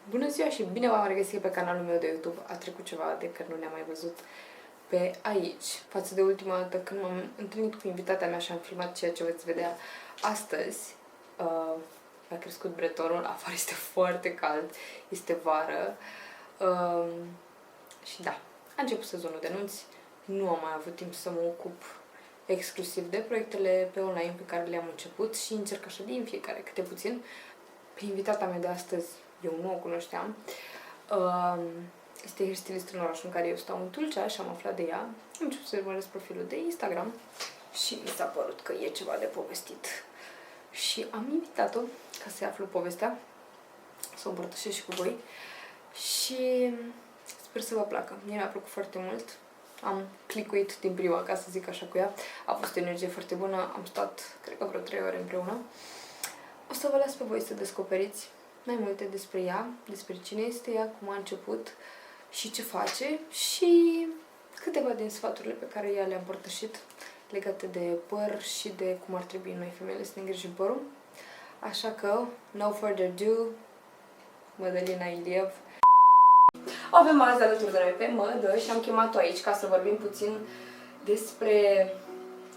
Bună ziua și bine v-am regăsit pe canalul meu de YouTube. A trecut ceva de când nu ne-am mai văzut pe aici. Față de ultima dată când m-am întâlnit cu invitata mea și am filmat ceea ce veți vedea astăzi. A crescut bretonul, afară este foarte cald, este vară. Și da, a început sezonul de nunți. Nu am mai avut timp să mă ocup exclusiv de proiectele pe online pe care le-am început și încerc așa din fiecare câte puțin. Pe invitata mea de astăzi eu nu o cunoșteam. Este hairstylist în orașul în care eu stau, în Tulcea, și am aflat de ea. Am început să urmăresc profilul de Instagram și mi s-a părut că e ceva de povestit. Și am invitat-o ca să aflu povestea, să o împărtășesc și cu voi. Și sper să vă placă. Mie mi-a plăcut foarte mult. Am clicuit din prima, ca să zic așa, cu ea. A fost o energie foarte bună. Am stat, cred că vreo 3 ore împreună. O să vă las pe voi să descoperiți mai multe despre ea, despre cine este ea, cum a început și ce face și câteva din sfaturile pe care ea le-a împărtășit legate de păr și de cum ar trebui noi femeile să ne îngrijim părul. Așa că, no further ado, Mădălina Iliev. O avem azi alături de noi pe Mădă și am chemat-o aici ca să vorbim puțin despre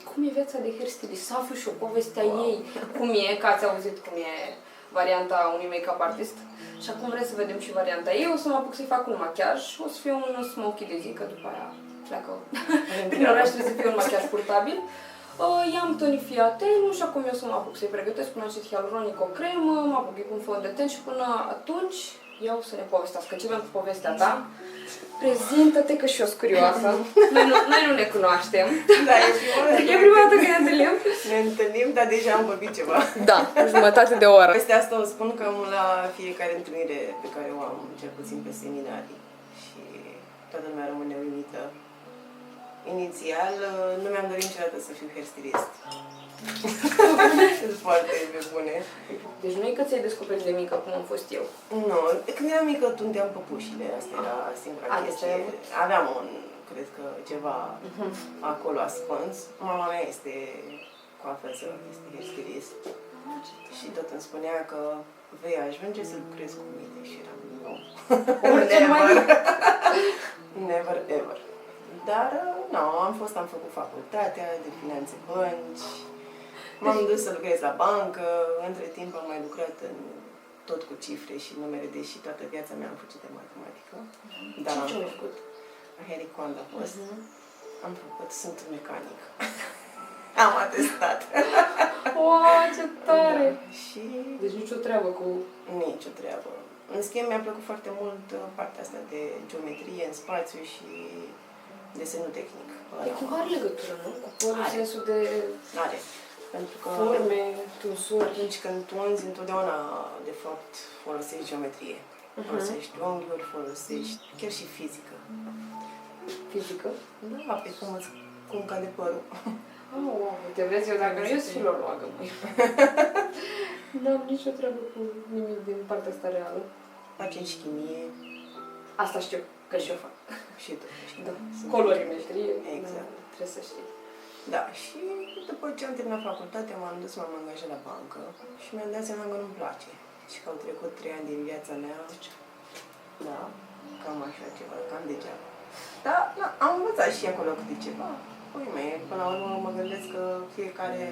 cum e viața de hairstylist, să aflu și o povestea ei, cum e, că ați auzit cum e varianta unui make-up artist. Și acum vrem să vedem și varianta ei. O să mă apuc să-i fac un machiaj, o să fie un smokey de zi, că după aia pleacă prin oraș, trebuie să fie un machiaj purtabil. I-am tonifiat tenul și acum eu să mă apuc să-i pregătesc cu un acid hialuronic, o cremă, mă apuc cu un fond de ten și până atunci eu să ne povestească. Începem cu povestea ta. Prezintă-te, că și eu sunt curioasă. Noi nu ne cunoaștem. Da, e prima dată când ne întâlnim. Ne întâlnim, dar deja am vorbit ceva. Da, jumătate de oră. Peste asta o spun cam la fiecare întâlnire pe care o am, cel puțin pe seminarii. Și toată lumea rămâne uimită. Inițial, nu mi-am dorit niciodată să fiu hairstylist. Sunt foarte pe bune. Deci nu e că ți-ai descoperit de mică, cum am fost eu. Nu, când eram mică tunteam păpușile, asta era singura chestie. Aveam cred că ceva acolo ascuns. Mama mea este coafeză, este hairstylist. Și tot îmi spunea că vei ajunge să lucrezi cu mine și eram nu. Never ever. Dar nu, am făcut facultatea de finanțe bănci. M-am dus să lucrez la bancă, între timp am mai lucrat tot cu cifre și numere, deși toată viața mea am făcut de matematică. Dar ce ai făcut? Hericond a fost. Am făcut, sunt mecanic. Am atestat. Wow, ce tare! Da. Și... Deci nicio treabă cu... Nicio treabă. În schimb, mi-a plăcut foarte mult partea asta de geometrie în spațiu și desenul tehnic. E cu are legătură, nu? Cu părul, în sensul de... Are. Pentru că forme, tunsuri. Atunci când tunzi, întotdeauna, de fapt, folosești geometrie. Folosești unghiuri, folosești chiar și fizică. Fizică? Da, pe cum cade părul. Oh, wow, te vezi, eu dacă nu, eu sunt filologă, măi. N-am nicio treabă cu nimic din partea asta reală. Facem și chimie. Asta știu, că și eu fac. Și tu. Da. Colorimetrie. Exact. Trebuie să știi. Da, și după ce am terminat facultatea, m-am angajat la bancă și mi-am dat seama că nu-mi place. Și că au trecut 3 ani din viața mea. Da, cam așa ceva, cam degeaba. Dar am învățat și acolo câte ceva. Până la urmă mă gândesc că fiecare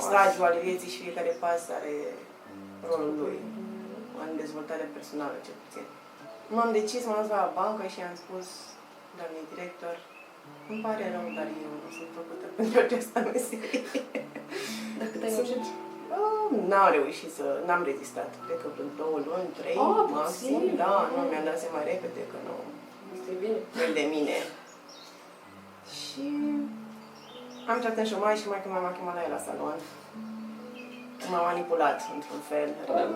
stadiu al vieții și fiecare pas are rolul lui în dezvoltarea personală, cel puțin. M-am decis, m-am dus la bancă și am spus, doamnei director, îmi pare rău, dar eu nu sunt făcută pentru această meserie. Dar cât ai muncit? N-am reușit n-am rezistat. Cred că vreo 2 luni, 3, maxim. Da, nu, mi-am dat seama repede că nu. Este bine. Nu de mine. Și am intrat în șomaj și maică m-a chemat la el la salon. M-a manipulat, într-un fel.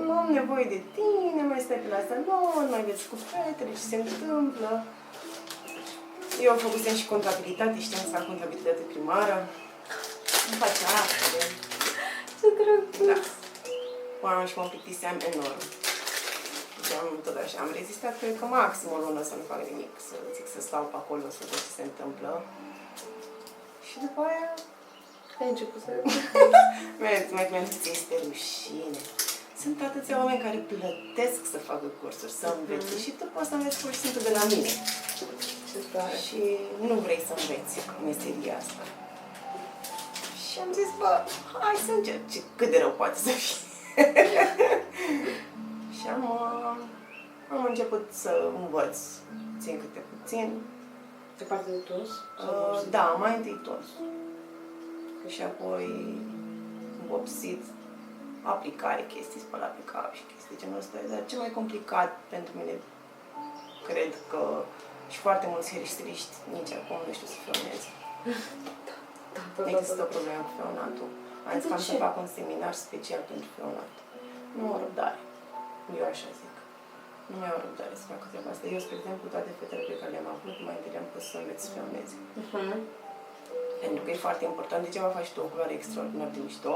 Nu am nevoie de tine, mai stai pe la salon, mai vezi cu fetele, ce se întâmplă. Eu făcusem și contabilitate, știam să fac contabilitate primară. Îmi face actele. Ce drăguț! Da. Oameni și mă plictiseam enorm. Tot așa, am rezistat, cred că maxim o lună să nu fac nimic, să zic să stau pe acolo, să văd ce se întâmplă. Și după aia... Ai început să... Mi-a zis, este rușine sunt atâția oameni care plătesc să facă cursuri, să învețe și tu poți să înveți pur și simplu de la mine. Și nu vrei să înveți meseria asta. Și am zis, bă, hai să încerc cât de rău poate să fie. Și am început să învăț puțin câte puțin. Pe partea de tuns? Da, mai întâi tuns. Și apoi vopsit, aplicare, chestii, spălat pe cap și chestii genul ăsta. Dar cel mai complicat pentru mine, cred că și foarte mulți hairstyliști nici acum nu știu să fioneze. Există o problemă cu fionatul. Am zis că am să fac un seminar special pentru fionat. Nu am răbdare. Eu așa zic. Nu mai am răbdare să fac treaba asta. Eu, spre exemplu, toate fetele pe care le-am avut, mai întâi le-am pus să înveți să fioneze. Pentru că e foarte important. De ce mă faci tu o culoare extraordinar de mișto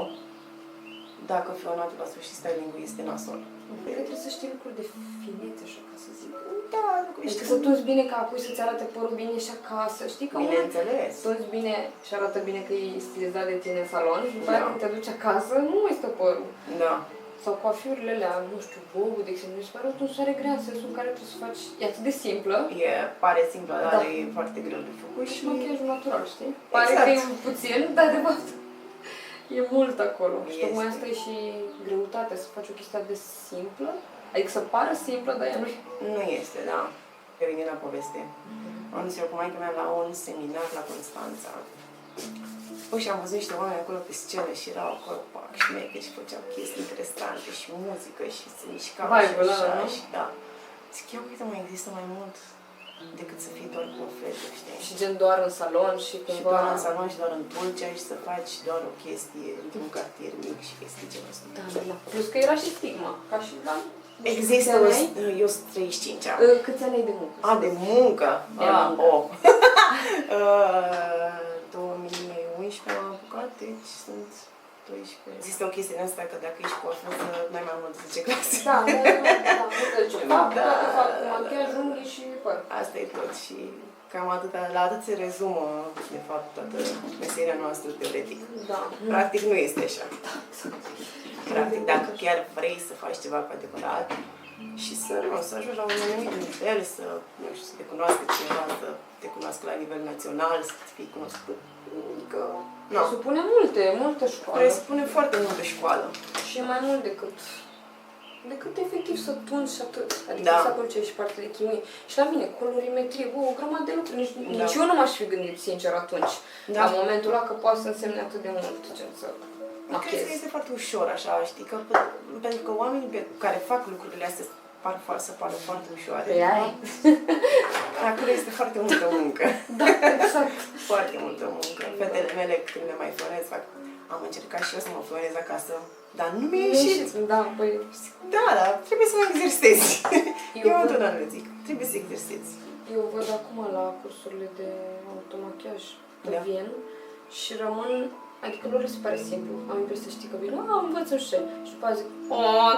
dacă fionatul la sfârșit styling-ul este nasol? Cred că trebuie să știi lucruri de finețe, așa ca să zic. Da, Adică să tunzi bine ca apoi să-ți arate părul bine și acasă, știi? Că bineînțeles. Tunzi bine și arată bine că e stilizat de tine în salon și după aia când te duci acasă, nu mai stă părul. Da. Sau coafiurile alea, nu știu, bobul, de exemplu, mi se pare o tunsoare grea în sensul în care trebuie să faci, e atât de simplă. Pare simplă, dar e foarte greu de făcut. Și machiajul natural, știi? Pare că e puțin, dar de fapt e mult acolo. Și tocmai asta e și greutatea, să faci o chestie de simplă. Adică să pară simplă, dar ea nu e. Nu este, da. Revenind la poveste. Am dus eu cu maică mea la un seminar la Constanța. Și am văzut niște oameni acolo pe scenă și erau acolo pac șmecheri și făceau chestii interesante și muzică și se mișcau și așa și da. Zic, eu uite, mai există mai mult decât să fii doar cu o fetă, știi? Și gen doar în salon și cumva... Și doar în salon și doar în Tulcea și să faci doar o chestie într-un cartier mic și chestii genul ăsta. Da. Plus că era și stigma, ca și la... Există, eu sunt 35 ani. Câți ani ai de muncă? De muncă? De muncă. 2011 am apucat, deci sunt 12. Există o chestie în asta că dacă ești coafuză, n-ai mai mult de 10 clase. Da, deci fac machiaj, unghii și păr. Asta e tot și cam atâta, la atât se rezumă, de fapt, toată meseria noastră teoretic. Da. Practic nu este așa. Practic, dacă chiar vrei să faci ceva cu adevărat și să ajungi la un anumit nivel, să, nu știu, să te cunoască cineva, să te cunoască la nivel național, să fii cunoscut. Adică, nu. Presupune multă școală. Presupune foarte multă școală. Și e mai mult decât efectiv să tunzi și atât. Adică să acolo ce și parte de chimie. Și la mine, colorimetrie, o grămadă de lucruri. Nici eu nu m-aș fi gândit, sincer, atunci. La momentul ăla, că poate să însemne atât de mult, gen să machez. Cred că este foarte ușor așa, știi? Că, pentru că oamenii care fac lucrurile astea să pară foarte ușoare. Pe aia. Acolo este foarte multă muncă. Da, exact. Foarte multă muncă. Fetele mele, când le mai fionez, am încercat și eu să mă fionez acasă, dar nu mi-a ieșit. Da, păi... Da, trebuie să mă exersezi. Eu întotdeauna le zic, trebuie să exersezi. Eu văd acum la cursurile de automachiaj pe vin și rămân... Adică lor se pare simplu. Am impresia, știi, că vin, învăț nu știu. Și după aia zic,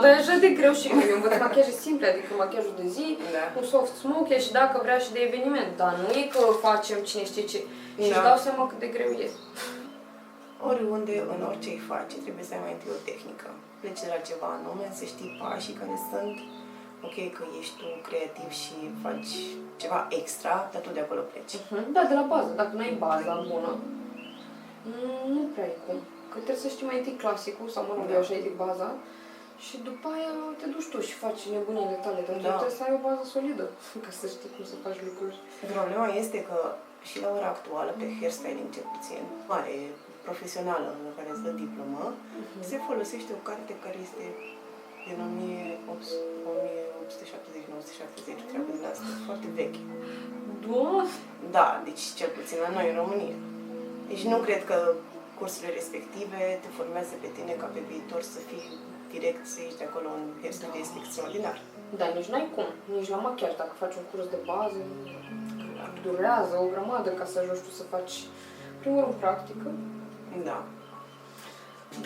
dar e așa de greu și eu învăț machiaje simple, adică machiajul de zi, un soft smoke și dacă vrea și de eveniment. Dar nu e că facem cine știe ce. Și își dau seama cât de greu e. Oriunde, în orice îi faci, trebuie să ai mai întâi o tehnică. Pleci de la ceva anume, să știi pașii care sunt. Ok, că ești tu creativ și faci ceva extra, dar tu de acolo pleci. Da, de la bază. Dacă n-ai baza bună, nu prea e cum. Că trebuie să știi mai întâi clasicul, sau mă rog, eu așa zic baza, și după aia te duci tu și faci nebunile tale, dar trebuie să ai o bază solidă, ca să știi cum să faci lucruri. Problema este că și la ora actuală, pe hairstyling cel puțin, mare, profesională, la care îți dă diplomă, se folosește o carte care este din 1870-1970, treabă din asta, foarte veche. Da, deci cel puțin la noi în România. Deci nu cred că cursurile respective te formează pe tine ca pe viitor să fii direct, să ieși de acolo un hairstylist extraordinar. Da, nici n-ai cum. Nici la machiaj, dacă faci un curs de bază, durează o grămadă ca să ajungi tu să faci primul rând practică. Da.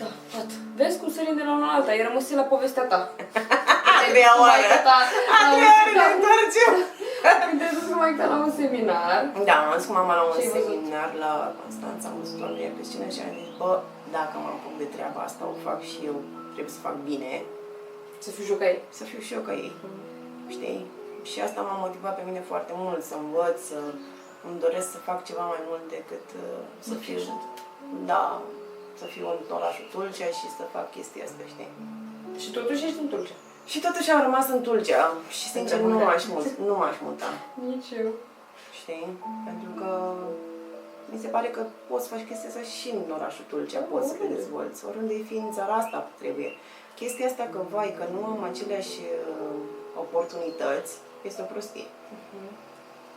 Da, gata. Vezi cum sărim de la una la alta, ai rămas la povestea ta. A treia oară! A treia oară ne întoarcem! Te-ai dus cu maica la un seminar. Da, am dus cu mama la un seminar la Constanța, am văzut oamenii pe scenă și am zis, bă, dacă mă apuc de treaba asta, o fac și eu, trebuie să fac bine. Să fiu și eu ca ei. Să fiu și eu ca ei. Știi? Și asta m-a motivat pe mine foarte mult, să învăț, să îmi doresc să fac ceva mai mult decât să fiu, da, să fiu în orașul Tulcea și să fac chestia asta, știi? Și totuși ești în Tulcea. Și totuși am rămas în Tulcea și sincer nu m-aș muta. Nici eu. Știi? Pentru că mi se pare că poți să faci chestia asta și în orașul Tulcea, poți să te dezvolți. Oriunde e fi în țara asta trebuie. Chestia asta că, vai, că nu am aceleași oportunități, este o prostie.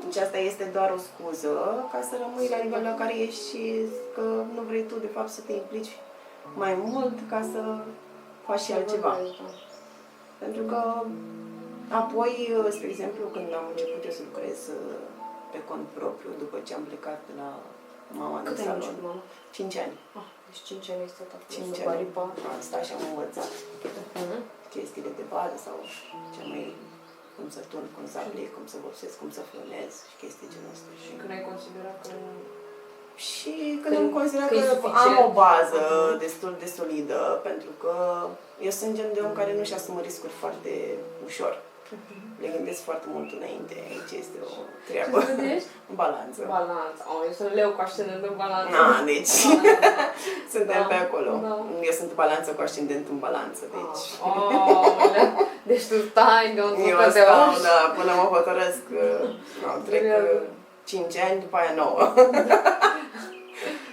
Deci asta este doar o scuză ca să rămâi la nivelul la care ești și că nu vrei tu, de fapt, să te implici mai mult ca să faci și altceva. Pentru că apoi, spre exemplu, când am început eu să lucrez pe cont propriu, după ce am plecat de la mama din salon. Cât ai mama? 5 ani. Ah, deci 5 ani este tot. 5 ani. Am stat și am învățat chestiile de bază sau ce mai... cum să turn, cum să aplic, cum să vopsesc, cum să frânez și chestii genul ăsta. Și când ai considerat că... Și când am considerat că am o bază destul de solidă, pentru că eu sunt genul de om care nu-și asumă riscuri foarte ușor. Le gândesc foarte mult înainte, aici este o treabă. Ce gândești? Balanță. Balanță. Oh, eu sunt leu cu ascendent în balanță. Deci suntem pe acolo. Eu sunt balanță cu ascendent în balanță, deci... Deci tu stai de unde eu stau, da, până mă hotărăsc, trec 5 ani, după aia 9.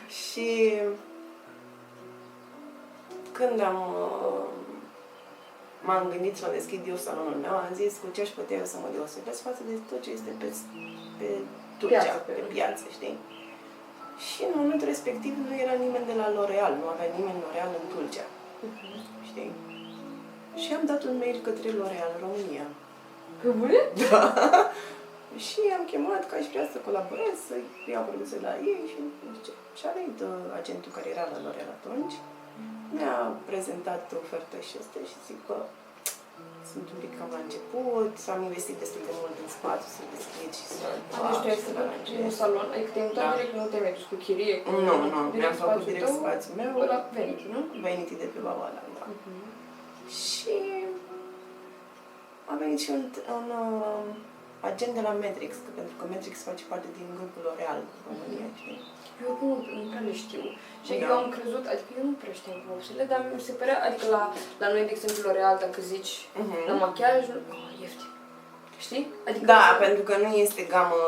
Și când m-am gândit să mă deschid eu salonul meu, am zis cu ce aș putea eu să mă deosebesc față de tot ce este pe Tulcea, pe piață, știi? Și în momentul respectiv nu era nimeni de la L'Oreal, nu avea nimeni L'Oreal în Tulcea, știi? Și am dat un mail către L'Oreal România. Pe bune? Da. Și am chemat că aș vrea să colaborez, să iau produse la ei și nu știu ce. Și a venit agentul care era la L'Oreal atunci, mi-a prezentat oferta și asta și zic că sunt un pic cam la început, am investit destul de mult în spațiu să deschid și să Deci tu ai făcut un salon, adică te-ai mutat direct, nu te-ai mai dus cu chirie? Nu, mi-am făcut direct spațiul meu. La Vanity, nu? Vanity de pe Bavala, da. Și a venit și un agent de la Matrix, pentru că Matrix face parte din grupul L'Oreal în România, știi? Eu nu prea le știu. Și eu am crezut, adică eu nu prea știam vopsele, dar mi se părea, adică la noi, de exemplu, L'Oreal, dacă zici la machiaj, ieftin. Știi? Adică da, pentru că nu este gamă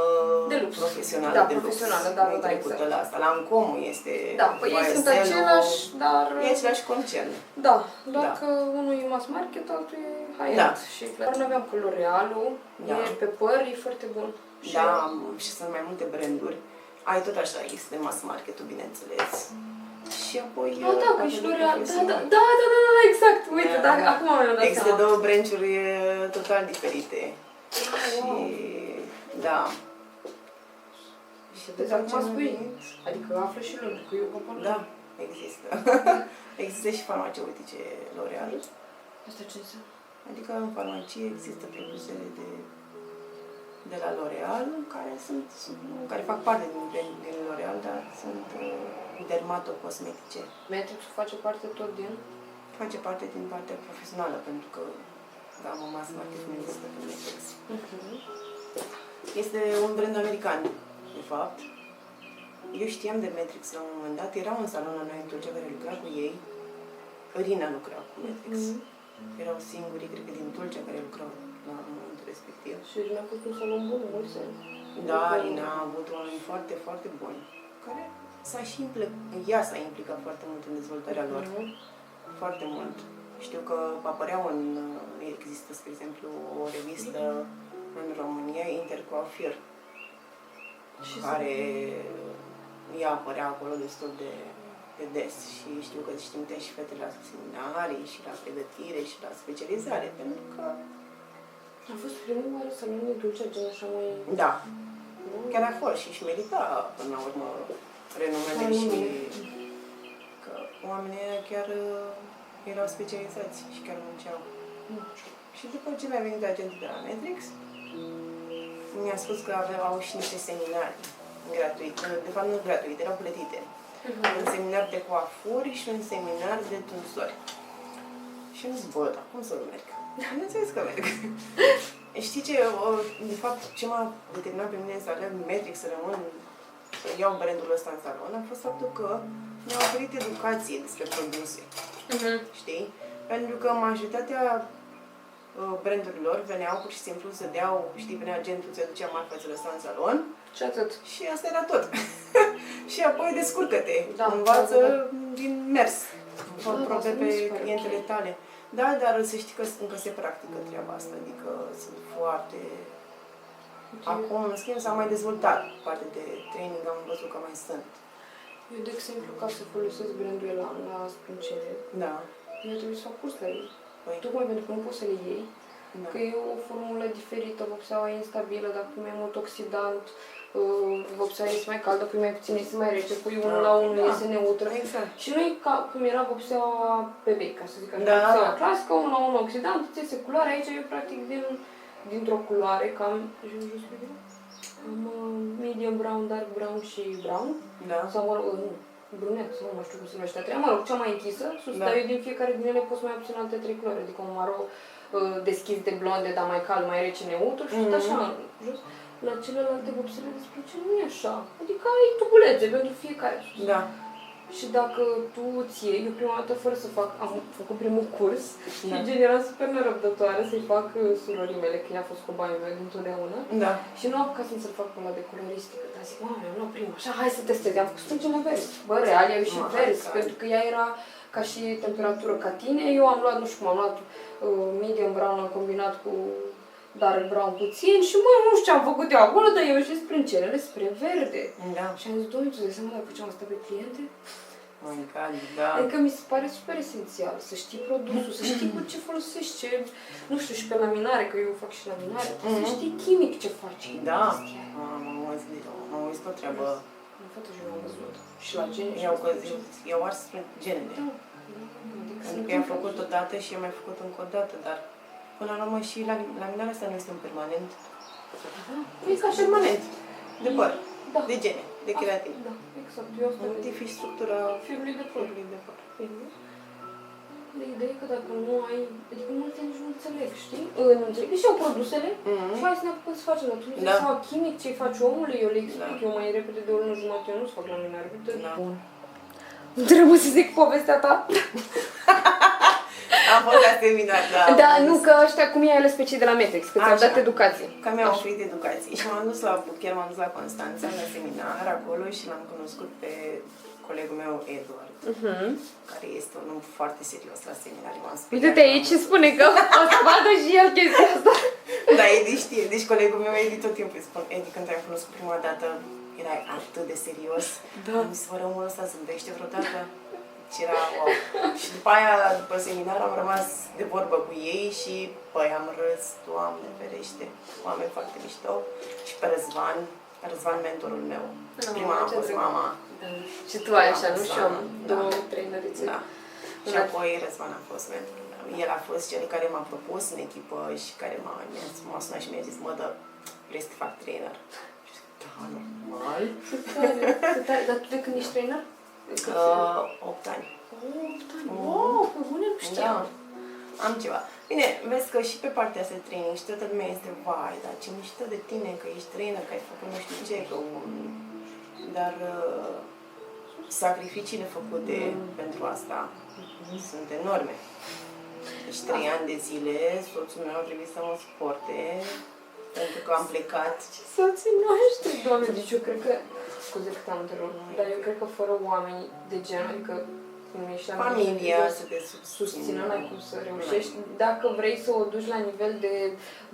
de lux. Profesională, da, de profesională, lux. da, Nu-i trecută exact. la asta. La Ancomu este... Da, păi ei sunt același, dar... E același concern. Da, doar că unul e mass market, altul e high-end. Și clar nu aveam cu L'Oreal-ul, e pe păr, e foarte bun. Da, și sunt mai multe branduri. Ai tot așa, este mass market-ul, bineînțeles. Și apoi... Da, că și L'Oreal, da, exact, uite, da, acum am dat seama. Există două branch-uri total diferite. Și... da. Și de acum spui, adică află și lor, că eu compun. Da, există. Există și farmaceutice L'Oreal. Asta ce înseamnă? Adică în farmacie există produsele de la L'Oreal, care fac parte din L'Oreal, dar sunt dermatocosmetice. Matrix-ul face parte tot din? Face parte din partea profesională, pentru că gama mass market nu există pe Matrix. Este un brand american, de fapt. Eu știam de Matrix la un moment dat. Era un salon la noi în Tulcea care lucra cu ei. Rina lucra cu Matrix. Erau singurii, cred că din Tulcea, care lucrau la momentul respectiv. Și Rina a fost un salon bun, mulți ani. Da, Rina a avut oameni foarte, foarte buni. Care ea s-a implicat foarte mult în dezvoltarea lor. Foarte mult. Știu că apăreau există, spre exemplu, o revistă în România, Intercoiffure, care ea apărea acolo destul de des și știu că își trimitea și fetele la seminarii și la pregătire și la specializare, pentru că... A fost primul oară salon de Tulcea, gen așa mai... Da. Chiar a fost și își merita, până la urmă, renumele și că oamenii chiar erau specializați și chiar munceau. Și după ce mi-a venit agentul de la Matrix, mi-a spus că au și niște seminarii gratuite, de fapt nu gratuite, erau plătite. Un seminar de coafuri și un seminar de tunsori. Și Și am zis, bă, dar cum să nu merg? Bineînțeles că merg. Știi ce, de fapt, ce m-a determinat pe mine să aleg Matrix, să rămân, să iau brandul ăsta în salon, a fost faptul că mi-a oferit educație despre produse. Știi? Pentru că majoritatea brandurilor veneau pur și simplu să deau, știi, venea agentul, ți aducea marfa, ți lăsa în salon. Și atât. Și asta era tot. Și apoi descurcă-te, Da, învață da. din mers, fă Da, probe asta pe mi se pare clientele ok. tale. Da, dar să știi că încă se practică treaba asta, adică sunt foarte... Acum, în schimb, s-a mai dezvoltat partea de training, am văzut că mai sunt. Eu, de exemplu, ca să folosesc brandul ăla la sprâncene, Da. eu trebuie să fac curs la el. Păi, Tocmai pentru că nu poți să le iei, da. că e o formulă diferită, vopseaua e instabilă, dacă pui mai mult oxidant, vopseaua este mai caldă, pui mai puțin, este mai rece, pui unul la unul, Da. este neutră. Exact. Și nu e ca cum era vopseaua bebei, ca să zic așa, Da. vopseaua clasică, unul la unul oxidant, îți iese culoare, aici eu practic dintr-o culoare, cam, am medium brown, dark brown și brown, Da. sau mă rog, nu, brunet, sau nu mai știu cum se numește a treia, mă rog, cea mai închisă, sus, Da. dar eu din fiecare din ele pot să mai obțin alte 3 culori, adică un maro deschis de blonde, dar mai cald, mai rece, neutru și tot așa, în jos. La celelalte vopsele despre ce nu e așa, adică ai tubulețe pentru fiecare. Da. Și dacă tu îți iei, eu prima dată fără să fac, am făcut primul curs și Da. gen eram super nerăbdătoare să-i fac surorii mele, că ea a fost cobaiul meu dintotdeauna. Da. Și nu am apucat să-l fac pe ăla de coloristică, dar zic, mamă, am luat primul, așa, hai să testez, am făcut sprâncene verzi. Bă, real, i-au ieșit verzi, pentru că ea era ca și temperatură ca tine, eu am luat, nu știu cum, am luat medium brown, am combinat cu dark brown puțin și mă, nu știu ce am făcut eu acolo, dar eu și sprâncenele spre verde. Da. Și am zis, doamne, tu de seama dacă făceam asta pe cliente? My God, da. Adică mi se pare super esențial să știi produsul, să știi cu ce folosești, ce, nu știu, și pe laminare, că eu fac și laminare, să știi chimic ce faci. Da. Chestia. M-am auzit o treabă. Am făcut și eu am văzut. Și la gene și I-au la căzut, i-au ars genele. Da. Adică Pentru că i-am făcut odată și i-am mai făcut încă o dată, dar până la urmă și laminarea asta nu este un permanent. E ca permanent. De păr, Da. de gene, de keratin. Da, exact. Eu asta Modifici structura firului de păr. firului de păr. De ideea e că dacă nu ai, adică multe nici nu înțeleg, știi? Nu înțeleg. Și eu produsele și hai să ne apucăm să facem, dar tu nu Da. sau chimic ce-i faci omului, eu le explic, Da. eu mai repede de o lună jumătate, eu nu-ți fac laminare, uite. Da. Bun. Nu trebuie să zic povestea ta. Am fost la seminar, da. Da, nu, că ăștia, cum e ales pe cei de la Matrix, că ți-au Așa. dat educație. Că mi-au oferit educație și m-am dus la chiar m-am dus la Constanța, la seminar acolo și l-am cunoscut pe colegul meu, Eduard, care este un om foarte serios la seminar. M-am speriat. Uite-te aici și spune că o să vadă și el chestia asta. Da, Edi știe. Deci colegul meu, Edi, tot timpul îi spun, Edi, când te-am cunoscut prima dată, erai atât de serios. Da. Am zis, fără omul ăsta zâmbește vreodată. Și era wow. Și după aia, după seminar, am rămas de vorbă cu ei și, băi, am râs, Doamne ferește, oameni foarte mișto. Și pe Răzvan, mentorul meu. Prima a fost mama. Da. Și tu ai așa, nu? Și eu am două trainerițe. Da. Și apoi Răzvan a fost mentorul meu. El a fost cel care m-a propus în echipă și care m-a sunat și mi-a zis, mă, dă, vrei să te fac trainer? Și zic, da, normal. Dar tu de când ești trainer? 8 ani. 8 ani? Wow, pe bune nu știam. Da. Am ceva. Bine, vezi că și pe partea asta de training și toată lumea este, vai, dar ce mișto de tine, că ești trainer, că ai făcut nu știu ce, că dar sacrificiile făcute pentru asta sunt enorme. Deci 3 ani de zile, soțul meu a trebuit să mă suporte pentru că am plecat. Ce soții noștri, Doamne, deci eu cred că, scuze că te-am întrerupt, dar eu cred că fără oameni de genul, adică cum ești la Familia să te susțină, n-ai cum să reușești dacă vrei să o duci la nivel de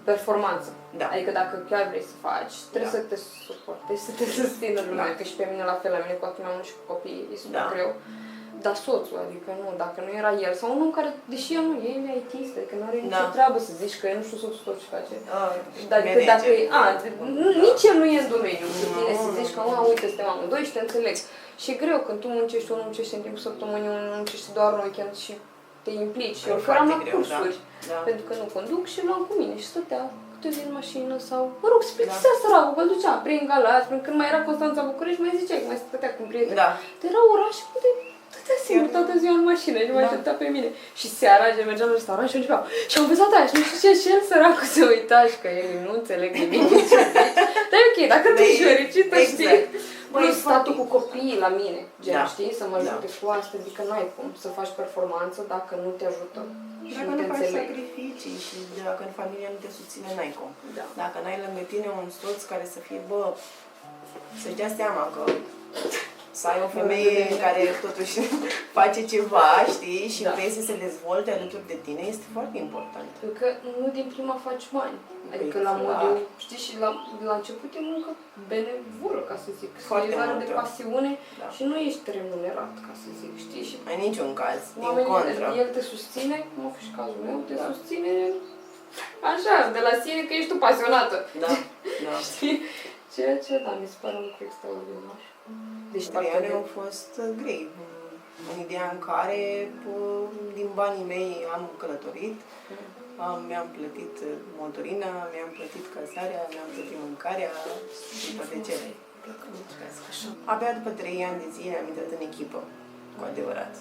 performanță. Da. Adică dacă chiar vrei să faci, trebuie Da. să te suporte, să te susțină lumea, Da. că și pe mine la fel, la mine cu atât mai mult și cu copiii, e super Da. greu. Dar soțul, adică nu, dacă nu era el, sau unul care, deși el nu e, el e IT-ist, adică nu are nicio treabă să zici că eu nu știu soțul tot ce face. Dar dacă e, nici el nu e în domeniu, cu tine să zici că, uite, suntem amândoi și te înțeleg. Și e greu când tu muncești, unul muncește în timpul săptămânii, unul muncește doar în weekend și te implici. Eu chiar am la cursuri, pentru că nu conduc și luam cu mine și stătea câte zi în mașină sau, mă rog, se plictisea săracul, că îl ducea prin Galați, când mai era Constanța București, mai zicea că mai stătea cu un prieten. Da. Dar era oraș unde Stai singur toată ziua în mașină, nu mă aștepta pe mine. Și seara, mergeam la restaurant și începeau. Și am învățat aia și nu știu ce, și el săracul se uita și că el nu înțeleg nimic ce zici. Dar e ok, dacă tu ești fericită, știi? Plus statul cu copiii la mine, gen, știi, să mă ajute cu asta, adică n-ai cum să faci performanță dacă nu te ajută. Dacă nu faci sacrificii și dacă în familie nu te susține, n-ai cum. Da. Dacă n-ai lângă tine un soț care să fie, să-și dea seama că să ai o femeie care totuși face ceva, știi, și vrei să se dezvolte alături de tine, este foarte important. Pentru că nu din prima faci bani. Adică la modul, știi, și la început e muncă benevolă, ca să zic. Foarte multă. De pasiune și nu ești remunerat, ca să zic, știi? Și în niciun caz, din contră. contră. El te susține, cum a fost și cazul meu, te susține așa, de la sine că ești tu pasionată. Da, da. Știi? Ceea ce, da, mi se pare un lucru extraordinar. Deci 3 ani au fost grei. În ideea în care, din banii mei, am călătorit, mi-am plătit motorina, mi-am plătit cazarea, mi-am plătit mâncarea și toate cele. Abia după 3 ani de zile am intrat în echipă, cu adevărat.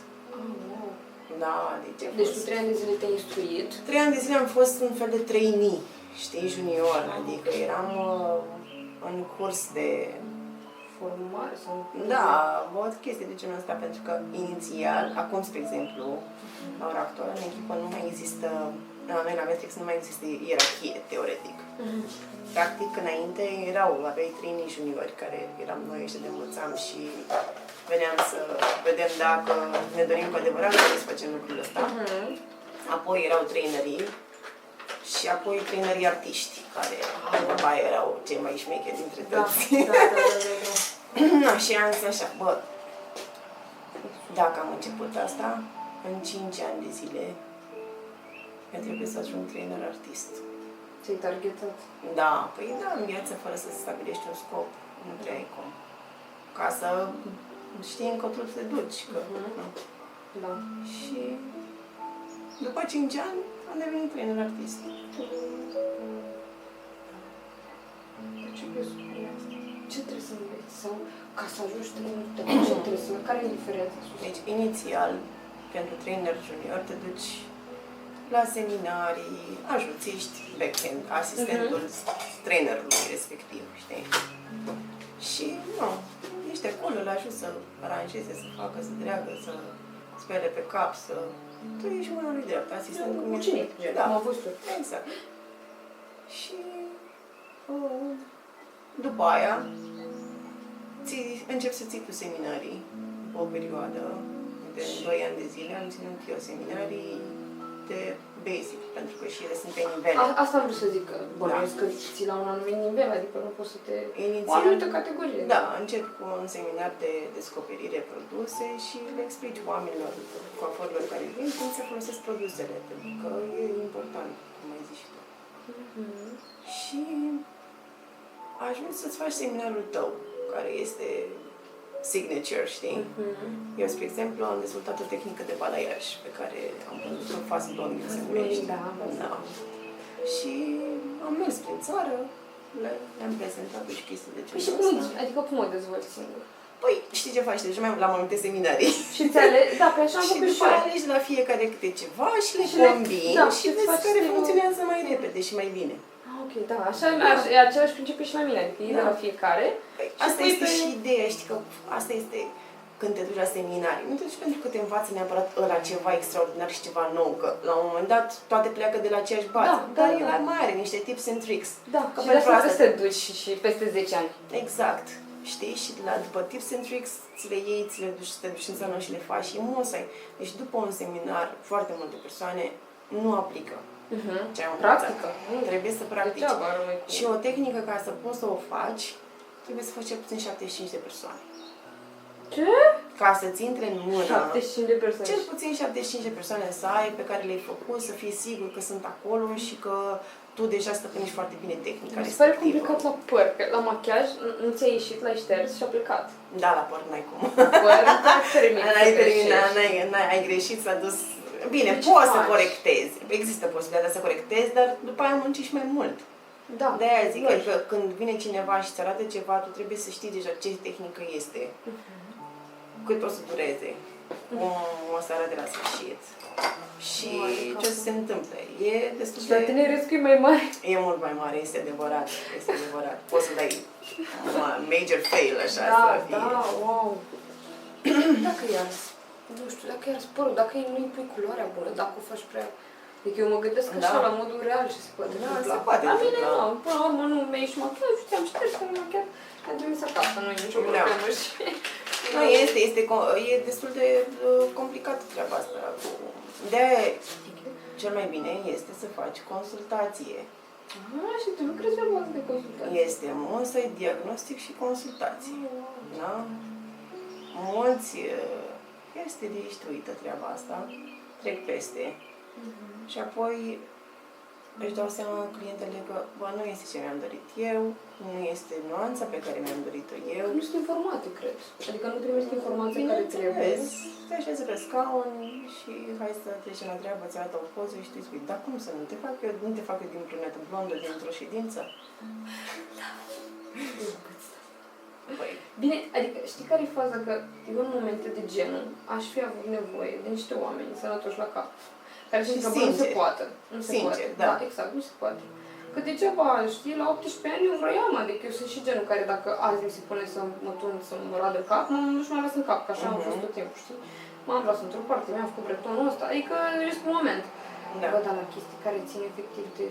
Da, deci tu 3 ani de zile te-ai instruit? 3 ani de zile am fost un fel de trainee, știi, junior, adică eram în curs de formare sau... Da, o chestie de genul ăsta, pentru că inițial, acum, spre exemplu, la ora actuală, în echipă nu mai există, noi la Matrix nu mai există ierarhie, teoretic. Practic, înainte aveai 3 juniori, care eram noi ăștia de învățam și veneam să vedem dacă ne dorim cu adevărat să facem lucrul ăsta. Apoi erau trainerii și apoi trainerii artiști, care erau cei mai șmecheri dintre toți. Da. Și am zis așa, dacă am început asta, în 5 ani de zile, eu trebuie să ajung trainer artist. Ți-ai targetat? Da, în viață, fără să stabilești un scop, nu prea ai cum. Ca să știi încotro te duci. Da. Și după 5 ani am devenit trainer artist. Ce presupune asta? Ce trebuie să înveți? Sau ca să ajungi trainer, ce trebuie să... Care e diferența? Deci, inițial, pentru trainer junior, te duci la seminarii, ajuțiști back-end, asistentul trainerului respectiv, știi? Și, ești acolo, îl ajut să aranjeze, să facă, să dreagă, să spele pe cap, să... Tu ești mâna lui dreaptă, asistent cum ești. Ucinic, da. cum a fost tu. Exact. Și după aia începi să ții tu seminarii o perioadă de 2 ani de zile. Am ținut eu seminarii de basic, pentru că și ele sunt pe nivele. Asta am vrut să zic, că bănuiesc că ții la un anumit nivel, adică nu poți să te... Inițial, o anumită categorie. Da, încep cu un seminar de descoperire produse și le explici oamenilor, coaforilor care vin, cum se folosesc produsele, pentru că e important, cum ai zis și tu. Și ajungi să-ți faci seminarul tău, care este signature, știi? Eu, spre exemplu, am dezvoltat o tehnică de balaiaj pe care am văzut-o fast bonding, se numește. Da. Și am mers prin țară, le-am prezentat și chestii de genul ăsta. Adică cum o dezvolți singur? Păi, știi ce faci? Deci la mai multe seminarii. Și da, pe așa am făcut și eu. Și alegi la fiecare câte ceva și le combini și vezi care funcționează mai repede și mai bine. Ok, da, așa e același principiu și la mine, adică e de la fiecare. Asta este și ideea, știi că asta este când te duci la seminarii. Nu te duci pentru că te învață neapărat ăla ceva extraordinar și ceva nou, că la un moment dat toate pleacă de la aceeași bază. Dar el mai are niște tips and tricks. Da, că și pentru asta te duci și peste 10 ani. Exact. Știi? Și după tips and tricks ți le iei, te duci în sală și le faci și musai. Deci după un seminar, foarte multe persoane nu aplică. Practică. Trebuie să practici. Și o tehnică ca să poți să o faci, trebuie să faci cel puțin 75 de persoane. Ce? Ca să-ți intre în mână 75 de persoane. Cel puțin 75 de persoane să ai, pe care le-ai făcut, să fii sigur că sunt acolo și că tu deja stăpânești foarte bine tehnica respectivă. Mi se pare complicat la păr, că la machiaj nu ți-a ieșit, l-ai șters și a plecat. Da, la păr n-ai cum. Păr, n-ai terminat, ai greșit, s-a dus... Bine, poți să corectezi. Există posibilitatea să corectezi, dar după aia muncești mai mult. Da. De-aia zic că când vine cineva și îți arată ceva, tu trebuie să știi deja ce tehnică este. Cât o să dureze, cum o seară de la sfârșit. Și ce se întâmplă? E destul Și la tine riscul e mai mare. E mult mai mare, este adevărat. Este adevărat. Poți să dai major fail așa Da, să fie. da, wow. Dacă i-ar, nu știu, dacă i-ar spărul, dacă nu-i pui culoarea bună, dacă o faci prea... Adică eu mă gândesc așa la modul real ce se poate întâmpla. se poate la mine întâmpla. nu, până la urmă nu mi-ai și machiaj și te-am șters că nu machiaj. Am trimis acasă, nu e nicio problemă și... Nu, e destul de complicat treaba asta. De-aia cel mai bine este să faci consultație. Și tu lucrezi pe bază de consultație. Este însă diagnostic și consultație. Da? Mulți este de știuită treaba asta, trec peste. Și apoi își dau seama clientele că bă, nu este ce mi-am dorit eu, nu este nuanța pe care mi-am dorit-o eu. Nu sunt informate, cred. Adică nu primești informația care trebuie. Te așezi pe scaun și hai să trecem la treabă, ți arată o poză și tu îi spui, dar cum să nu te fac eu, nu te fac eu din brunetă blondă dintr-o ședință? Păi. Bine, adică știi care e faza? Că eu în momente de genul aș fi avut nevoie de niște oameni sănătoși la cap. Care să zică, bă, nu se poate. Nu se poate. Da. Exact, nu se poate. Că degeaba, știi, la 18 ani eu vroiam, adică eu sunt și genul care dacă azi mi se pune să mă tun, să mă radă cap, nu-și mai las în cap, că așa am fost tot timpul, știi? M-am luat într-o parte, mi-am făcut bretonul ăsta, adică ești pe moment. Da. Bă, dar la chestii care țin efectiv de...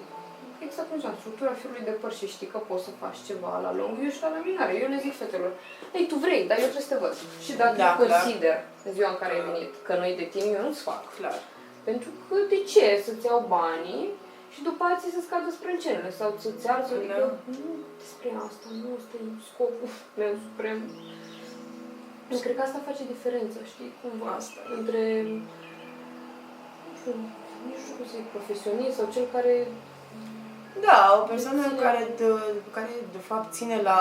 Exact cum ziceam, structura firului de păr și știi că poți să faci ceva la lung, eu și la laminare. Eu le zic fetelor, ei, tu vrei, dar eu trebuie să te văd. Și dacă consider în ziua în care ai venit că nu-i de tine, eu nu-ți fac. Clar. Pentru că de ce? Să-ți iau banii și după aceea ți să scadă sprâncenele sau să-ți arză, adică nu despre asta, nu ăsta e scopul meu suprem. Eu cred că asta face diferența, știi, cumva, asta între, nu știu cum să zic, profesionist sau cel care... Da, o persoană care de fapt ține la...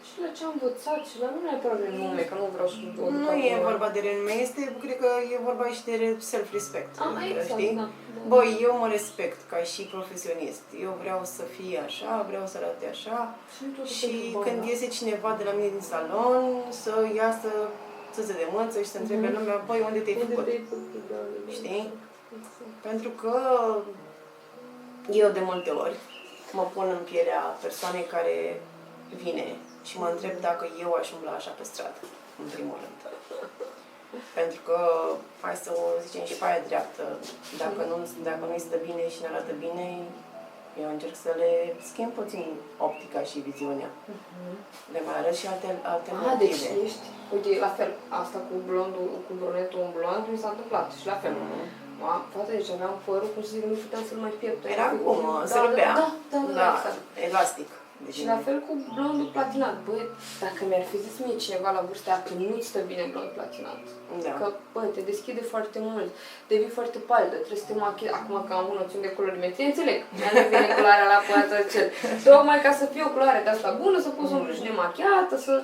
Și la ce am învățat și la nu neapărat renume, că nu vreau să o Nu e vorba de renume, cred că e vorba și de self-respect. Exact, știi? da. Băi, eu mă respect ca și profesionist. Eu vreau să fie așa, vreau să arate așa. Și când iese cineva de la mine din salon, să iasă, să se demânță și să întrebe lumea, băi, unde te-ai făcut? Știi? Pentru că eu de multe ori mă pun în pielea persoanei care vine și mă întreb dacă eu aș umbla așa pe stradă, în primul rând. Pentru că, hai să o zicem și pe aia dreaptă, dacă nu-i stă bine și ne arată bine, eu încerc să le schimb puțin optica și viziunea. Le mai arăt și alte alternative. Deci ești, uite, la fel, asta cu blondul, cu brunetul în blond, mi s-a întâmplat și la fel. Fata, deci aveam părul, cum să zic, nu puteam să-l mai piept. Era cum, se rupea. Da, exact. Elastic. Și la fel cu blondul platinat. Băi, dacă mi-ar fi zis mie cineva la vârsta aia că nu-ți stă bine blond platinat. Da. Că, băi, te deschide foarte mult, devii foarte palidă, trebuie să te machiezi. Acum că am o noțiune de colorimetrie, înțeleg. Mi-a nu vine culoarea la poată cel. Tocmai ca să fie o culoare de asta bună, să poți să umbli și nemachiată, să...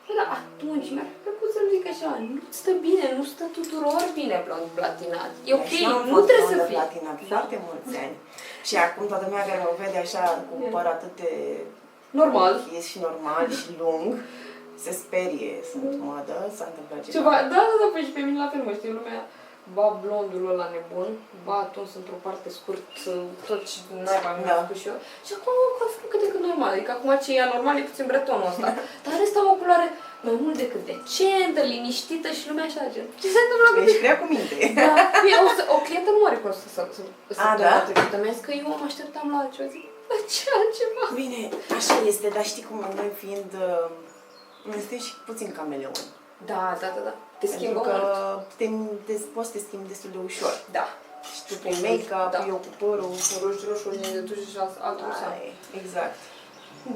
Bă, dar atunci mi-ar fi plăcut să-mi zic așa, nu-ți stă bine, nu stă tuturor bine blond platinat. E ok, nu trebuie să fie. Platinat foarte mulți ani. Și acum toată lumea care mă vede așa cu păr atât de normal și normal și lung, se sperie, sunt modă, s-a întâmplat ceva. Da, păi și pe mine la fel, mă știi, lumea, ba blondul ăla nebun, ba atuns într-o parte scurt, tot ce naiba mi-a făcut și eu. Și acum am făcut cât de cât normal, adică acum ce e anormal e puțin bretonul ăsta. Dar ăsta am o culoare mai mult decât decentă, liniștită și lumea așa, gen, ce se întâmplă cu Ești prea cu minte. Da, o clientă nu are cum să trecută. Mi-a zis că eu mă așteptam la altceva, zic, la ce altceva? Bine, așa este, dar știi cum noi fiind, noi suntem și puțin cameleoni. Da. Te schimbă că poți să te schimbi destul de ușor. Da. Și tu prin make-up, eu cu părul. Roșu, de tuș și altul seama. Exact.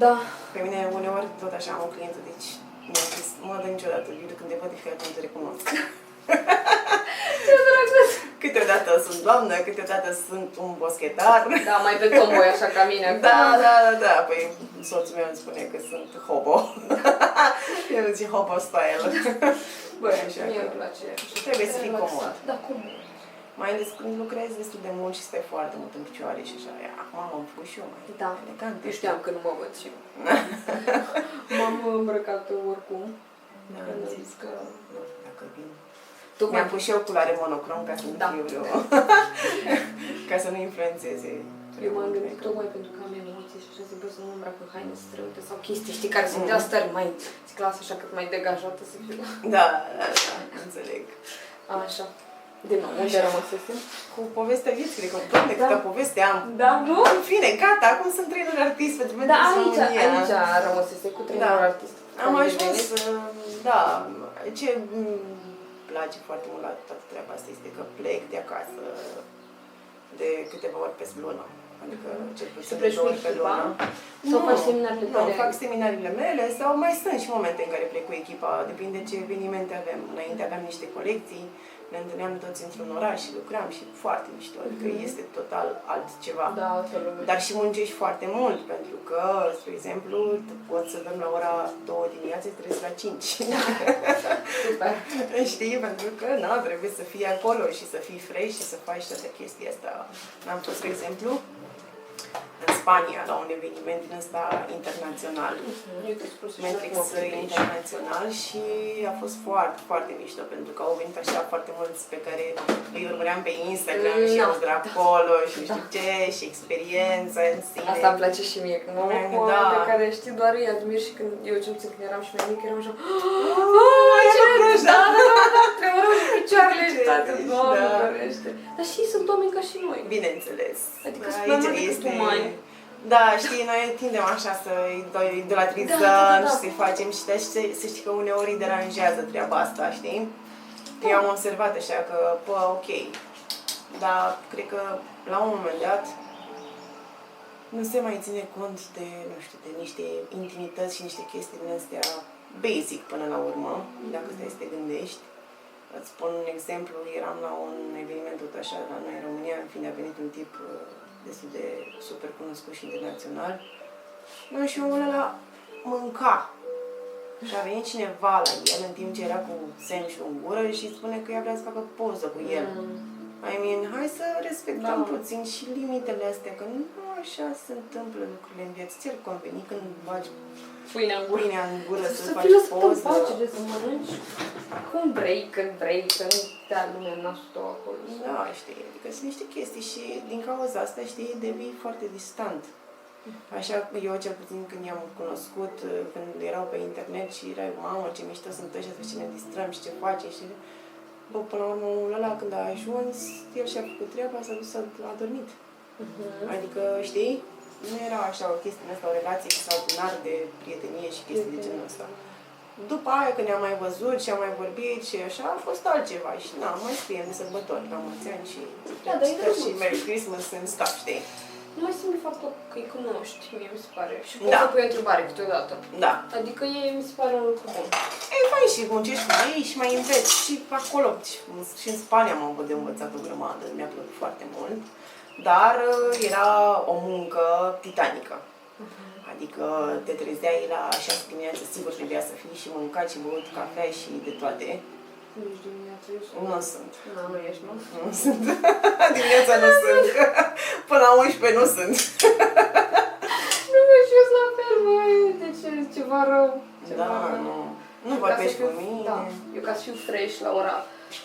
Da. Pe mine uneori tot așa am o clientă, deci mi-a zis, mă dă niciodată, Iuliu, când te văd de fiecare dată te recunosc. Ce drăguț! Câteodată sunt doamnă, câteodată sunt un boschetar. Da, mai pe tomboy așa ca mine. Da. Păi soțul meu îmi spune că sunt hobo. Eu zic hobo style. Băi, mie îmi place. Trebuie să fii comod. Da, comod. Mai ales când lucrezi destul de mult și stai foarte mult în picioare și așa. Acum am făcut și eu mai elegant. Eu știam că nu mă văd și eu. M-am îmbrăcat oricum. Da, am zis că dacă dacă vin. Tocmai Mi-am pus și oculare monocrom ca să nu Da. fie vreo... ca să nu influențeze. eu m-am gândit tocmai pentru că am emoții și așa zic, bă, să nu îmbrac în haine strâmte sau chestii, știi, care să-mi dea stări mai, zic, lasă așa cât mai degajată să fiu. Da, înțeleg. Așa. De nou, unde rămăsesem? Cu povestea vieții, cred că, doamne, câtă poveste am. Da, nu? În fine, gata, acum sunt trainer artist pentru Da, Mentis aici rămăsese cu trainerul artist. Am ajuns, da, ce îmi place foarte mult la toată treaba asta este că plec de acasă de câteva ori pe lună. Adică cel puțin de 2 ori pe lună. Sau faci seminarele Nu, tale? fac seminariile mele sau mai sunt și momente în care plec cu echipa, depinde ce evenimente avem. Înainte aveam niște colecții, ne întâlneam toți într-un oraș și lucram și foarte mișto, adică este total altceva. Da, altfel. Dar și muncești foarte mult, pentru că, spre exemplu, poți să dăm la ora 2 dimineața, trebuie la 5. Super. Știi? Pentru că, na, trebuie să fii acolo și să fii fresh și să faci toată chestia asta. Am fost, spre exemplu, în Spania, la un eveniment din ăsta internațional, Matrix internațional, și a fost foarte, foarte mișto, pentru că au venit așa foarte mulți pe care îi urmăream pe Instagram și au de acolo și nu știu ce, și experiența în sine. Asta îmi place și mie, când mă uit cu oameni Da. pe care, știi, doar îi admir și când eu ce când eram și mai mic, eram așa, Da, tremurau și picioarele și toate, Ești, Doamne, da. dorește. Dar și sunt oameni ca și noi. Bineînțeles. Adică sunt mai mult decât umani. Da, știi, noi tindem așa să idolatrizăm Da. și să-i facem și să știi că uneori îi deranjează treaba asta, știi? Eu am observat așa că, bă, ok, dar cred că la un moment dat nu se mai ține cont de, nu știu, de niște intimități și niște chestii din astea basic până la urmă, dacă stai să te gândești. Îți spun un exemplu, eram la un eveniment tot așa la noi în România, în fine a venit un tip destul de super cunoscut și internațional. Nu, și omul ăla mânca. Și a venit cineva la el în timp ce era cu sandwich-ul în gură și îi spune că ea vrea să facă poză cu el. I mean, hai să respectăm puțin și limitele astea, că nu așa se întâmplă lucrurile în viață. Ți-ar conveni când bagi Pâinea în gură, să să faci fii lăsat în poză. pace, de să mănânci cum vrei, când vrei, să nu te lumea nasul tău acolo. Da, știi, adică sunt niște chestii și din cauza asta, știi, devii foarte distant. Așa, eu cel puțin când i-am cunoscut, când erau pe internet și erai, mamă, ce mișto sunt ăștia, să ce ne distrăm și ce face și... Bă, până la urmă, omul ăla, când a ajuns, el și-a făcut treaba, s-a dus, a dormit. Adică, știi, nu era așa o chestie în asta, o relație extraordinar de prietenie și chestii de genul ăsta. După aia, când ne-am mai văzut și am mai vorbit și așa, a fost altceva și na, mai scriem de sărbători, la mulți ani și felicitări și Merry Christmas and stuff, știi? Nu mai simt faptul că îi cunoști, mie mi se pare. Și Da. poți să pui o întrebare câteodată. Da. Adică e, mi se pare un lucru bun. E fain și muncești cu ei și mai înveți și acolo, și în Spania am avut de învățat o grămadă, mi-a plăcut foarte mult, dar era o muncă titanică. Adică te trezeai la 6 dimineața, sigur trebuia să fii și mâncat și băut cafea și de toate. Nu ești dimineața, eu sunt. Nu sunt. Nu ești, nu? Nu sunt. Dimineața nu sunt. Până la 11 nu sunt. Nu mă și eu sunt la fel, băi, deci e ceva rău. Ceva Da, rău. nu. Nu Eu vorbești ca să cu fiu- mine. Da, eu ca să fiu fresh la ora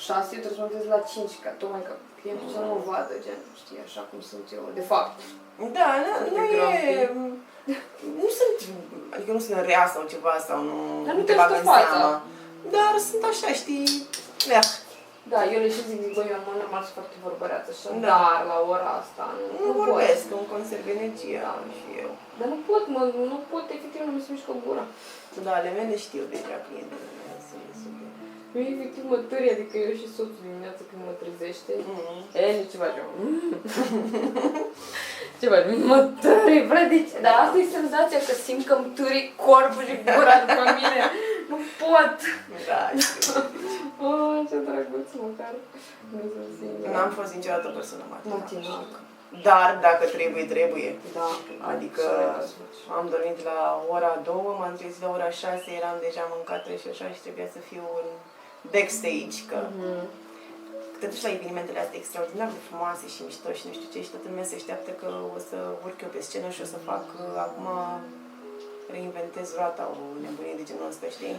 6, eu trebuie să mă trezesc la 5, ca tocmai că clientul să nu mă vadă, gen, știi, așa cum sunt eu, de fapt. Da, nu e... grumpy. Nu sunt, adică nu sunt rea sau ceva sau nu, Dar nu nu te te bag ajută în fața. seama. Dar sunt așa, știi, Da, eu le și zic, băi, eu am normal să foarte vorbăreață așa, Da. dar la ora asta nu pot. vorbesc, îmi conserv energia și eu. Dar nu pot, nu pot, efectiv, nu mi se mișcă gura. Da, ale mele știu deja clientele mele, sunt super. Eu efectiv mă tări, adică eu și soțul dimineața când mă trezește, nici ceva ce ceva, mă tări, vrădici. Dar asta e senzația că simt că îmi tări corpul și gura după mine. Nu pot. Da, știu. Oh, ce drăguț, măcar. Nu sunt singură. N-am fost niciodată o persoană matinală. Matinală. Dar dacă trebuie, trebuie. Da. Adică am dormit la ora 2, m-am trezit la ora 6, eram deja mâncată și așa și trebuia să fiu în backstage, că te duci la evenimentele astea extraordinar de frumoase și mișto și nu știu ce și toată lumea se așteaptă că o să urc eu pe scenă și o să fac acum reinventez roata, o nebunie de genul ăsta, știi?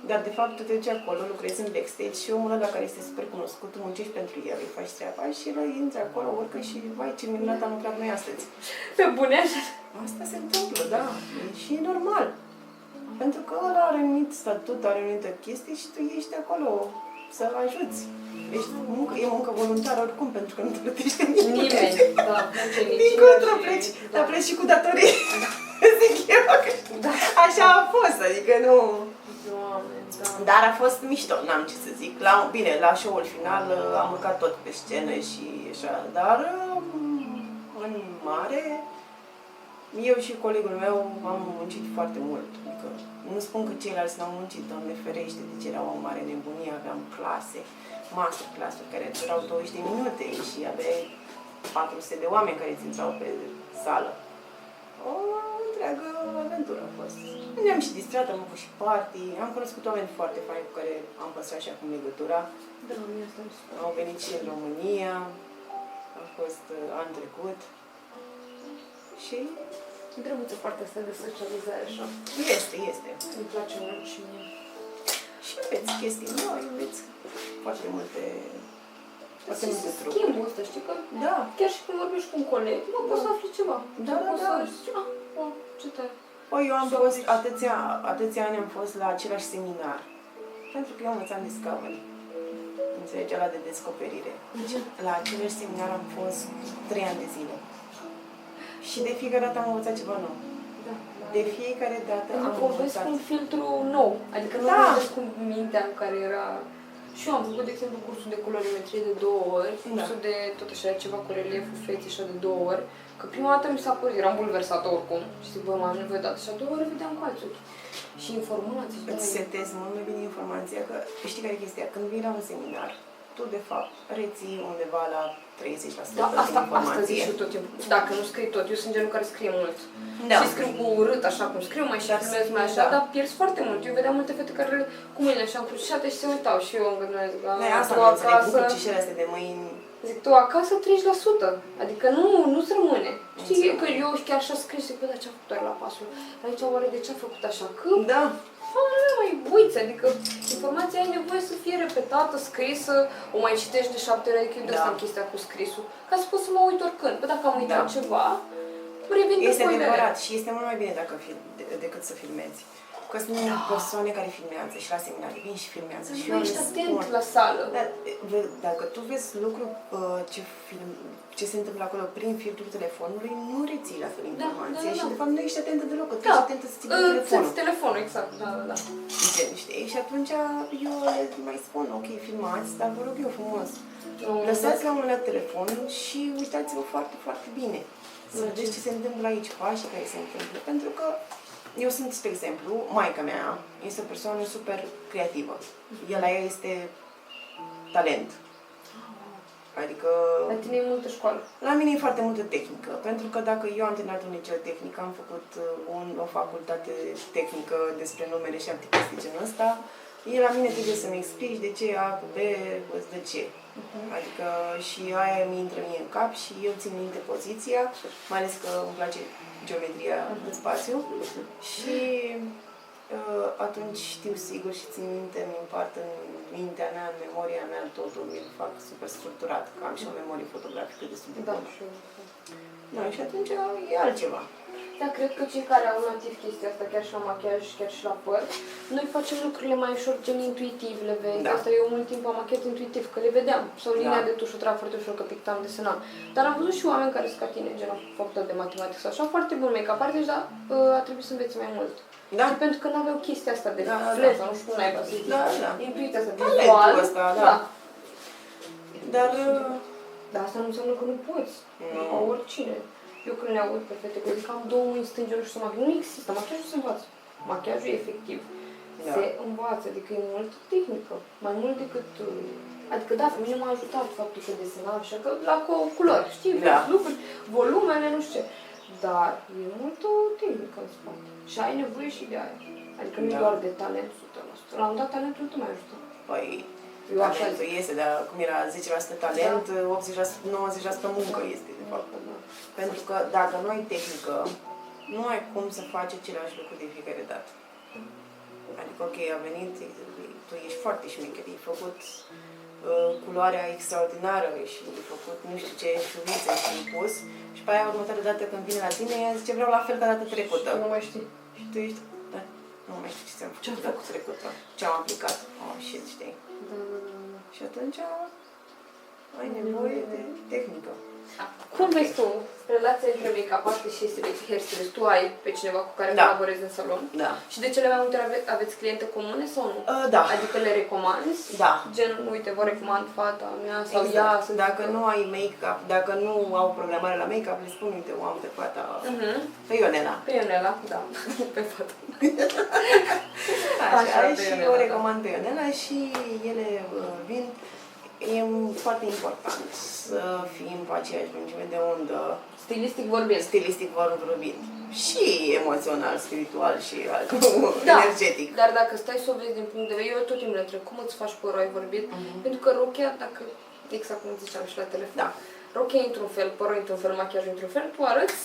Dar de fapt tu te duci acolo, lucrezi în backstage și omul ăla care este super cunoscut, tu muncești pentru el, îi faci treaba și el intri acolo, urcă și vai ce minunat am lucrat noi astăzi. Pe bune așa? Asta se întâmplă, da. Și e normal. Pentru că ăla are anumit statut, are anumită chestie și tu ești acolo să-l ajuți. E muncă voluntară oricum, pentru că nu te plătește Nimeni. Da, din contră pleci, dar pleci și cu datorii. Zic eu că așa a fost, adică nu... Doamne, da. Dar a fost mișto, n-am ce să zic. Bine, la show-ul final am urcat tot pe scenă și așa, dar în mare, eu și colegul meu am muncit foarte mult. Adică, nu spun că ceilalți n-au muncit, Doamne ferește, deci era o mare nebunie, aveam clase, masterclass-uri care durau 20 de minute și aveai 400 de oameni care ți intrau pe sală. O întreagă aventură a fost. Ne-am și distrat, am avut și party, am cunoscut oameni foarte faini cu care am păstrat și acum legătura. Da, mie asta mi se pare. Au venit și în România, a fost anul trecut și... Drăguță partea asta de socializare așa. Este. Îmi place mult și mie. Și înveți chestii noi, înveți foarte multe trucuri. Schimbul ăsta, știi că Da. chiar și când vorbești cu un coleg, nu poți să afli ceva. Da. Zici, ce tare. Păi eu am fost, atâția ani am fost la același seminar. Pentru că eu învățam Discovery. Înțelegi, ăla de descoperire. Deci, la același seminar am fost 3 ani de zile. Și de fiecare dată am învățat ceva nou. Da. De fiecare dată am Pentru că vezi învățat. cu un filtru nou. Adică nu vezi cu mintea în care era... Și eu am făcut, de exemplu, cursul de colorimetrie de 2 ori, cursul de tot așa, ceva cu relieful feței așa de 2 ori. Că prima dată mi s-a părut, eram bulversată oricum. Și zic, bă, m-am nevoie dată și a 2 ori vedeam cu alți ochi. Și informații. Îți setezi mult mai bine informația, că știi care e chestia? Când vii la un seminar, tu de fapt reții undeva la 30% Da, din asta informație. zic și eu tot timpul. Dacă nu scrii tot, eu sunt genul care scrie mult. Da. Și scriu cu urât, așa cum scriu, mai și filmez mai așa, dar pierzi foarte mult. Eu vedeam multe fete care cu mâinile așa încrucișate și se uitau și eu îmi gândesc, Asta tu nu înțeleg, acasă... cu crucișele astea de mâini. Zic, tu acasă 30%, adică nu-ți rămâne. Știi, că eu chiar așa scris, zic, bă, dar ce-a făcut la pasul? Aici oare de ce a făcut așa? Că, Da. mai uiți, adică informația ai nevoie să fie repetată, scrisă, o mai citești de 7 ori, adică eu de asta am chestia cu scrisul, ca să pot să mă uit oricând. Bă, dacă am uitat ceva, revin cu Este spoilere. adevărat și este mult mai bine decât să filmezi. Că sunt persoane care filmează și la seminarii vin și filmează. Și Nu eu ești le atent spun. la sală. Dar, dacă tu vezi lucruri ce se întâmplă acolo prin filtrul telefonului, nu reții la fel informație și de fapt nu ești atentă deloc, că tu ești atentă să ții telefonul. Telefonul, exact, da. Știi? Și atunci eu le mai spun, ok, filmați, dar vă rog eu frumos. Lăsați la un moment dat telefonul și uitați-vă foarte, foarte bine. Să vedeți ce se întâmplă aici, pașii care se întâmplă. Pentru că eu sunt, spre exemplu, maica mea este o persoană super creativă. La ea este talent. Adică... La tine e multă școală. La mine e foarte multă tehnică, pentru că dacă eu am terminat un liceu tehnic, am făcut o facultate tehnică despre numere și alte chestii de genul ăsta, la mine trebuie să-mi explici de ce A cu B îți dă ce. Adică și aia mi intră mie în cap și eu țin minte poziția, mai ales că îmi place geometria în spațiu și atunci știu sigur și țin minte, îmi împart în mintea mea, în memoria mea, totul mi-l fac super structurat, că am și o memorie fotografică destul de bună. Da, și atunci e altceva. Da, cred că cei care au nativ chestia asta, chiar și la machiaj, chiar și la păr, noi facem lucrurile mai ușor, gen intuitiv, le vezi. Da. Asta eu mult timp am machiat intuitiv, că le vedeam. Sau linia de tuș o trag foarte ușor, că pictam, desenam. Dar am văzut și oameni care sunt ca tine, gen au făcut de matematică sau așa, foarte bun make-up artist, dar a trebuit să înveți mai mult. Da. Și pentru că nu aveau chestia asta de fleză, nu știu cum naiba să zic. Da. Intuiția asta, vizual. Ăsta, da. Dar... Dar asta nu înseamnă că nu poți. Ca oricine. Eu când le aud pe fete că zic că am 2 mâini stângi, nu știu să machiaj, nu există, machiajul se învață. Machiajul e efectiv. Se învață, adică e mult tehnică, mai mult decât... Adică da, pe mine m-a ajutat faptul că desenam așa, că la culori, știi, lucruri, volumele, nu știu ce. Dar e multă tehnică în spate. Și ai nevoie și de aia. Adică nu e doar de talent 100%. La un dat talentul nu te mai ajută. Păi, eu așa talentul iese, dar cum era 10% talent, 80%, 90% muncă este, de fapt. Pentru că dacă nu ai tehnică, nu ai cum să faci același lucru de fiecare dată. Adică, ok, a venit, tu ești foarte șmecher, ai făcut culoarea extraordinară și ai făcut nu știu ce șuvițe și ai pus și pe aia următoarea dată când vine la tine, ea zice vreau la fel ca data trecută. Nu mai știi. Și tu ești, da, nu mai știu ce ți-am făcut data trecută, ce am aplicat. Oh, shit, știi? Da. Și atunci ai nevoie de tehnică. Cum vezi tu relația între make-up artist și hairstylist? Tu ai pe cineva cu care Da. colaborezi în salon? Da. Și de cele mai multe ori aveți cliente comune sau nu? Da. Adică le recomanzi? Da. Gen, uite, vă recomand fata mea sau Exact. ea să Dacă nu ai make-up, dacă nu au programare la make-up, le spun, uite, o am pe fata, pe Ionela. Pe Ionela, da. Pe fata. Așa, pe și Ionela, o da. recomand pe Ionela și ele vin. E foarte important să fim pe aceeași lungime de undă, Stilistic vorbind. stilistic vorbind. Și emoțional, spiritual și Da, energetic. dar dacă stai să o vezi din punct de vedere, eu tot timpul le întreb, cum îți faci părul, ai vorbit? Pentru că rochia, dacă, exact cum ziceam și la telefon, Da. rochia într-un fel, părul într-un fel, machiajul într-un fel, tu arăți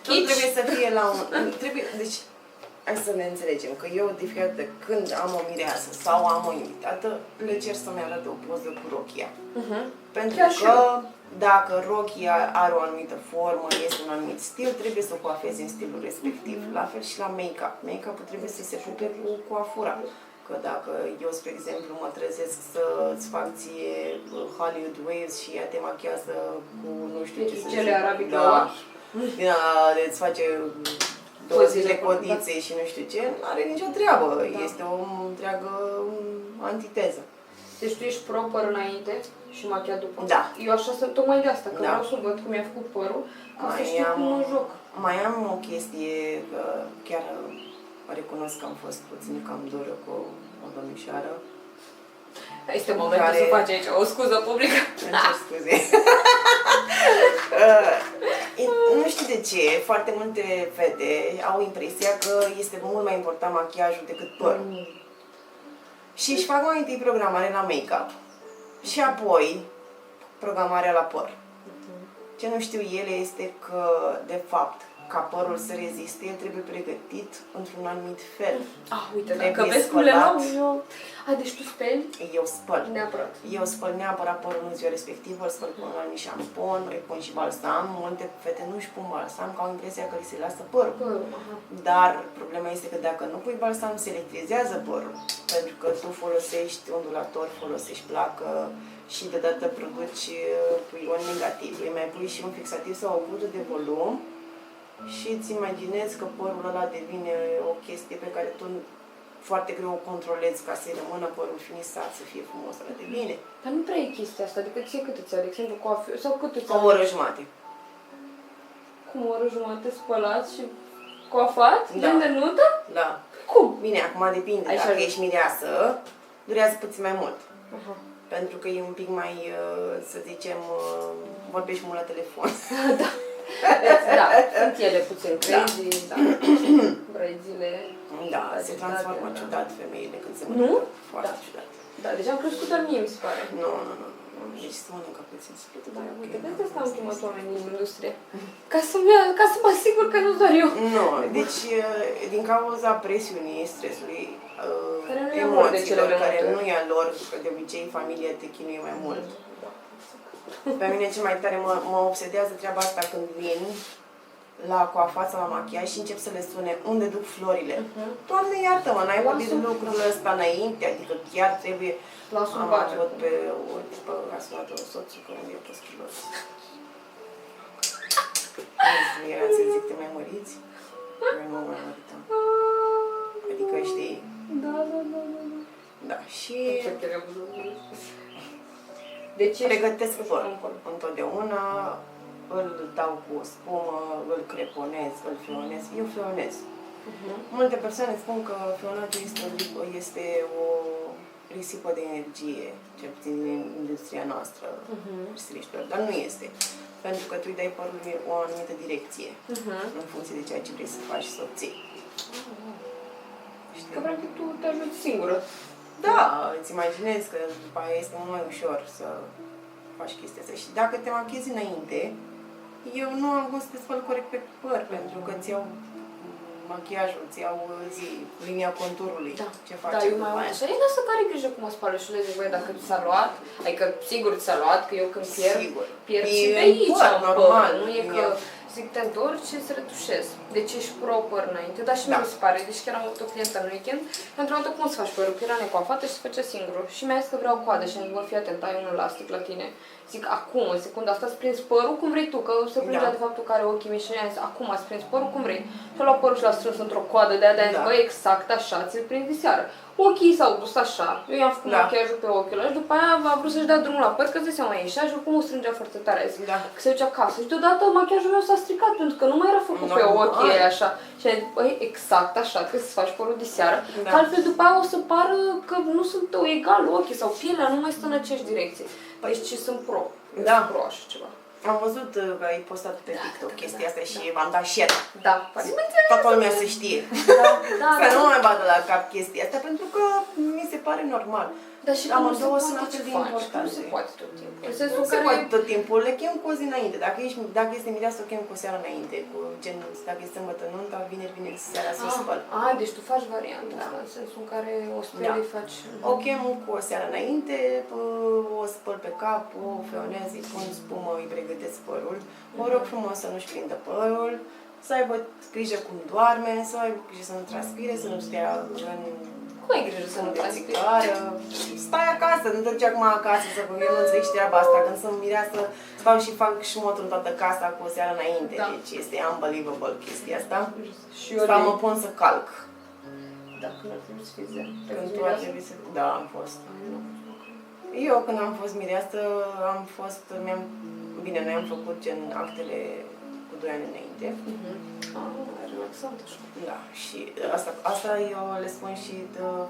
Nu trebuie să fie la un... Deci, hai să ne înțelegem, că eu de fiecare dată când am o mireasă sau am o invitată, le cer să-mi arate o poză cu rochia. Pentru Chiar și că eu. dacă rochia are o anumită formă, este un anumit stil, trebuie să o coafezi în stilul respectiv. La fel și la make-up. Make-up-ul trebuie să se pupe cu coafura. Că dacă eu, spre exemplu, mă trezesc să-ți fac ție Hollywood Waves și ea te machează cu nu știu ce să Gele zic. arabic Da. la Da, îți face două Poziile, zile da. codițe și nu știu ce, nu are nicio treabă. Este o întreagă antiteză. Deci tu ești pro păr înainte și machiat după? Da. Eu așa sunt tocmai de asta, că Da. vreau să văd cum mi-a făcut părul, ca să Mai știu cum mă joc. mai am o chestie, că chiar recunosc că am fost puțin cam dură cu o domnișoară. Este momentul Care- să faci aici o scuză publică. Îmi cer scuze. Nu știu de ce, foarte multe fete au impresia că este mult mai important machiajul decât părul. Și își fac mai întâi programare la make-up și apoi programarea la păr. Ce nu știu ele este că, de fapt, ca părul să reziste, el trebuie pregătit într-un anumit fel. Ah, uite, Trebuie dacă vezi cum le spălat. luau, eu... A, deci tu speli? Eu spăl. Neapărat. Eu spăl neapărat părul în ziua respectivă, îl spăl cu un anumit șampon, îi pun și balsam. Multe fete nu își pun balsam, că au impresia că li se lasă părul. Părul, aha. Dar problema este că dacă nu pui balsam, se electrizează părul. Pentru că tu folosești ondulator, folosești placă și deodată produci ion negativ. Îi mai pui și un fixativ sau o pudră de volum și îți imaginezi că părul ăla devine o chestie pe care tu foarte greu o controlezi ca să-i rămână părul finisat, să fie frumos, să arate bine. Dar nu prea e chestia asta, adică ție cât îți ia, de exemplu, coafiu, sau cât îți O ia? oră jumate. Cum o oră jumate spălat și coafat? Da. De nuntă? Da. Cum? Bine, acum depinde. Așa Dacă e. ești mireasă, durează puțin mai mult. Aha. Pentru că e un pic mai, să zicem, vorbești mult la telefon. Deci, da, sunt ele puțin crazy, da. Brăzile. Da, se transformă ciudat femeile când se Nu? mănâncă. Foarte Da. ciudat. Da, deci am crescut doar mie, mi se pare. Nu. Deci se mănâncă puțin. Da, uite, de asta am chemat oamenii din industrie. Ca să mă asigur că nu doar eu. Nu, deci din cauza presiunii, stresului, Care nu e a lor de cele emoțiilor, mai care multe nu e a lor, că de obicei familia te chinuie mai mult. Pe mine cel mai tare mă obsedează treaba asta când vin la coafat sau la machiaj și încep să le sune unde duc florile. Doamne, iartă-mă, n-ai vorbit de lucrul ăsta înainte, adică chiar trebuie... Las un Am bage. avut pe o tipă, a sunat-o soțul că unde i-a pus flori. Era să zic, te mai măriți? Eu nu mai măritam. Adică știi, Da. da, și Deci pregătesc păr. Acolo. Întotdeauna îl dau cu o spumă, îl creponez, îl fionez. Eu fionez. Multe persoane spun că fionatul este o risipă de energie, cel puțin din industria noastră, stiliștilor, dar nu este. Pentru că tu îi dai părului o anumită direcție, în funcție de ceea ce vrei să faci și să obții. Că practic tu te ajuți singură. Da, îți imaginezi că după aia este mult mai ușor să faci chestia asta. Și dacă te machiezi înainte, eu nu am cum să te spăl corect pe păr, pentru că îți iau machiajul, îți iau zi, linia conturului, Da, ce da, facem eu mai după am aia. așa. E lasă care grijă cum o spală și le zic, băi, dacă ți s-a luat, adică sigur ți s-a luat, că eu când pierd, Sigur. pierd E și pe în aici, păr, în păr, normal, nu e în că ea. zic, te întorci și îți retușezi. Deci ești proper înainte, dar și Da. mi se pare, deci chiar am avut o clientă în weekend, m-a întrebat cum să faci părul, că era necoafată și se făcea singură. Și mi-a zis că vreau coadă și am zis, bă, fii atent, ai un elastic la tine. Zic, acum, în secunda asta, îți prins părul cum vrei tu, că se plângea de faptul că are ochii mici și mi-a zis, acum îți prins părul cum vrei. Și-a luat părul și l-a strâns într-o coadă de aia, zis, bă, exact așa, ți-l prind de seară. Ochii s-au dus așa, eu i-am făcut machiajul pe ochi ăla și după aia a vrut să-și dea drumul la păr, că îți dai seama, ieșea și oricum o strângea foarte tare. Zic, că se ducea acasă și deodată machiajul meu s-a stricat pentru că nu mai era făcut pe ochii aia așa. Și a zis, băi, exact așa, că să faci părul de seară, că altfel după aia o să pară că nu sunt egal ochii sau pielea nu mai stă în aceeași direcție. Deci sunt pro, sunt pro așa ceva. Am văzut că ai postat pe TikTok chestia asta și v-am dat share. Da, toată lumea să știe. Să nu mai vadă la cap chestia asta, pentru că mi se pare normal. Dar și amândouă sunt atât de Nu importante. se poate tot timpul. În sensul Nu se care... poate tot timpul, le chem cu o zi înainte. Dacă este mireasă, o chem cu o seară înainte. Cu gen, dacă este sâmbătă nunta, vineri seara să o spăl. Deci tu faci varianta asta, în sensul în care o speli, faci... O chem cu o seară înainte, o spăl pe cap, o feonez, îi pun spumă, îi pregătesc părul. O rog frumos să nu-și prindă părul, să aibă grijă cum doarme, să aibă grijă să nu transpire, să nu stea în... Cum ai grijă să nu transpire? Stai acasă, nu te duci acum acasă să eu nu înțeleg și treaba asta. Când sunt mireasă, stau și fac șmotru în toată casa cu o seară înainte. Deci este unbelievable chestia asta. Și eu sau mă pun să calc. Da, când ar trebui să fii zen. Când tu ar trebui să... Da, am fost. Eu când am fost mireasă, Bine, noi am făcut gen actele cu 2 ani înainte. Relaxant așa. Da, și asta eu le spun și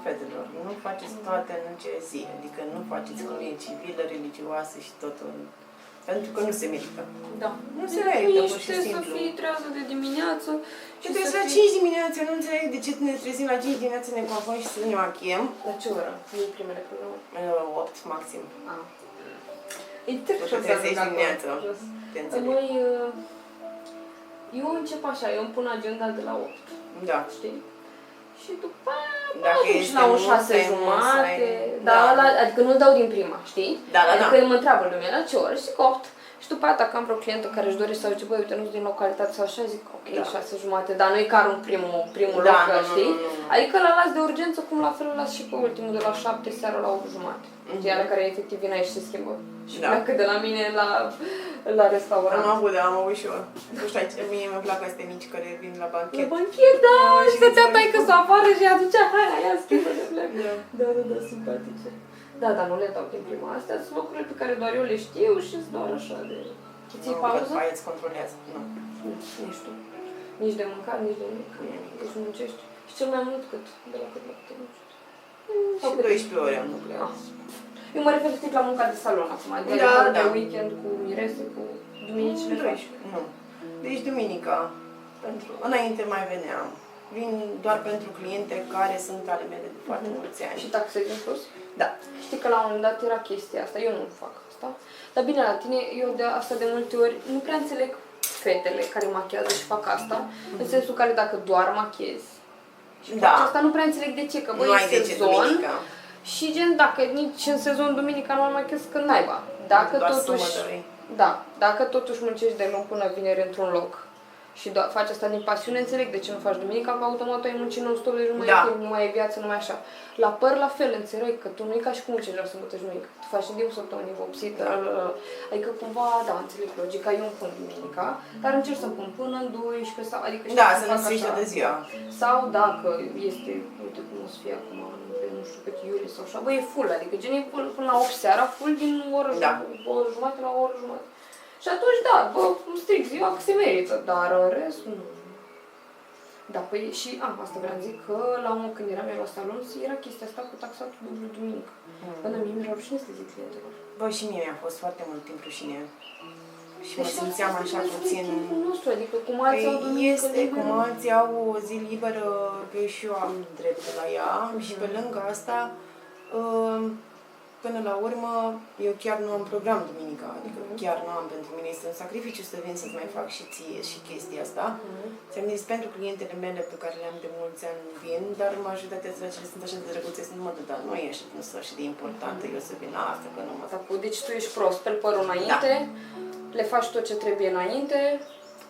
fetelor. Nu faceți toate în acea zi, adică nu faceți cununie civilă, religioasă și totul. Pentru că nu se merită. Da. Nu se merită, pur și Să simplu. fii trează de dimineață. Și trebuie să la 5 dimineața, nu înțeleg de ce ne trezim la 5 dimineața, ne coafăm și să ne machiem. La ce oră? Nu primele programe? 8 maxim. E trebuie să trezești dimineața. Te înțeleg. Noi, eu încep așa, eu îmi pun agenda de la 8. Da. Știi? Și după dacă aia la o 6:30, adică nu-l dau din prima, știi? Da. Adică mă întreabă lumea la ce oră și zic 8. Și după aia dacă am vreo clientă care își dorește sau zice, băi, uite, nu sunt din localitate sau așa, zic, ok, 6:30, dar nu e chiar în primul loc, știi? Adică la las de urgență, cum la fel las și pe ultimul, de la 7 seara la 8:30. Iar care efectiv vine aici și se schimbă. Și pleacă de la mine la restaurant. Am avut și eu. Nu știu, mie mi-mi plac astea mici care vin la banchet. La banchet, da! Și stătea taică să apară și aducea aia, schimbă de plec. Da, simpatice. Da, dar nu le dau din prima. Astea sunt lucrurile pe care doar eu le știu și sunt doar așa de... Ții pauză? Nu, îți controlează. Nu. Nici tu. Nici de mâncat, nici de nimic. Deci muncești. Și cel mai mult cât? De la cât la cât muncești? Și 12 ore am lucrat. Eu mă refer strict la munca de salon acum, de weekend cu mirese, cu duminicile faci. Nu. Deci duminica, înainte mai veneam. Vin doar pentru cliente care sunt ale mele de foarte mulți ani. Și taxezi în plus? Da. Știi că la un moment dat era chestia asta, eu nu fac asta. Dar bine, la tine, eu de asta de multe ori nu prea înțeleg fetele care machează și fac asta, în sensul care dacă doar machezi și faci asta, nu prea înțeleg de ce, că băi, e sezon. Și gen, dacă nici în sezon duminica nu mai crezi că naiba. Dacă totuși muncești de luni până vineri într-un loc și faci asta din pasiune, înțeleg de ce nu faci duminica, că automat ai muncit non-stop, deci nu mai e viață, nu mai așa. La păr la fel, înțeleg că tu nu e ca și cum muncești la sâmbătă și duminică. Tu faci din săptămâni vopsită, adică cumva, înțeleg logica, eu îmi pun duminica, dar încerc să-mi pun până în 12 sau, adică să nu strici de ziua. Sau dacă este, uite cum o să fie acum, nu știu cât iulie sau așa, e full, adică gen e până la 8 seara, full din o oră jumătate la o oră jumătate. Și atunci, stric ziua că se merită, dar în rest, nu. Da, și asta vreau zic că la un când eram eu la salon, era chestia asta cu taxatul dublu duminică. Până mie mi-era rușine să zic clientelor. Și mie mi-a fost foarte mult timp rușine. Și mă simțeam așa puțin... nostru, adică cum alții au duminică liberă. Cum alții au o zi liberă, că și eu am dreptul la ea. Și pe lângă asta, până la urmă, eu chiar nu am program duminica, adică chiar nu am, pentru mine este un sacrificiu să vin să-ți mai fac și ție și chestia asta. Ți-am zis, pentru clientele mele pe care le-am de mulți ani vin, dar majoritatea cele sunt așa de drăguțe, nu mă dar nu e așa de importantă eu să vin la asta, că nu mă... Deci tu ești pro, speli părul înainte, le faci tot ce trebuie înainte.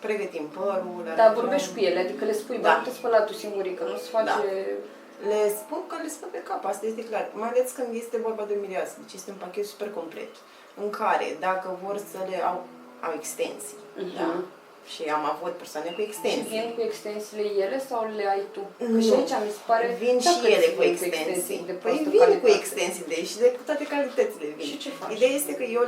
Pregătim părul, Dar vorbești cu ele, adică le spui, bă, te spăla tu singurică, nu se face... Le spun că le spun pe cap, asta este clar. Mai ales când este vorba de mireasă. Deci este un pachet super complet. În care, dacă vor să le au extensii. Da? Și am avut persoane cu extensii. Și vin cu extensiile ele sau le ai tu? Că și aici mi se pare... Vin și ele cu extensii. Păi vin cu extensiile și cu toate calitățile vin. Și ce faci? Ideea este că eu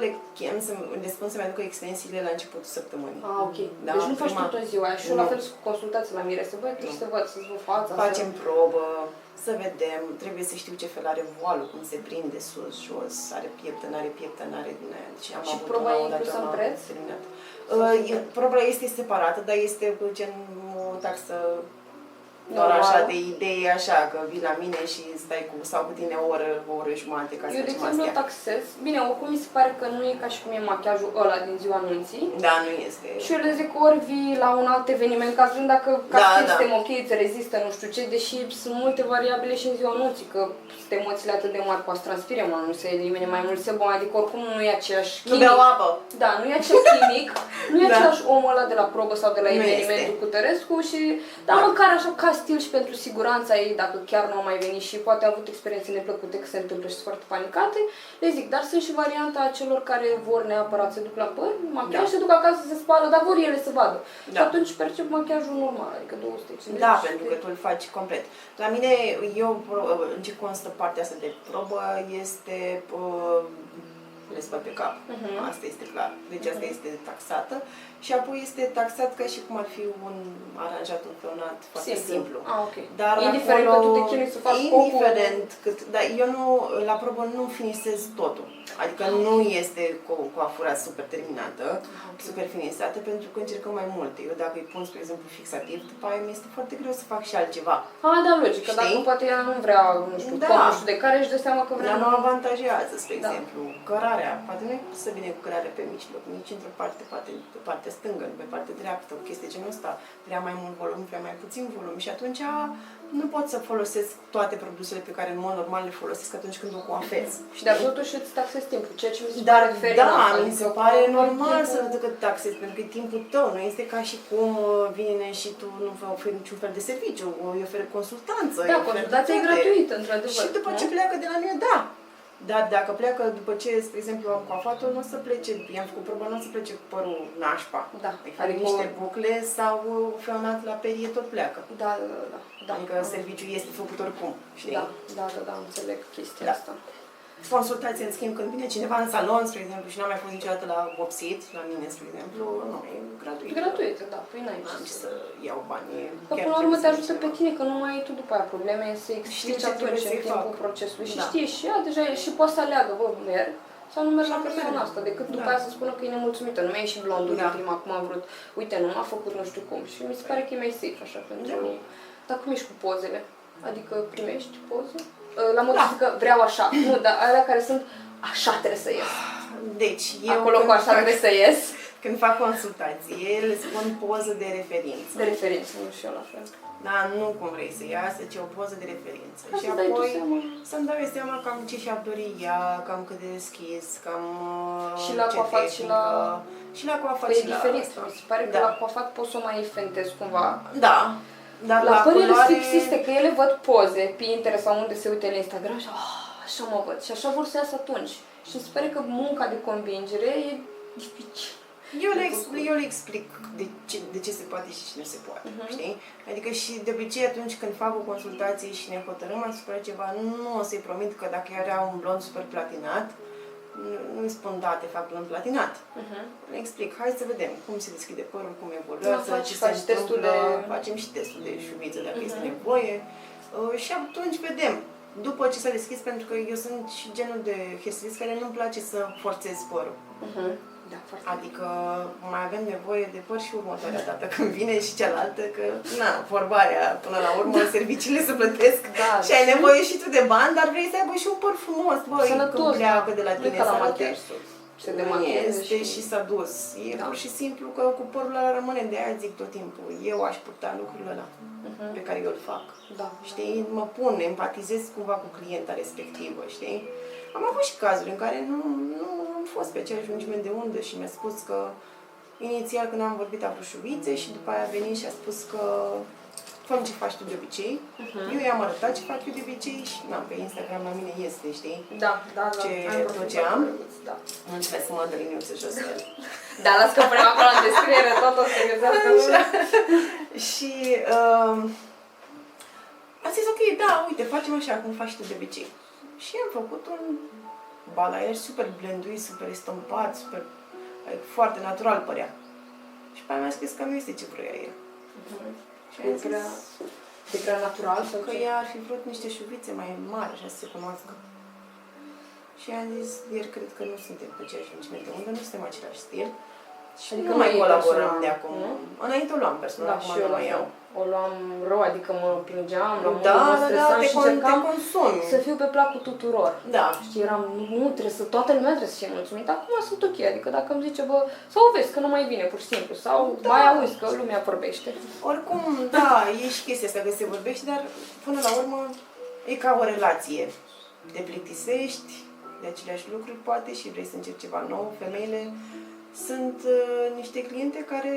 le spun să-mi aducă extensiile la începutul săptămânii. Ok. Da? Deci nu faci tot în ziua aia. Și eu la fel cu consultații la mire. Să văd, să văd, să-ți văd fața. Facem probă, să vedem, trebuie să știu ce fel are voalul, cum se prinde sus, jos, are pieptă, n-are pieptă, n-are din aia. Deci am și avut proba e inclusă în preț? Proba este separată, dar este gen o taxă doar așa de idee, așa, că vii la mine și stai sau cu tine o oră jumătate ca să eu, de exemplu, taxez. Bine, oricum mi se pare că nu e ca și cum e machiajul ăla din ziua anunții. Da, nu este. Și eu le zic ori vii la un alt eveniment, ca să vedem dacă sistemul ok, îți rezistă, nu știu ce, deși sunt multe variabile și în ziua anunții, că sunt emoțiile atât de mari, poate să transpire mult, nu se elimine mai mult sebum, adică oricum nu e aceeași chimic. Nu beau apă. Da, nu e același chimic, nu e același omul ăla de la probă sau de la evenimentul cu Tărescu și, dar măcar așa ca stil și pentru siguranța ei, dacă chiar nu au mai venit și poate au avut experiențe neplăcute că se întâmplă și sunt foarte panicate, le zic, dar sunt și varianta celor care vor neapărat să duc la păr, machiaj, se duc acasă, se spală, dar vor ele să vadă. Și atunci percep machiajul normal, adică 250. Da, pentru că tu îl faci complet. La mine, în ce constă partea asta de probă, este le spăl pe cap. Asta este clar. Deci asta este taxată. Și apoi este taxat ca și cum ar fi un aranjat, un feonat foarte simplu. Okay. Dar indiferent acolo, că tu te chinui să faci dar eu nu, la probă nu finisez totul. Adică nu este coafura super terminată, super finisată, pentru că încercăm mai multe. Eu dacă îi pun, spre exemplu, fixativ, după aia mi este foarte greu să fac și altceva. Da, logic, că dacă poate ea nu vrea, nu știu, nu știu de care, își dă seama că vrea. Dar nu avantajează, spre exemplu, cărarea. Poate nu e să vine cu cărare pe mijloc, nici într-o parte, poate pe partea stângă, pe partea dreaptă, o chestie genul ăsta. Vrea mai mult volum, vrea mai puțin volum și atunci nu pot să folosesc toate produsele pe care în mod normal le folosesc atunci când o coafez. Și dar totuși îți taxezi timpul, ceea ce mi se pare mi se pare normal să te taxezi, pentru că e timpul tău, nu este ca și cum vine și tu nu oferi niciun fel de serviciu, îi oferi consultanță. Da, consultația e gratuită, într-adevăr. Și după ce pleacă de la mine, da. Dar dacă pleacă după ce, spre exemplu, am coafat-o, nu o să plece, i-am făcut probă, nu o să plece cu părul nașpa. Da. Adică niște bucle sau feonat la perie tot pleacă. Da. Adică serviciul este făcut oricum, știi? Da, înțeleg chestia asta. Consultație, în schimb, când vine cineva în salon, spre exemplu, și n-am mai fost niciodată la vopsit, la mine, spre exemplu, nu, e gratuit. Gratuit, da, păi n-ai ce să iau bani. Că până la urmă te ajută pe tine, că nu mai ai tu după aia probleme, să explici atunci în timpul procesului. Și știe și ea deja și poate să aleagă, merg sau nu merg la persoana asta, decât după aia să spună că e nemulțumită. Nu mai e și blondul din prima, cum am vrut. Uite, nu m-a făcut nu știu cum. Și mi se pare că e mai safe așa pentru... Dar cum ești cu pozele? Adică primești poze? La modul că vreau așa. Nu, dar alea care sunt așa trebuie să ies. Deci, eu acolo cu așa trebuie să ies. Când fac consultație, le spun poză de referință. De referință, nu și eu la fel. Da, nu cum vrei să iasă, ci o poză de referință. Și apoi să-mi dau seama cam ce și-ar dori ea, cam cât de deschis, cam și la coafat și la... Și la coafat și la... E diferit, mi se pare că la coafat poți să o mai fentezi cumva. Da. Dar la părere fixiste, că ele văd poze pe Pinterest sau unde se uite la Instagram și așa mă văd. Și așa vor să iasă atunci. Și îmi pare că munca de convingere e dificil. Eu le explic de ce se poate și ce nu se poate, știi? Adică și de obicei atunci când fac o consultație și ne hotărâm asupra ceva, nu o să-i promit că dacă era un blond super platinat, nu-i spun da, te fac blond platinat. Le explic, hai să vedem cum se deschide părul, cum evoluează, ce se întâmplă, facem și testul de șuviță dacă este nevoie și atunci vedem. După ce s-a deschis, pentru că eu sunt și genul de hairstylist care nu-mi place să forțez părul. Da, foarte Adică mai avem nevoie de păr și următoarea dată când vine și cealaltă, că, na, vorba aia, până la urmă, serviciile se plătesc și ai nevoie și tu de bani, dar vrei să aibă și un păr frumos, băi, sănătos, când pleacă de la nu tine, ca la sănătos. machiajul. Se Nu demachează este și s-a dus. E Da. pur și simplu că cu părul ăla rămâne, de aia zic tot timpul. Eu aș purta lucrurile ăla pe care eu îl fac. Da. Știi? Mă pun, empatizez cumva cu clienta respectivă, știi? Am avut și cazuri în care nu am fost pe aceeași lungime de undă și mi-a spus că inițial când am vorbit a vrut șuvițe și după aia a venit și a spus că fă ce faci tu de obicei. Eu i-am arătat ce fac eu de obicei și pe Instagram la mine este, știi? Da, da, tot ce am. Da. Mulțumesc, Mădălin, eu să jos el. Da, las că punem acolo în descriere, tot o să găsească lumea. Și am zis, ok, da, uite, facem așa cum faci tu de obicei. Și am făcut un balaier super blenduit, super estompat, super, foarte natural părea. Și pe aia mi-a scris că nu este ce vrea ea. Și am zis prea natural sau că ea ar fi vrut niște șuvițe mai mari, așa să se cunoască. Și am zis, ieri cred că nu suntem pe aceeași lungime de undă, nu suntem același stil. Și adică nu mai colaborăm personal, de acum. Nu? Înainte o luam personal, Da, acum și eu nu la mai fel. iau. O luam rău, adică mă plângeam, la Da, mă da, stresam și te încercam consumi. să fiu pe placul tuturor. Da. Știi, eram, nu, trebuie să, toată lumea trebuie să fie mulțumită. Acum sunt ok, adică dacă îmi zice, bă, sau vezi că nu mai vine, pur și simplu, sau mai auzi că lumea vorbește. Oricum, da, e și chestia asta că se vorbește, dar până la urmă e ca o relație. Te plictisești de aceleași lucruri, poate, și vrei să încerci ceva nou. Femeile sunt niște cliente care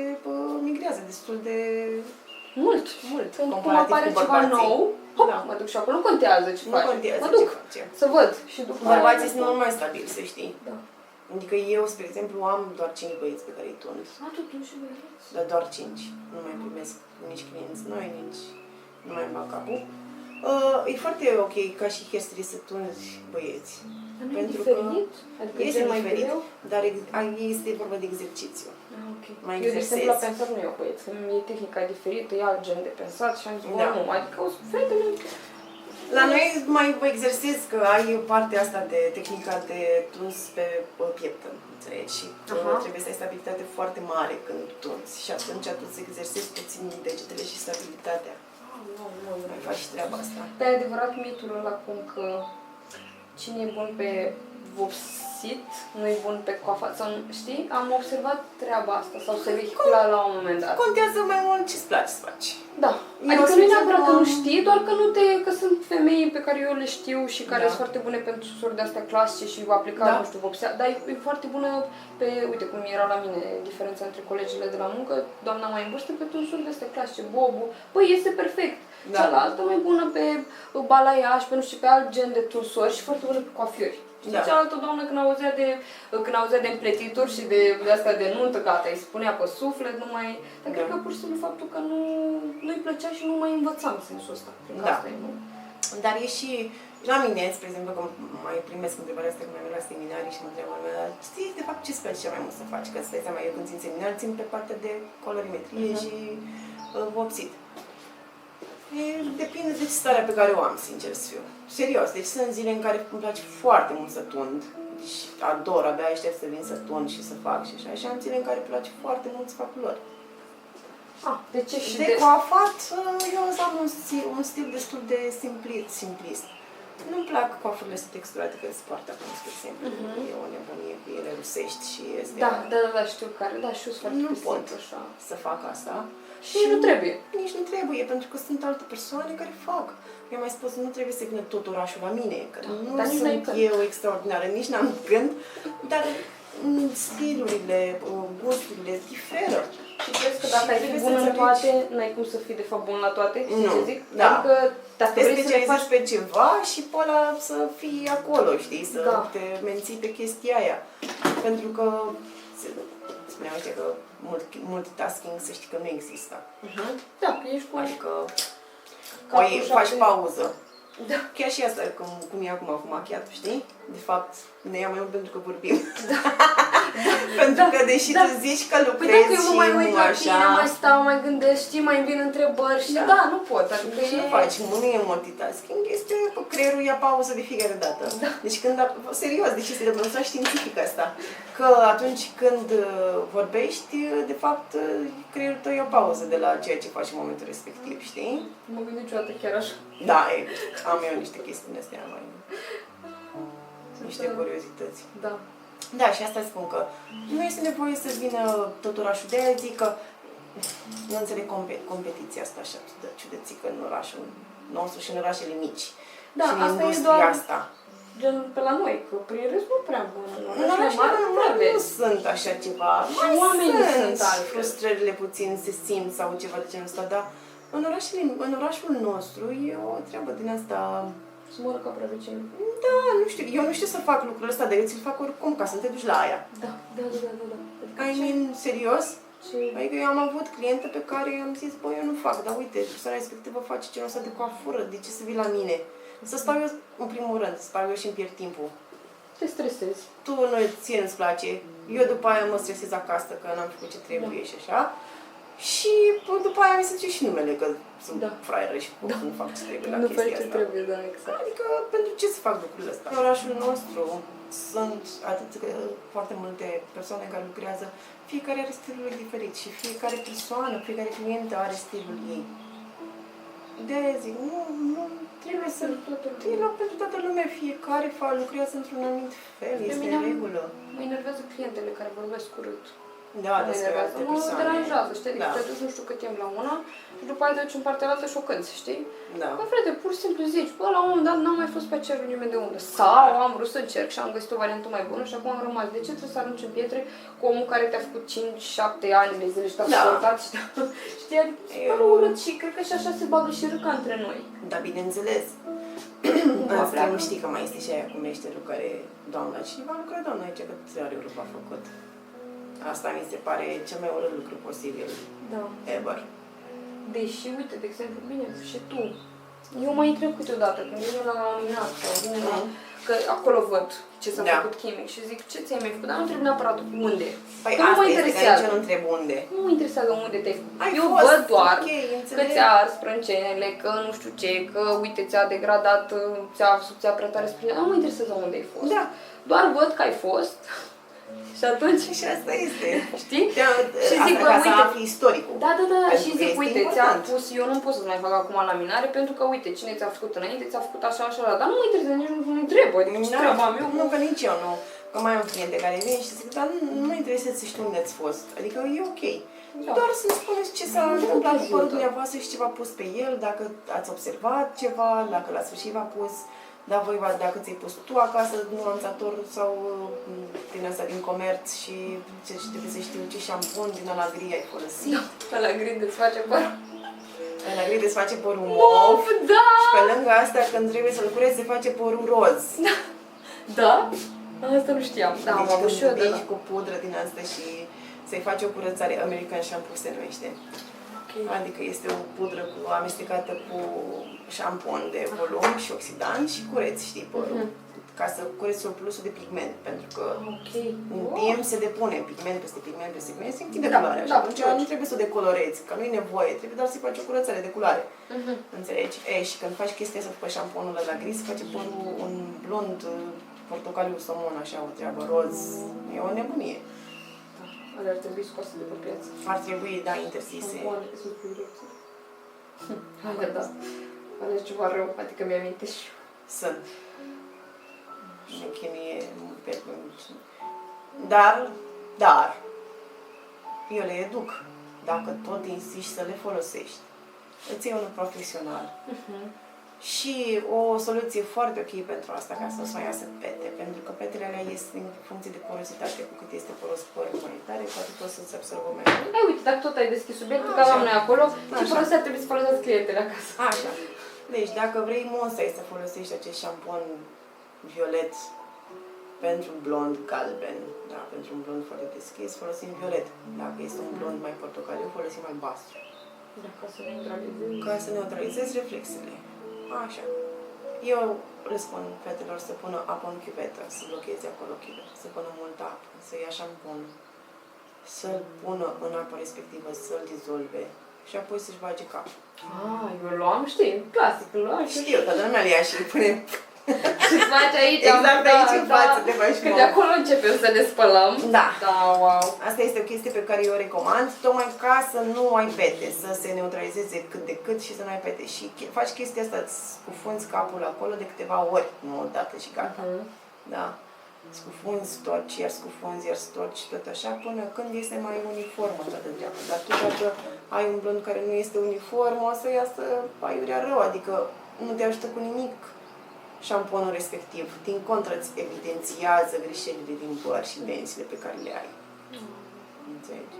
migrează destul de Mult. mult. Când comparativ apare cu ceva bărbații. nou, hop, Da. mă duc și acolo, nu contează ce Nu faci. contează Mă ce duc facem. să văd și după Bărbații aia- sunt mult mai stabili, să știi. Da. Adică eu, spre exemplu, am doar 5 băieți pe care îi tund. Totuși, băieți. Dar doar 5. Nu mai primesc nici clienți noi, nici nu mai îmi bag capul. E foarte ok ca și hairstylist să tunzi băieți. Dar nu e Pentru diferit? Adică este e mai diferit, greu? dar este vorba de exercițiu. Ah, ok. Mai Eu, de exersezi. exemplu, la pensat nu iau băieți. E tehnica diferită, e alt gen de pensat și am zis, bă, Da. nu. Adică o fetele... La noi mai vă exersez că ai partea asta de tehnica de tuns pe pieptă, înțelegi? Și trebuie să ai stabilitate foarte mare când tunzi. Și atunci tu să exersezi puțin degetele și stabilitatea. Mai faci și treaba asta. Dar e adevărat mitul ăla cum că cine e bun pe vopsit, nu e bun pe coafat. Sau, știi? Am observat treaba asta sau se vehicula la un moment dat. Contează mai mult ce-ți place să faci. Da. Eu, Adică spre nu e neapărat că exemplu, nu știi, doar că nu te... că sunt femei pe care eu le știu și care Da. sunt foarte bune pentru suri de-astea clasice și aplicare, Da. nu știu, vopsea, dar e foarte bună pe, uite cum era la mine diferența între colegile de la muncă, doamna mai în vârstă pe tunsuri de-astea clasice, bobu, păi este perfect. Da. Cealaltă mai bună pe balaiaj, pe nu știu, pe alt gen de tunsori și foarte bună pe coafiori. Da. Cealaltă doamnă când auzea de împletituri și de asta de nuntă, gata, îi spunea pe suflet, nu mai... Dar cred că pur și simplu faptul că nu-i plăcea și nu mai învățam sensul ăsta. Cred că Da. asta e, nu? Dar e și la mine, spre exemplu, că mai primesc întrebarea asta când mai merg la seminarii și mă întreabă lumea, știi de fapt ce îți place cel mai mult să faci? Că îți dai seama, eu când țin seminar, țin pe partea de colorimetrie și vopsit. Depinde de starea pe care o am, sincer să fiu. Serios, deci sunt zile în care îmi place foarte mult să tund. Deci ador, abia aștept să vin să tund și să fac și așa. Și am zile în care îmi place foarte mult să fac culori. De ce Și și de coafat, eu am un stil destul de simplist. Nu-mi plac coafurile astea texturate care se poartă acum, spre exemplu. E o nebunie cu ele rusești și este... Da, știu care, da, și eu sunt foarte Nu pot pisică, așa. să fac asta. Și nu trebuie. Nici nu trebuie, pentru că sunt alte persoane care fac. Eu am mai spus, nu trebuie să vină tot orașul la mine, că nu dar nici n-ai sunt când. eu extraordinară, nici n-am gând, dar stilurile, gusturile diferă. Și crezi că dacă ai fi trebuie bun să în toate, n-ai cum să fii de fapt bun la toate? Știi Nu, ce zic? da. Adică dacă Te vrei să le faci... specializezi pe ceva și pe ăla să fii acolo, știi, să Da. te menții pe chestia aia. Pentru că, spuneam ăștia că multitasking, să știi că nu există. Da, ești cu... Adică Capul faci șapte- pauză. Da. Chiar și asta, cum e acum cu machiatul, știi? De fapt, ne ia mai mult pentru că vorbim. Pentru că deși tu zici că Păi lucrezi dacă eu mă mai uit la tine, așa, mai stau, mai gândesc, știi, mai îmi vin întrebări și nu pot. Adică și nu faci, nu e multitasking, este că creierul ia pauză de fiecare dată. Deci când, serios, deci este demonstrat științific asta, că atunci când vorbești, de fapt, creierul tău ia pauză de la ceea ce faci în momentul respectiv, știi? Mă gândesc niciodată chiar așa. Da, am eu niște chestii astea mai... niște curiozități. Da. Da, și asta spun că nu este nevoie să vină tot orașul. De aia zic că nu înțeleg competiția asta așa ciudățică în orașul nostru și în orașele mici. Da, și în asta e industria doar asta. gen pe la noi, că prin rest nu prea bun. În orașele mari nu sunt așa ceva. Și oamenii sunt altfel. Frustrările puțin se simt sau ceva de genul ăsta, dar în orașul nostru e o treabă din asta. Să moră ca prăvecini. Da, nu știu, eu nu știu să fac lucrul ăsta, dar eu ți-l fac oricum, ca să te duci la aia. Da. I mean, serios? Ce? Adică eu am avut clientă pe care am zis, bă, eu nu fac, dar uite, persoana respectivă face genul ăsta de coafură, de ce să vii la mine? Să stau eu, în primul rând, să stau eu și îmi pierd timpul. Te stresezi. Tu ție nu-ți place, eu după aia mă stresez acasă că n-am făcut ce trebuie și așa. Și după aia mi se zice și numele că sunt fraieră și nu fac ce trebuie la chestia asta. Nu faci ce trebuie, da, exact. Adică pentru ce să fac lucrurile astea? În orașul nostru sunt foarte multe persoane care lucrează, fiecare are stilul diferit și fiecare persoană, fiecare clientă are stilul ei. De-aia zic, nu trebuie să... pentru toată lumea, fiecare lucrează într-un anumit fel, este în regulă. Mă enervează clientele care vorbesc urât. Da, despre alte persoane. Mă deranjează, știi? Adică Da. te duci nu știu cât timp la una și după aia te duci în partea altă și o cânti, știi? Da. Bă, frate, pur și simplu zici, bă, la un moment dat n-am mai fost pe acea reuniune de undă. Sau am vrut să încerc și am găsit o variantă mai bună și acum am rămas. De ce trebuie să arunci în pietre cu omul care te-a făcut 5-7 ani de zile și te-a suportat și știi? Adică e urât și cred că și așa se bagă și râca între noi. Da, bineînțeles. Asta nu știi că mai este și aia cu meșterul care, doamna, cineva lucră, doamna, aici că are urât a făcut. Asta mi se pare cel mai urât lucru posibil. Da. Ever. Deși, uite, de exemplu, bine, și tu. Eu mă întreb câteodată când vine la minat sau vine la... Că acolo văd ce s-a făcut chimic și zic, ce ți-ai mai făcut? Dar nu întreb neapărat unde. Păi că asta nu mă este, interesează. că nu întreb unde. Nu mă interesează unde te-ai făcut. Eu fost, văd doar înțeleg. că ți-a ars sprâncenele, că nu știu ce, că uite, ți-a degradat, ți-a prea tare sprâncenele. Nu mă interesează unde ai fost. Da. Doar văd că ai fost. Și atunci... Și asta este. Știi? Și zic, ca să afli istoricul. Da. Pentru Și că zic, este uite, important. ți-a pus, eu nu pot să mai fac acum laminare pentru că, uite, cine ți-a făcut înainte, ți-a făcut așa, dar nu mă interesează, nici nu întreb, adică ce treaba am eu? Nu, că nici eu nu. Că mai am cliente care vin și zic, dar nu mă interesează să știu unde ați fost. Adică e ok. Da. Doar să-mi spuneți ce s-a întâmplat cu părul dumneavoastră și ce v-a pus pe el, dacă ați observat ceva, dacă la sfârșit v-a pus. Da, dacă ți-ai pus tu acasă nuanțator sau din asta din comerț și trebuie să știu ce șampon din ăla gri ai folosit. Da, la grid îți face păr. Ăla gri îți face părul mov. Da! Și pe lângă asta, când trebuie să-l curezi, se face părul roz. Da? Asta nu știam. Da, am avut și eu de la. cu pudră din asta și să-i faci o curățare, American Shampoo se numește. Adică este o pudră amestecată cu șampon de volum și oxidant și cureți, știi, părul. Ca să cureți surplusul de pigment, pentru că în timp se depune pigment peste pigment peste pigment, se închide culoarea. Și atunci nu trebuie să o decolorezi, că nu e nevoie, trebuie doar să-i faci o curățare de culoare. Înțelegi? Și când faci chestia asta după șamponul ăla gris, face părul un blond, portocaliu, somon, așa, o treabă, roz. E o nebunie. Alea ar trebui scoase de pe piață. Ar trebui, da, interzise. Șampoane de sus pe direcție. Alea, da. Alea e ceva rău, adică mi-aminte și eu. Sunt. Mă chinuie pe mult. Dar, eu le educ. Dacă tot insisti să le folosești, îți iei unul profesional. Și o soluție foarte ok pentru asta, ca să nu mai iasă pete, pentru că petele alea ies în funcție de porozitate, cu cât este poros părul mai tare, cu atât o să-ți absorbă mai mult. Hai, uite, dacă tot ai deschis subiectul, că aveam noi acolo, ce foloseai trebuie să folosească clientele acasă. Așa. Deci, dacă vrei monsai să folosești acest șampon violet pentru un blond galben, da, pentru un blond foarte deschis, folosim violet. Dacă este un blond mai portocaliu, folosim albastru. Da, ca să neutralizezi. Ca să neutralizezi reflexele. Așa. Eu le spun fetelor să pună apă în chiuvetă, să blocheze acolo chiuvetă, să pună multă apă, să ia șampon, să-l pună în apa respectivă, să-l dizolve și apoi să-și bage capul. Eu luam, știi, clasic, îl luam și Știu, toată lumea le ia și îl pune și faci aici. exact aici în față, te faci Că de acolo începem să ne spălăm. Da. Da, wow. Asta este o chestie pe care eu o recomand, tocmai ca să nu ai pete, să se neutralizeze cât de cât și să nu ai pete. Și faci chestia asta, îți scufunzi capul acolo de câteva ori, nu odată și gata. Da. Scufunzi, storci, iar scufunzi, iar storci, tot așa, până când este mai uniformă toată treaba. Dar tu dacă ai un blond care nu este uniform, o să iasă aiurea rău, adică nu te ajută cu nimic șamponul respectiv. Din contră, îți evidențiază greșelile din păr și benzile pe care le ai. Înțelegi?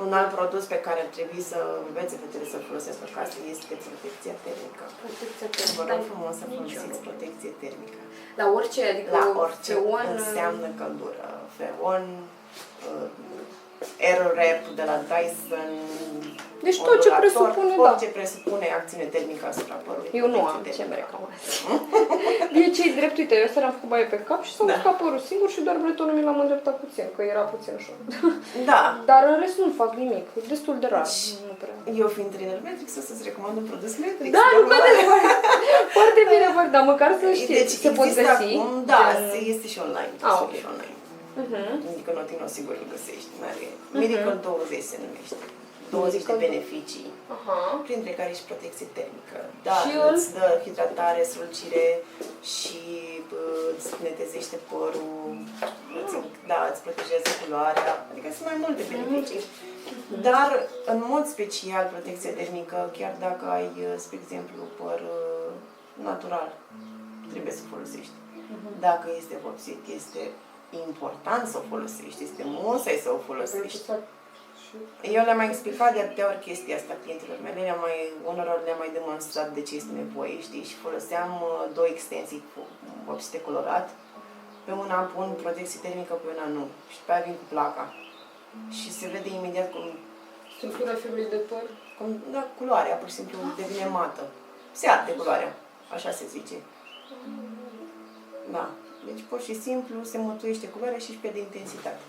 Un alt produs pe care ar trebui să învețe fetele să folosească acasă este protecția termică. Protecția Vă termică. rog frumos să folosiți protecție termică. La orice, adică La orice Feon, înseamnă căldură. Feon, Aerorep de la Dyson, deci tot ce ondulator, presupune, da. orice presupune acțiune termică asupra părului. Eu nu am protecție ce-mi termică. recomand. Bine, ce-i drept, uite, eu seara am făcut baie pe cap și s-a Da. uscat părul singur și doar bretonul mi l-am îndreptat puțin, că era puțin ușor. Da. Dar în rest nu fac nimic, destul de rar, nu prea. Eu fiind trainer Matrix, o să-ți recomand un produs Matrix. Da, nu normal. poate foarte bine fac, dar măcar să știi, Deci se pot există găsi. acum, da, gen- este și online. Ah, Este ok. și online. Mhm. Adică Notino sigur îl găsești. Miracle 20 se numește. 20 de Miracle. beneficii, Aha. printre care și protecție termică. Da, Și îl- îți dă hidratare, strălucire și îți netezește părul, îți protejează culoarea, adică sunt mai multe beneficii. Dar, în mod special, protecția termică, chiar dacă ai, spre exemplu, păr natural, trebuie să o folosești. Dacă este vopsit, este important să o folosești, este musai să o folosești. Eu le-am mai explicat de atâtea ori chestia asta clientelor mele, unor le-am mai demonstrat de ce este nevoie, știi, și foloseam două extensii cu vopsite colorat. Pe una pun protecție termică, pe una nu. Și pe aia vin cu placa. Și se vede imediat Structura firului de păr. da, culoarea, pur și simplu, devine mată. Se arde culoarea, așa se zice. Da. Deci, pur și simplu, se mătuiește culoarea și își pierde intensitate.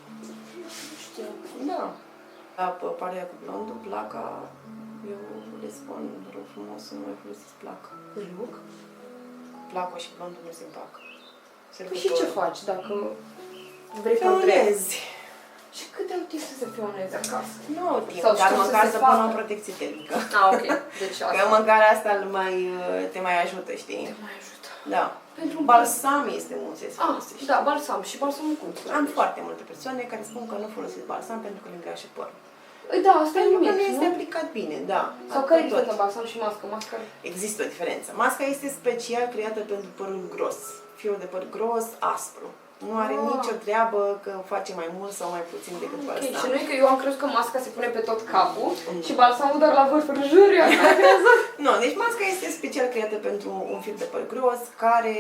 Știu. Da. La partea cu blondul, placa, eu le spun, vă rog frumos, să nu mai folosiți placa. Deloc? Placa și blondul nu se împacă. Păi și ce faci dacă vrei să întreb? Feonezi. Și cât au timp să se feoneze acasă? Nu au timp, Sau dar știu să măcar se să facă. pună o protecție termică. Ah, ok. Deci Că asta măcar asta te mai ajută, știi? te mai ajută. Da. Pentru Balsam este musai să Ah, folosești. da, balsam. Și balsamul cum? Am foarte multe persoane care spun că nu folosesc balsam pentru că le îngrașă părul. Da, asta e Pentru că nimic, nu este nu? aplicat bine, da. Sau Atât care e tot. diferența balsam și mască? Mască? Există o diferență. Masca este special creată pentru părul gros. Fiul de păr gros, aspru. Nu are nicio treabă că face mai mult sau mai puțin decât Ok, balsam. și nu e că eu am crezut că masca se pune pe tot capul și balsamul doar la vârf, în jur, eu așa am crezut. Nu, deci masca este special creată pentru un fir de păr gros, care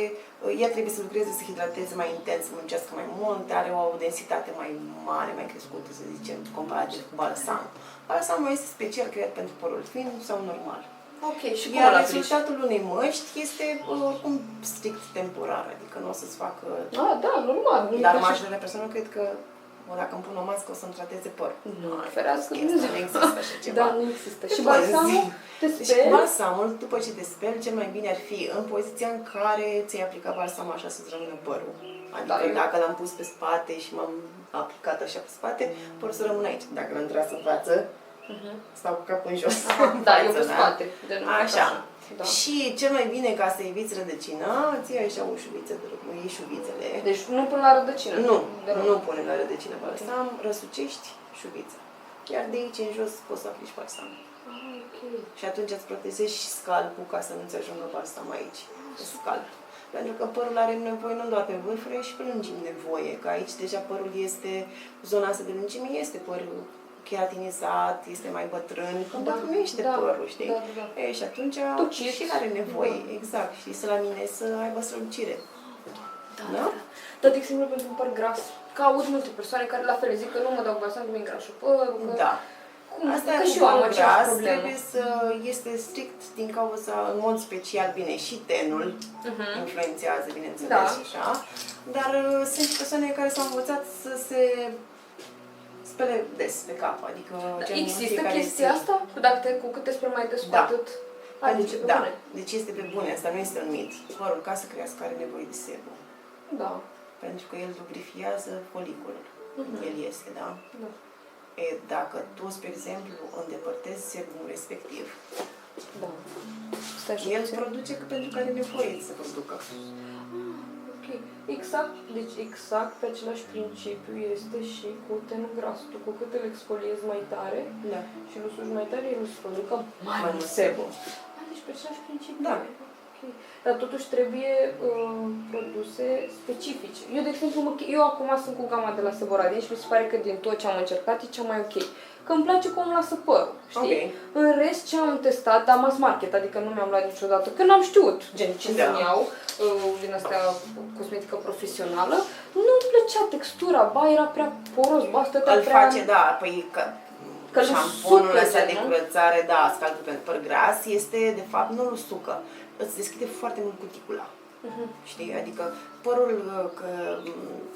ea trebuie să lucreze, să hidrateze mai intens, să muncească mai mult, are o densitate mai mare, mai crescută, să zicem, comparativ cu balsamul. Balsamul este special creat pentru părul fin sau normal. Ok, și cum Iar îl aplici? rezultatul unei măști este oricum strict temporar, adică nu o să-ți facă... Ah, da, normal. Nu Dar e ca și- majoritatea persoanelor cred că dacă îmi pun o mască o să-mi trateze părul. Nu, ferească Asta Dumnezeu. nu există așa ceva. Da, nu există. Te Și poți balsamul te Deci speli? balsamul, după ce te speli, cel mai bine ar fi în poziția în care ți-ai aplicat balsamul așa să-ți rămână părul. Adică Da, eu- dacă l-am pus pe spate și m-am aplicat așa pe spate, părul să rămână aici. Dacă l-am tras în față, stau cu capul în jos. Aha, în da, față, eu pe spate. De nu Așa. Da. Și cel mai bine ca să eviți rădăcina, ții așa o șuviță, iei șuvițele. Deci nu până la rădăcină. Nu, Deloc. nu pune la rădăcină balsam, răsucești șuvița. Iar de aici în jos poți să aplici balsam. Ah, ok. Și atunci îți protejezi și scalpul ca să nu-ți ajungă balsam aici, pe scalp. Pentru că părul are nevoie nu doar pe vârfuri, și pe lungime nevoie. Că aici deja părul este, zona asta de lungime este părul keratinizat, este mai bătrân, că îmbătrânește părul, știi? Da, da. E, și atunci Tocit. și are nevoie, exact, și să la mine să aibă strălucire. Da, Da? da. Dar, de exemplu, pentru un păr gras, că aud multe persoane care la fel zic că nu mă dau balsam, că mi îngrașă părul, că... Da. Cum? Asta Că cu și eu am părul aceeași gras problemă. trebuie să este strict din cauza, în mod special, bine, și tenul influențează, bineînțeles, Da. și așa, dar sunt și persoane care s-au învățat să se spele des pe cap, adică gen, în Există fiecare chestia zi. asta? Cu cât te speli mai des, cu Da. atât? Adică pe Da, bune? deci este pe bune, asta nu este un mit. Părul, ca să crească, are nevoie de sebum, Da. pentru că el lubrifiază foliculul. El este, da? Da. E, dacă tu, spre exemplu, îndepărtezi sebumul respectiv, Da. Stai și el puțin. produce pentru că are nevoie să producă. Ok. Exact, deci exact pe același principiu este și cu tenul gras. Tu cu cât îl exfoliezi mai tare Da. și îl usuci mai tare, el îți producă mai Mai mult mult sebum. Deci pe același principiu. Da. Ok. Dar totuși trebuie produse specifice. Eu, de exemplu, eu acum sunt cu gama de la Seboradin și mi se pare că din tot ce am încercat e cea mai ok. Că îmi place cum lasă părul, știi? Ok. În rest, ce am testat, dar mass market, adică nu mi-am luat niciodată, că n-am știut gen ce Da. să-mi iau din astea cosmetică profesională, nu-mi plăcea textura, ba era prea poros, ba stătea Îl prea... face, da, păi Că nu șamponul sucă, ăsta gen, de nu? curățare, da, scalpul pentru păr gras, este, de fapt, nu îl sucă. Îți deschide foarte mult cuticula. Știi? Adică părul, că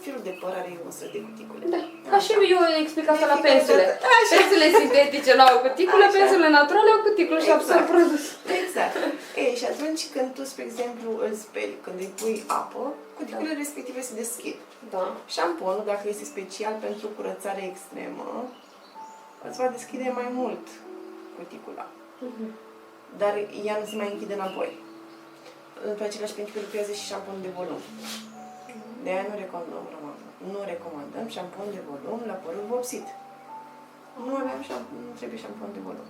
firul de păr are un soi de cuticule. Da. Ca și eu explic asta la Fiecare pensule. dată. Pensule sintetice nu au cuticule, Așa. pensule naturale au cuticule și absorb produs. Exact. Ei, și atunci când tu, spre exemplu, îl speli, când îi pui apă, cuticulele respective se deschid. Da. Șamponul, dacă este special pentru curățare extremă, îți va deschide mai mult cuticula. Dar ea nu se mai închide înapoi. Pe același principiu lucrează și șamponul de volum. De aia nu recomandăm șampon de volum la părul vopsit. Nu trebuie șampon de volum.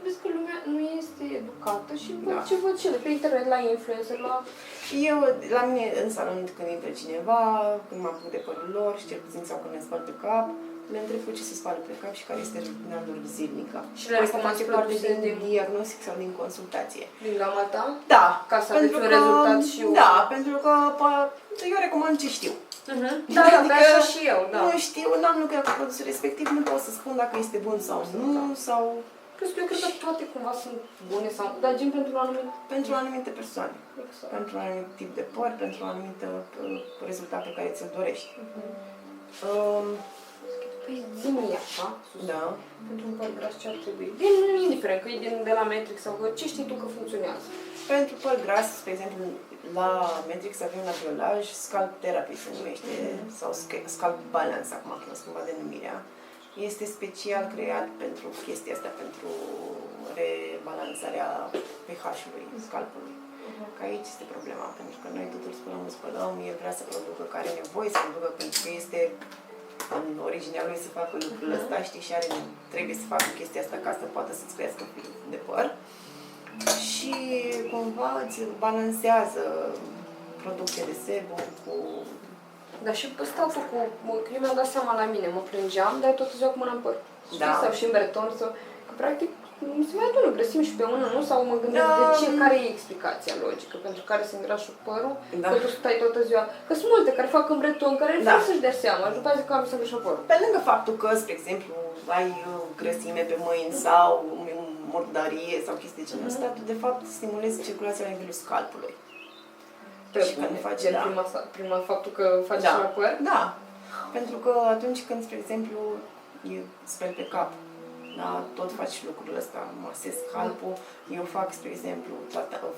Vezi că lumea nu este educată și Da. ce văd și ele pe internet, la influencer, la... Eu, la mine, în salon, când intră cineva, când m-am făcut de părul lor și cel puțin sau când ne spăl pe cap, le întreb cu ce se spală pe cap și care este rutina lor zilnică. Și le Asta face recomanzi parte produse din diagnostic sau din consultație. din gama ta? Da. Ca să aveți un rezultat și un... Da, pentru că eu recomand ce știu. Da, da, Adică pe așa și eu, da. Nu știu, n-am lucrat cu produsul respectiv, nu pot să spun dacă este bun sau nu, sau Plus că eu cred că toate cumva sunt bune sau... Dar gen pentru un anumit... pentru anumite persoane. Exact. Pentru un anumit tip de păr, pentru un anumit rezultat pe care ți-l dorești. Păi zi-mi așa, Da. pentru un păr gras ce ar trebui. Indiferent că e de la Matrix sau că ce știi tu că funcționează. Pentru păr gras, spre exemplu, la Matrix avem la violaj Scalp Therapy se numește, sau Scalp Balance, acum că am schimbat denumirea. Este special creat pentru chestia asta, pentru rebalansarea pH-ului scalpului. Că aici este problema, pentru că noi totul spălăm, el vrea să producă, că are nevoie să producă, pentru că este în originea lui să facă lucrul ăsta, știi, și trebuie să facă chestia asta ca să poată să-ți crească firul de păr. Și cumva îți balansează producția de sebum cu... Dar și stau cu... Eu mi-am dat seama la mine, mă plângeam, dar tot ziua cu mâna în păr. Știi? Da. Sau și în breton, sau... Că practic se mai adună grăsimi și pe mână, nu? Sau mă gândesc de ce, care e explicația logică pentru care se îngrașă părul, Da. că tu stai toată ziua. Că sunt multe care fac în breton, care nu Da. să-și dea seama, și după aceea zic că am să îngrașă părul. Pe lângă faptul că, spre exemplu, ai grăsime pe mâini sau murdărie sau chestii de genul ăsta, tu de fapt stimulezi circulația la nivelul scalpului. Și când faci, gen da. prima faptul că faci Da. și la păr? Da. Pentru că atunci când, spre exemplu, speli pe cap, da, tot faci lucrul ăsta, masez scalpul, eu fac, spre exemplu,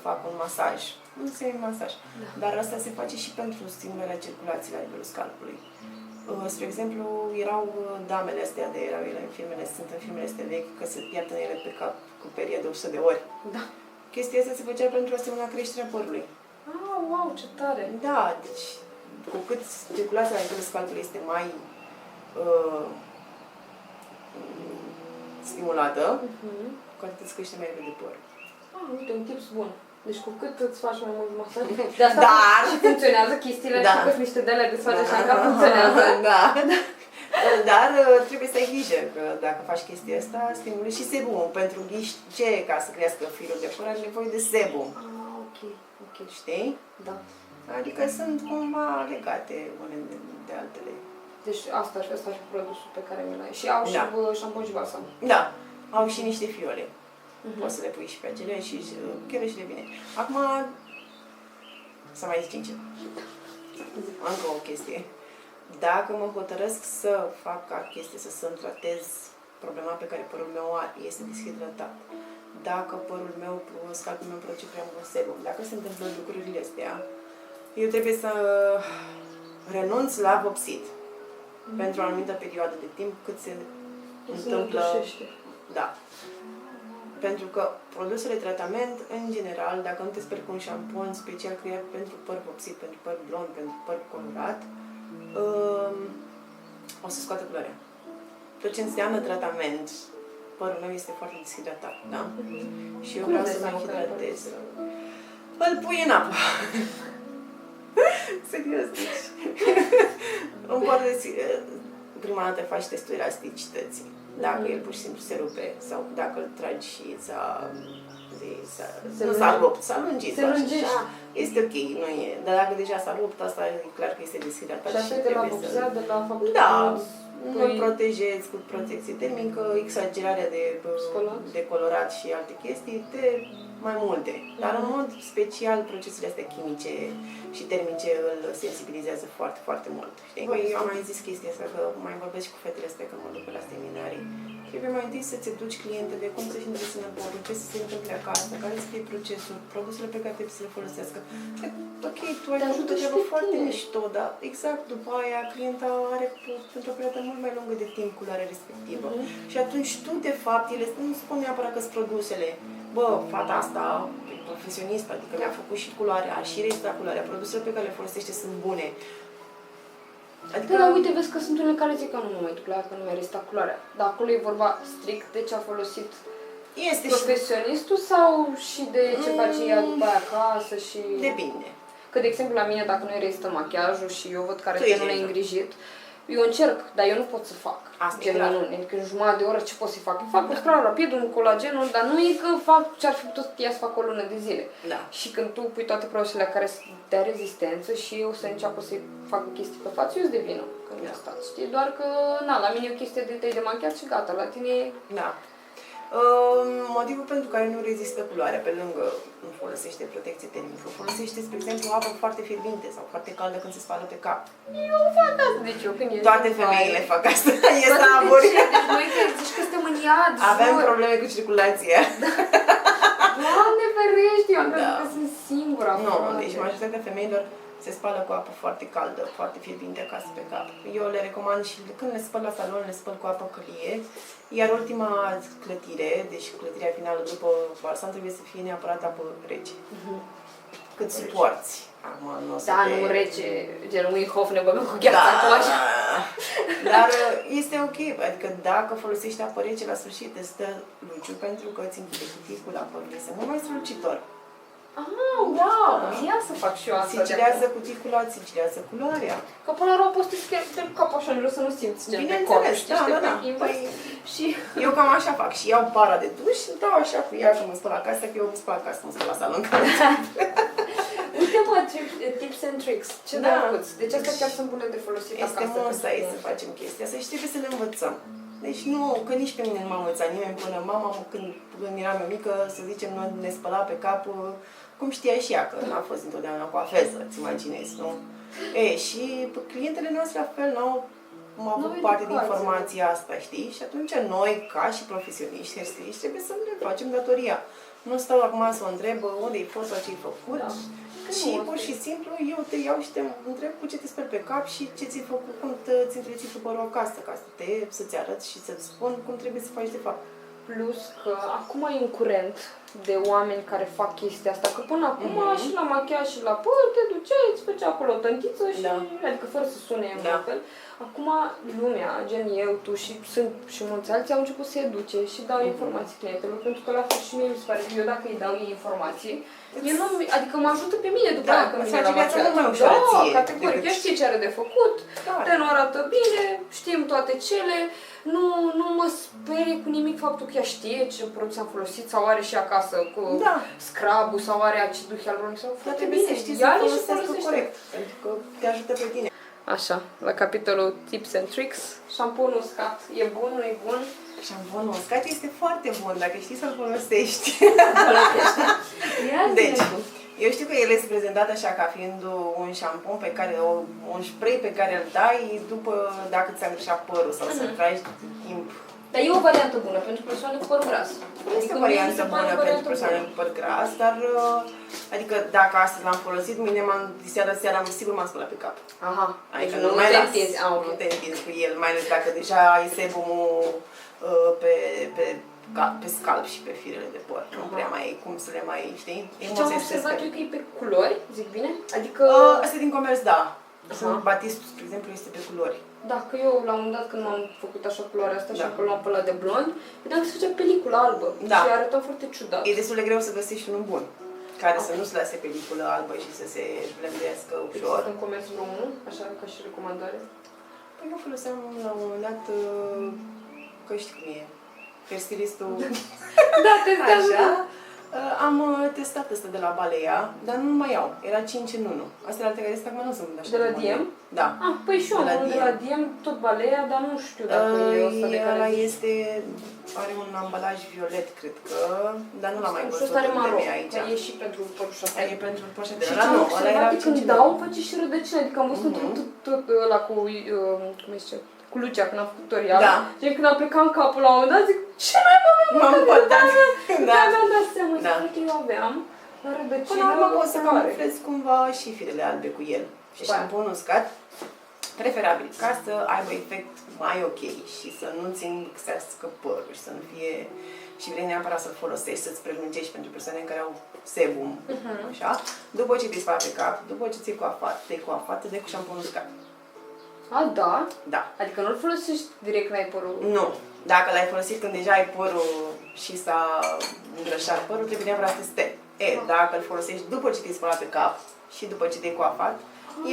fac un masaj, un semi-masaj, dar asta se face și pentru stimularea circulației la nivelul scalpului. Spre exemplu, erau damele astea erau ele în filmele, sunt în filmele astea vechi, că se pierd ele pe cap cu perie de 100 de ori. Da. Chestia asta se făcea pentru a stimula creșterea părului. Ah, wow, ce tare! Da, deci cu cât circulația la nivelul scalpului este mai stimulată, cu atât îți crește mai repede părul. Ah, uite, un tips bun. Deci cu cât îți faci mai mult masaj, de asta Dar- și funcționează chestiile, Da. știi că sunt niște de-alea desface așa că funcționează. Da. Dar trebuie să ai grijă că dacă faci chestia asta, stimulezi și sebumul. Pentru ce, ca să crească firul de păr, are nevoie de sebum. Ah, ok, ok. Știi? Da. Adică sunt cumva legate unele de altele. Deci asta ar fi produsul pe care mi-l ai. Și au și șampon și balsam. Da, au și niște fiole. Poți să le pui și pe acele și chiar și de bine. Acum, să mai zicem ceva. Încă o chestie. Dacă mă hotărăsc să fac ca chestie, să-mi tratez problema pe care părul meu este deshidratat, dacă părul meu, scalpul meu produce prea mult sebum, dacă se întâmplă lucrurile astea, eu trebuie să renunț la vopsit pentru o anumită perioadă de timp cât se întâmplă. Da. Pentru că produsele tratament, în general, dacă nu te speli cu un șampon special creat pentru păr vopsit, pentru păr blond, pentru păr colorat, o să scoată culoarea. Tot ce înseamnă tratament, părul meu este foarte deshidratat, da? Și eu vreau să mă hidratez. Îl pui în apă. Serios, deci. Prima dată faci testul elasticității. Dacă el pur și simplu se rupe sau dacă îl tragi și s-a rupt, s-a lungit. Este ok, nu e. Dar dacă deja s-a rupt, asta e clar că este deshidratat. Și asta e de la vopsea, de la faptul că nu-l protejezi cu protecție termică, exagerarea de colorat și alte chestii, mai multe. Dar în mod special procesele astea chimice și termice îl sensibilizează foarte, foarte mult. Știi? Eu am mai zis chestia asta, că mai vorbesc și cu fetele astea când mă duc la seminarii. Trebuie mai întâi să-ți educi clientele cum să-și întrețină părul, ce să se întâmple acasă, care să fie procesul, produsele pe care trebuie să le folosească. Ok, tu ai făcut o treabă foarte mișto, dar exact după aia clienta are pentru o perioadă mult mai lungă de timp culoarea respectivă. Și atunci tu, de fapt, ele nu spun neapărat că sunt produsele. Bă, fata asta e profesionistă, adică mi-a făcut și culoarea, și restul culoarea, produsele pe care le folosește sunt bune. Adică, da, uite, vezi că sunt unele care zic că nu mă mai duc la ea, că nu mi-a restat culoarea. Dar acolo e vorba strict de ce a folosit profesionistul sau și de ce face ea după aia acasă și... Depinde. Că, de exemplu, la mine, dacă nu îi rezistă machiajul și eu văd care nu ne-ai îngrijit, eu încerc, dar eu nu pot să fac. Adică în jumătate de oră ce pot să fac? Fac cu spălare rapid, un colagenul, dar nu e că fac ce ar fi putut ea să fac o lună de zile. Da. Și când tu pui toate produsele care sunt de rezistență și eu să înceapă să-i fac chestii pe față, eu sunt de vină că mi-a stat, știi? Doar că, la mine e o chestie de machiat și gata, la tine e... Da. Motivul pentru care nu rezistă culoarea, pe lângă nu folosește protecție termică, folosește, spre exemplu, apă foarte fierbinte sau foarte caldă când se spală pe cap. Eu fac asta, deci eu când toate femeile fac asta, e saburi. Deci noi zici că suntem în iad. Avem probleme cu circulația. Doamne ferește, eu am crezut că sunt singura. Nu, deci majoritatea femeilor se spală cu apă foarte caldă, foarte fierbinte acasă pe cap. Eu le recomand și când le spăl la salon, le spăl cu apă călie, iar ultima clătire, deci clătirea finală după balsam, trebuie să fie neapărat apă rece. Cât suporți. Nu rece, gen Wim ne băgăm cu gheața acolo așa. Dar este ok, adică dacă folosești apă rece, la sfârșit îți stă luciu, pentru că îți închide cuticula părului, este mult mai strălucitor. Wow! Ia să fac și eu asta. Sigilează cuticula, sigilează culoarea. Că până la urmă poți să te cap așa în jos să nu simți gen pe corp. Bineînțeles, și eu cam așa fac și iau para de duș și dau așa cu ea când mă spăl acasă, că eu mă spăl acasă, mă spăl la salon. Uite mă, tips and tricks. Ce drăguți. Deci astea chiar sunt bune de folosit acasă. Este musai să facem chestia asta și trebuie să le învățăm. Deci nu, că nici pe mine nu m-a învățat nimeni până mama, când eram eu mică, să zicem, ne spăla pe cap, cum știa și ea, că n-a fost întotdeauna cu afeză, îți imaginezi, nu? Și clientele noastre la fel n-au avut parte din informația asta, știi? Și atunci noi, ca și profesioniști, hairstyliști, trebuie să ne facem datoria. Nu stau acum să o întreb unde-i fost sau ce-ai făcut, și pur și simplu eu te iau și te întreb cu ce te speli pe cap și ce ți-ai făcut, cum ți-ai întrețit părul acasă, ca să-ți arăt și să-ți spun cum trebuie să faci de fapt. Plus că acum e un curent de oameni care fac chestia asta, că până acum și la machiaj și la păr te duceai, îți făcea acolo o tăntiță și, adică fără să sune în fel. Acum lumea, gen eu, tu și sunt și mulți alții, au început să se educe și dau informații clientelor, pentru că la fel și mie mi se pare că eu dacă îi dau ei informații, adică mă ajută pe mine după aia când vine la machiaj. Categoric, eu știu ce are de făcut, tenul arată bine, știm toate cele, nu mă sperie cu nimic faptul că ea știe ce produs am folosit sau are și acasă cu scrub-ul sau are acidul hialuronic sau foarte bine. Trebuie să știi să folosească corect, pentru că te ajută pe tine. Așa, la capitolul Tips and Tricks. Șamponul uscat e bun, nu e bun? Șamponul uscat este foarte bun, dacă știi să-l folosești. Deci, eu știu că el este prezentat așa ca fiind un șampon pe care, un spray pe care îl dai după dacă ți-a greșat părul sau să-l tragi timp. Dar e o variantă bună pentru persoane cu păr gras. Este o variantă bună pentru persoane cu păr gras, dar adică dacă astăzi l-am folosit, mâine seara sigur m-am spălat pe cap. Aha, adică deci nu mai te las, întinzi. nu te întinzi cu el, mai ales dacă deja ai sebumul pe scalp și pe firele de păr. Nu prea mai ai cum să le mai, știi? Ce am observat eu că e pe culori, zic bine? Adică... Asta din comerț, da. Batistul, spre exemplu, este pe culori. Da, că eu la un moment dat când m-am făcut așa culoarea asta și acolo am pălat de blond, vedeam că se făcea peliculă albă și arăta foarte ciudat. E destul de greu să găsești unul bun, care să nu se lase peliculă albă și să se blenduiască ușor. Există în comerț unul, așa ca și recomandare? Păi eu foloseam la un moment dat, că știi cum e, hairstylistul. Da, testează. Așa. Am testat ăsta de la Balea, dar nu mai iau. Era 5 în 1. Astea alte care acum nu sunt așa. De la Diem? Da. Ah, păi și eu am de la Diem, tot Balea, dar nu știu dacă e ăsta de care... Are un ambalaj violet, cred că, dar nu l-am mai văzut ăsta are maro, aici. e și pentru părușatea. E pentru părușatea. Și ce am observat când dau, face și rădăcină, adică am văzut tot ăla cu, cum zice, cu Lucia, când am făcut tutorial. Da. Și când am plecat în capul la un moment dat, zic, ce mai m-am pătat. Da, mi-am dat seama, că eu aveam la rădăcină. Până la urmă poți să camuflezi cumva și firele albe cu el. Și șamponul uscat, preferabil, ca să aibă efect mai ok și să nu-ți înxească părul și să nu fie... Și vrei neapărat să-l folosești, să-ți prelungești pentru persoane care au sebum, așa. După ce te-ai spălat pe cap, după ce ți-ai coafat, te dai cu șamponul uscat. A, da? Da. Adică nu-l folosești direct când ai părul? Nu. Dacă l-ai folosit când deja ai părul și s-a îngrășat părul, trebuie neapărat să stea. Dacă îl folosești după ce te-ai spălat pe cap și după ce te-ai coafat,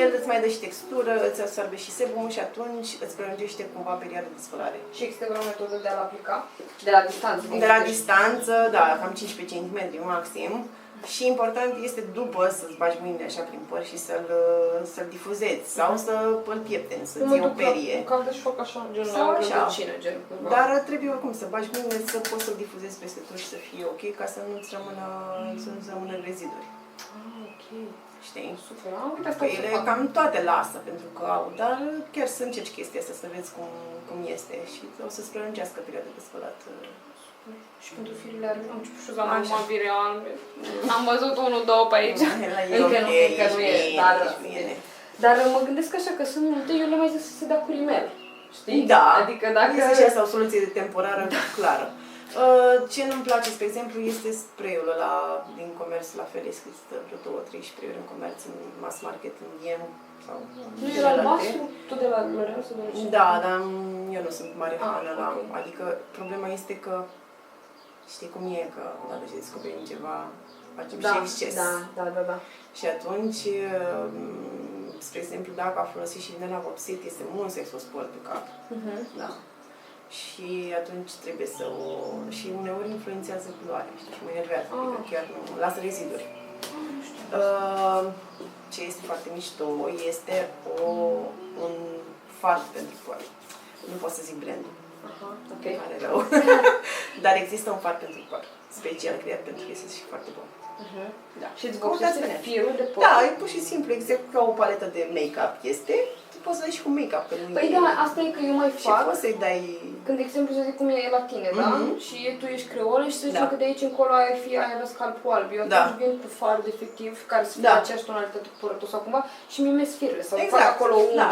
el îți mai dă și textură, îți absorbe și sebumul și atunci îți prelungește cumva perioada de spălare. Și există vreo metodă de a-l aplica? De la distanță? De la distanță, da, cam 15 cm maxim. Și important este după să-ți bagi mâinile așa prin păr și să-l difuzezi sau să-l piepteni, să-ți iei o perie. Cam și fac așa, gen sau la așa. rădăcină, gen. Dar trebuie oricum să bagi mâinile, să poți să-l difuzezi peste tot și să fie ok, ca să nu-ți rămână reziduri. Ok. Știi? Super, am uitat Că ele cam toate lasă pentru că au, dar chiar să încerci chestia asta, să vezi cum este și o să-ți prelungească perioada de spălat. Și pentru firele albe, am început și să am mavire albe. Am văzut unul, două pe aici. Încă nu e, dar mă gândesc așa că sunt multe, eu le mai zic să se dea cu rimel. Știi? Da, adică dacă... este și asta o soluție temporară clară. Ce nu-mi place, spre exemplu, este spray-ul ăla din comerț, la fel, există vreo 2-3 spray-uri în comerț, în mass market, în Diem sau... Nu e la albastru? Tot de la L'Oreal sau de la ce? Da, dar eu nu sunt mare fană la... Okay. Adică problema este că știi cum e, că odată ce descoperim ceva, facem și exces. Da. Și atunci, spre exemplu, dacă a folosit și vinela vopsit, este mult să o spăl pe cap. Da. Și atunci trebuie să o... Și uneori influențează culoarea, știi, și mă enervează, adică chiar nu... Lasă reziduri. Ce este foarte mișto este un fard pentru păr. Nu pot să zic brandul. Ok. Pare rău. Dar există un fard pentru păr, special creat pentru că este și foarte bun. Da. Și îți vopsește firul de păr? Da, e pur și simplu, exact ca o paletă de make-up este. Tu poți să dai și cu make-up, că nu Păi da, asta e că eu mai fac. Și poți să-i dai... Când, de exemplu, să zic cum e la tine, da? Și tu ești creolă și să zicem că de aici încolo ai avea scalpul alb. Eu atunci vin cu fard efectiv, care să fie aceeași tonalitate cu părul sau cumva și mi-mesc firele sau fac acolo unul.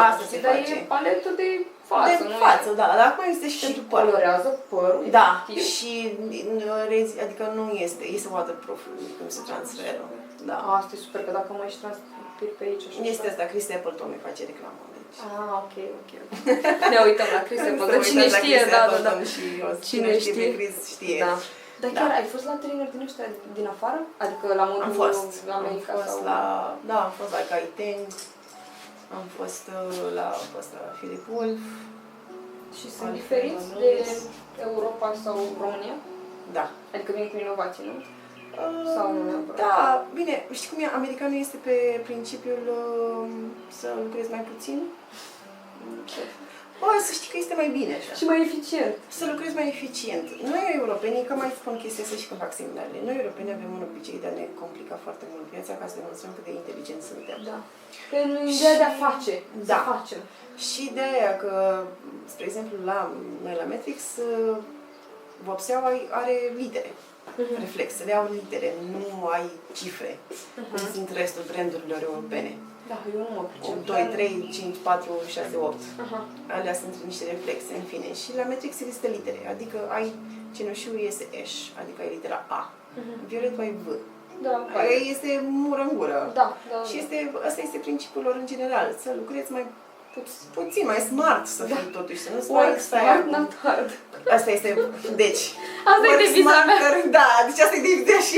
Dar e paletă de față, de față, da. Dar acum este și pentru păr. Colorează părul, da, și adică nu este waterproof, cum se transferă. Da. Asta e super, că dacă mă ești transpiri pe aici așa. Este asta, Chris Appleton îi face reclamă. Ok. Ne uităm la Chris Appleton. Cine știe, da. Cine știe pe Chris știe. Da. Dar chiar ai fost la trainer din ăștia din afară? Adică la modul America sau... Da, am fost la Kai Teng, am fost la Philip Wolf. Și sunt diferiți de Europa sau România? Da. Adică vin cu inovații, nu? Sau nu neapărat? Da, bine, știi cum e? Americanul este pe principiul să lucrezi mai puțin. Bă, să știi că este mai bine așa. Și mai eficient. Să lucrezi mai eficient. Noi europenii, că mai spun chestia asta și când fac seminarele, noi europenii avem un obicei de a ne complica foarte mult viața ca să demonstrăm cât de inteligenți suntem. Da. Că nu e ideea de a face, Da. să facem. Și de aia că, spre exemplu, noi la Matrix, vopseaua are litere. Reflexele au litere, nu ai cifre. Cum sunt restul brandurilor europene. Da, eu nu mă pricep. 2, 3, 5, 4, 6, 8. Aha. Alea sunt niște reflexe, în fine. Și la Matrix există litere, adică ai cenușiu este H, adică ai litera A. Violetul ai V. Da, Este mură în gură. Da, da. Și asta este principiul lor în general, să lucrezi mai puțin, mai smart să fii totuși, să nu Work smart, not hard. Asta este, deci, Asta e deviza mea. Da, deci asta e deviza și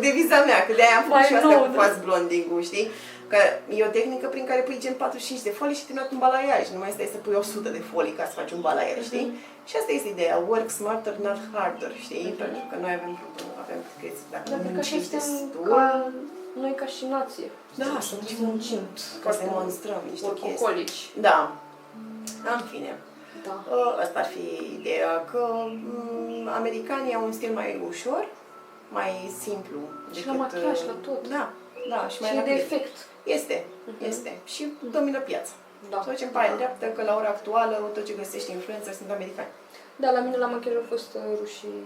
deviza mea, că de-aia am făcut și asta cu da. fast blonding-ul, știi? Că e o tehnică prin care pui gen 45 de folii și terminat un balaiaj, nu mai stai să pui 100 de folii ca să faci un balaiaj, știi? Și asta este ideea, work smarter, not harder, știi? Pentru că noi avem chestii, dacă Dar nu cred că așa muncești suntem destul, noi ca și nație. da, să muncim, ca să demonstrăm niște chestii. Workaholici. Da, în fine. Da. Asta ar fi ideea, că americanii au un stil mai ușor, mai simplu. Și la machiaj, la tot. Da, da, și mai Și e de rapid. efect. Este. Și domină piața. Da. Să facem paia dreaptă, că la ora actuală tot ce găsești influencer sunt americani. Da, la mine la machiaj au fost rușii,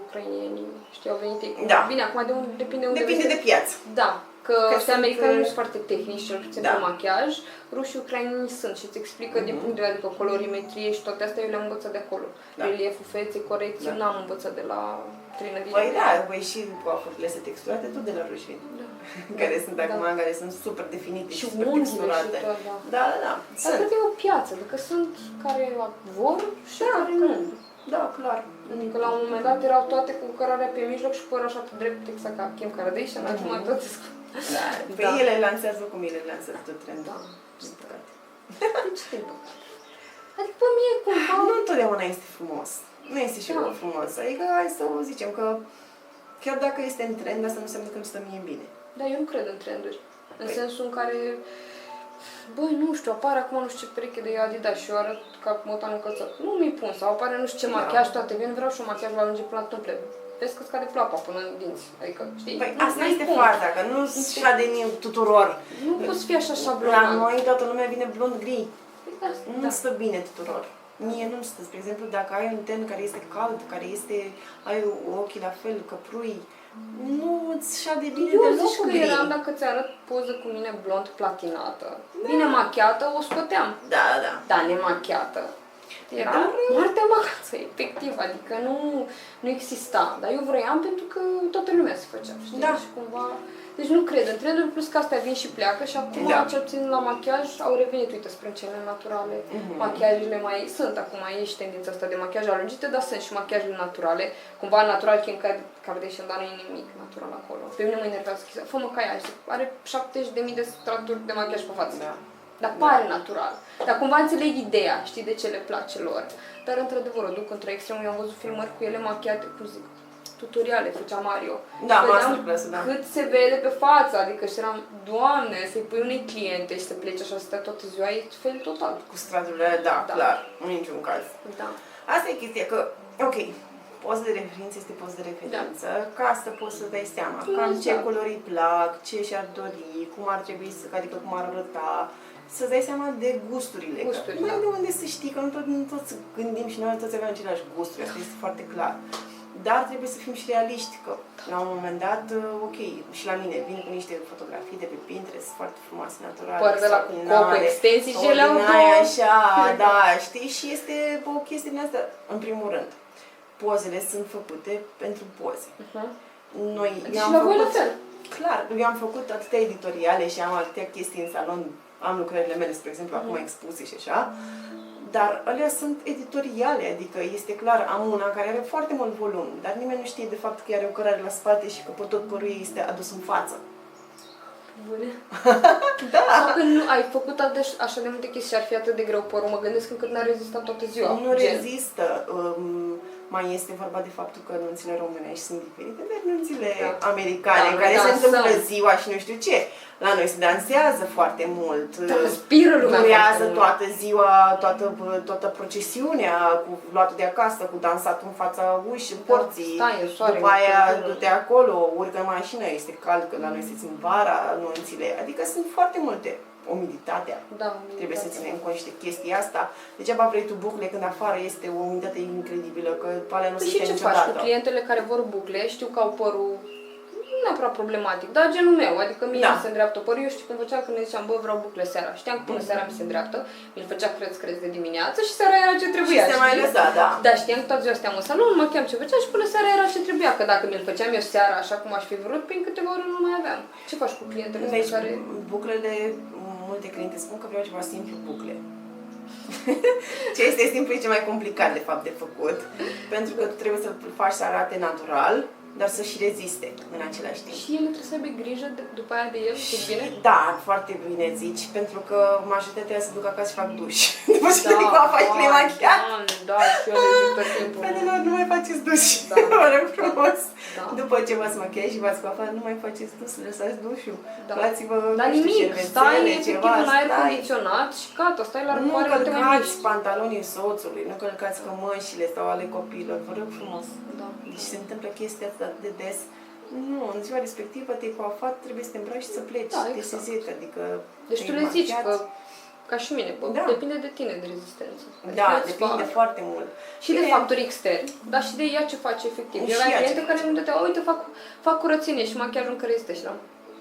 ucrainieni, știi, au venit ei. Da. Bine, acum depinde unde Depinde vezi. de piață. Da, că Că ăștia sunt, americani nu sunt foarte tehnici, cel puțin da. pe machiaj. Rușii ucrainieni sunt și îți explică din punct de vedere, adică colorimetrie și toate astea eu le-am învățat de acolo. Da. Relieful feței, corecție, Da. n-am învățat de la trinărie. Păi da, păi și coafurile sunt texturate tot de la ruși, Da. care sunt Da. acum, care sunt super definite și Și super unghiile texturate. și tot, da. Da, da, da. Dar Sunt. cred că e o piață, adică sunt care vor și Da, care nu. Da, clar. Adică la un moment dat erau toate cu cărarea pe mijloc și părul așa pe drept, exact ca Kim Kardashian, acum toate sunt. Da. Păi Da. ele lansează cum ele lansează tot trendul. Da. Din păcate. Deci te păcat. Adică pe mine cumva... Nu întotdeauna este frumos. Nu este și Da. frumos. Adică hai să o zicem că chiar dacă este în trend, asta nu înseamnă că îmi stă mie bine. Dar eu nu cred în trenduri. În Păi. sensul în care... Băi, nu știu, apare acum nu știu ce pereche de Adidas și eu arăt ca motanul încălțat. Nu mi-i pun. Sau apare nu știu ce Da. machiaj, toate vin, vreau și un machiaj la lunge până la tâmple. Vezi că scade plapa până în dinți. Adică, știi? Păi Nu- asta nu-i este pun. faza, că nu așa de mie tuturor. Nu poți fi așa La șablonat. noi toată lumea vine blond-gri. Păi da, Nu da. stă bine tuturor. Mie nu-mi stă. Spre exemplu, dacă ai un ten care este cald, ai ochii la fel, căprui, nu îți șade bine Eu deloc zici cu că gri. eram, dacă ți arăt poză cu mine blond platinată, bine machiată, o scoteam. Da, da. Da, nemachiată. Era Dar- moartea în vacanță, efectiv, adică nu exista. Dar eu vroiam pentru că toată lumea se făcea, știi? Da. Și cumva... Deci nu cred în trenduri, plus că astea vin și pleacă și acum, Da. cel puțin la machiaj, au revenit, uite, spre cele naturale. Machiajele mai sunt acum, e și tendința asta de machiaj alungite, dar sunt și machiajele naturale. Cumva natural, Kim Kardashian, dar nu e nimic natural acolo. Pe mine mă enervează chestia. Fă machiaj, are 70.000 de straturi de machiaj pe față. Da. Dar pare natural. Dar cumva înțeleg ideea, știi, de ce le place lor. Dar într-adevăr o duc într-o extremă. Eu am văzut filmări cu ele machiate, cum zic, tutoriale, făcea Mario. Da, Și vedeam masterclass, da. cât se vede pe față, adică și eram, Doamne, să-i pui unei cliente și să pleci așa să stai toată ziua, e fel total. Cu straturile, da, Da. clar, în niciun caz. Da. Asta e chestia, că, ok, post de referință este post de referință, ca să poți să dai seama cam ce Exact. culori îi plac, ce și-ar dori, cum ar trebui să, adică cum ar arăta, să-ți dai seama de gusturile. Gusturi, că nu da. ai de unde să știi, că nu toți gândim și noi toți avem aceleași gusturi, asta este foarte clar. Dar trebuie să fim și realiști, că la un moment dat, ok, și la mine vin cu niște fotografii de pe Pinterest foarte frumoase, naturale, Păr de la coc, extraordinare, extensii și ele au ordinare, două. așa, da, știi? Și este o chestie din asta, în primul rând. Pozele sunt făcute pentru poze. Noi Și la voi la fel. Clar, eu am făcut atâtea editoriale și am atâtea chestii în salon, am lucrările mele, spre exemplu, acum expuse și așa, dar alea sunt editoriale, adică este clar, am una care are foarte mult volum, dar nimeni nu știe de fapt că are o cărare la spate și că tot părul ei este adus în față. Bune. Da! Sau când nu ai făcut așa de multe chestii și ar fi atât de greu părul, mă gândesc încât n-ar rezista toată ziua. Nu gen. rezistă. Mai este vorba de faptul că nunțile românești sunt diferite de nunțile americane, Da, în care se da, întâmplă sunt. ziua și nu știu ce. La noi se dansează foarte mult. Transpiră lumea Durează foarte mult. toată ziua, toată procesiunea, cu luatul de acasă, cu dansat în fața ușii, porții. stai în soare, După aia în cultură. du-te acolo, urcă în mașină, este cald, că la noi se țin vara, nunțile. Adică sunt foarte multe. Umiditatea. Da, Trebuie să ținem cont și de chestia asta. Degeaba vrei tu bucle când afară este o umiditate incredibilă, că alea nu se Păi și stea ce faci niciodată. cu clientele care vor bucle, știu că au părul nu neapărat problematic, dar genul meu, adică mie Da. mi se îndreaptă părul, eu știu când făceam când ziceam, bă, vreau bucle seara. Știam că până seara mi se îndreaptă, mi-l făcea creț de dimineață și seara era ce trebuia, Și se mai lăsa, da. Da, știam că toată ziua steam în salon, mă cheam ce făcea și până seara era ce trebuia, că dacă mi-l făceam eu seara așa cum aș fi vrut, prin câteva ore nu mai aveam. Ce faci cu clientele astea Deci, care... buclele, multe cliente spun că vreau ceva simplu, bucle. Ce este simplu e cel mai complicat, de fapt, de făcut. Pentru că tu trebuie să faci să arate natural, dar să și reziste în același timp. Și ele trebuie să aibă grijă după aia de el, știi bine? Da, foarte bine zici, pentru că majoritatea se duc acasă și fac duș. După ce te faci plin machiat. Da, și eu le zic tot timpul. Fetelor, nu mai faceți duș. Da. Vă rog frumos. Da. După ce v-ați machiat și v-ați coafat, nu mai faceți duș, lăsați dușul. Da. Luați-vă, Dar nu știu, nimic, stai șervețele, efectiv ceva, în aer stai. condiționat și gata, stai la Nu răcoare, nu te mai călcați miști. pantalonii soțului, nu călcați cămășile sau ale copiilor, vă rog frumos. Da. Deci se întâmplă chestia asta de des. Nu, în ziua respectivă te-ai coafat, trebuie să te îmbraci și să pleci. Da, Te exact. sezit, adică Deci tu te-ai le zici machiat. că, ca și mine, bă, Da. depinde de tine, de rezistență. Da, Adică îți depinde fac. foarte mult. Și de factori externi, dar și de ea ce face efectiv. Și Eu aveam ea ce cliente care face. îmi dădeau, uite, fac curățenie și machiajul încă rezistă și la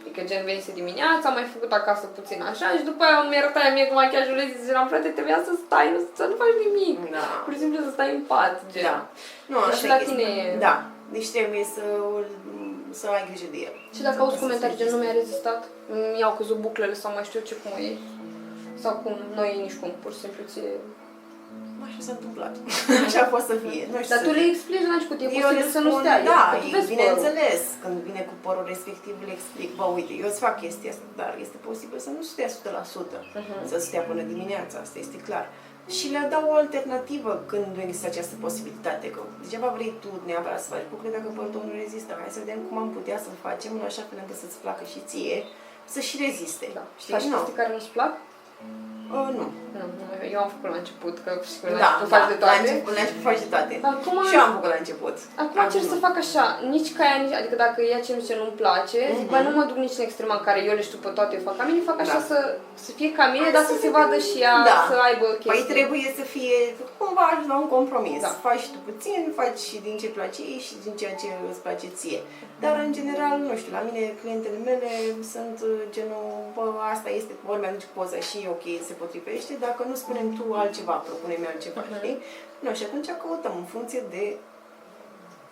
adică gen venise dimineața, am mai făcut acasă puțin așa și după aia mi arăta mie cu machiajul și ziceam, frate, trebuia să stai, să nu faci nimic. Da. Pur și simplu să stai în pat, gen. Da. Nu, Deci asta la e tine chestia. e- Da. Deci trebuie să ai grijă de el. Și dacă auzi comentarii gen nu mi-a rezistat, mi-au căzut buclele sau mai știu ce cum o iei. Sau cum, noi nici cum, pur și simplu ție... Așa s-a întâmplat. Așa a fost să fie. Nu știu Dar să tu le zic. explici la început, e Eu le posibil să nu spun, stea. da, că tu vezi părul. bineînțeles, când vine cu părul respectiv, le explic, bă, uite, eu îți fac chestia asta, dar este posibil să nu stea 100%, să stea până dimineața, asta este clar. Și le dau o alternativă când nu există această posibilitate, că degeaba vrei tu neapărat să faci bucle dacă părul tău nu rezistă. Hai să vedem cum am putea să-l facem în așa fel încât să-ți placă și ție, să și reziste. Da. Știi? Faci Nu. chestii care nu-ți plac? Nu. Nu, eu am făcut la început, că și la Da, început faci de toate. la început faci de toate. Acum, Și eu am făcut la început. acum încerc să fac așa, nici ca ea, nici, adică dacă ea ce nu-mi place, zic, bă, nu mă duc nici în extrema în care eu le știu pe toate, eu fac ca mine, fac așa Da. să fie ca mine, dar să se vadă și ea, Da. să aibă chestii. Păi trebuie să fie cumva ajungi la un compromis. Da. Faci tu puțin, faci și din ce place ei și din ceea ce îți place ție. Dar în general, nu știu, la mine clientele mele sunt genul, bă, asta este, ori mi-aduci poza și ok, se potrivește, dacă nu spunem tu altceva, propune-mi altceva, știi? Nu, și atunci căutăm în funcție de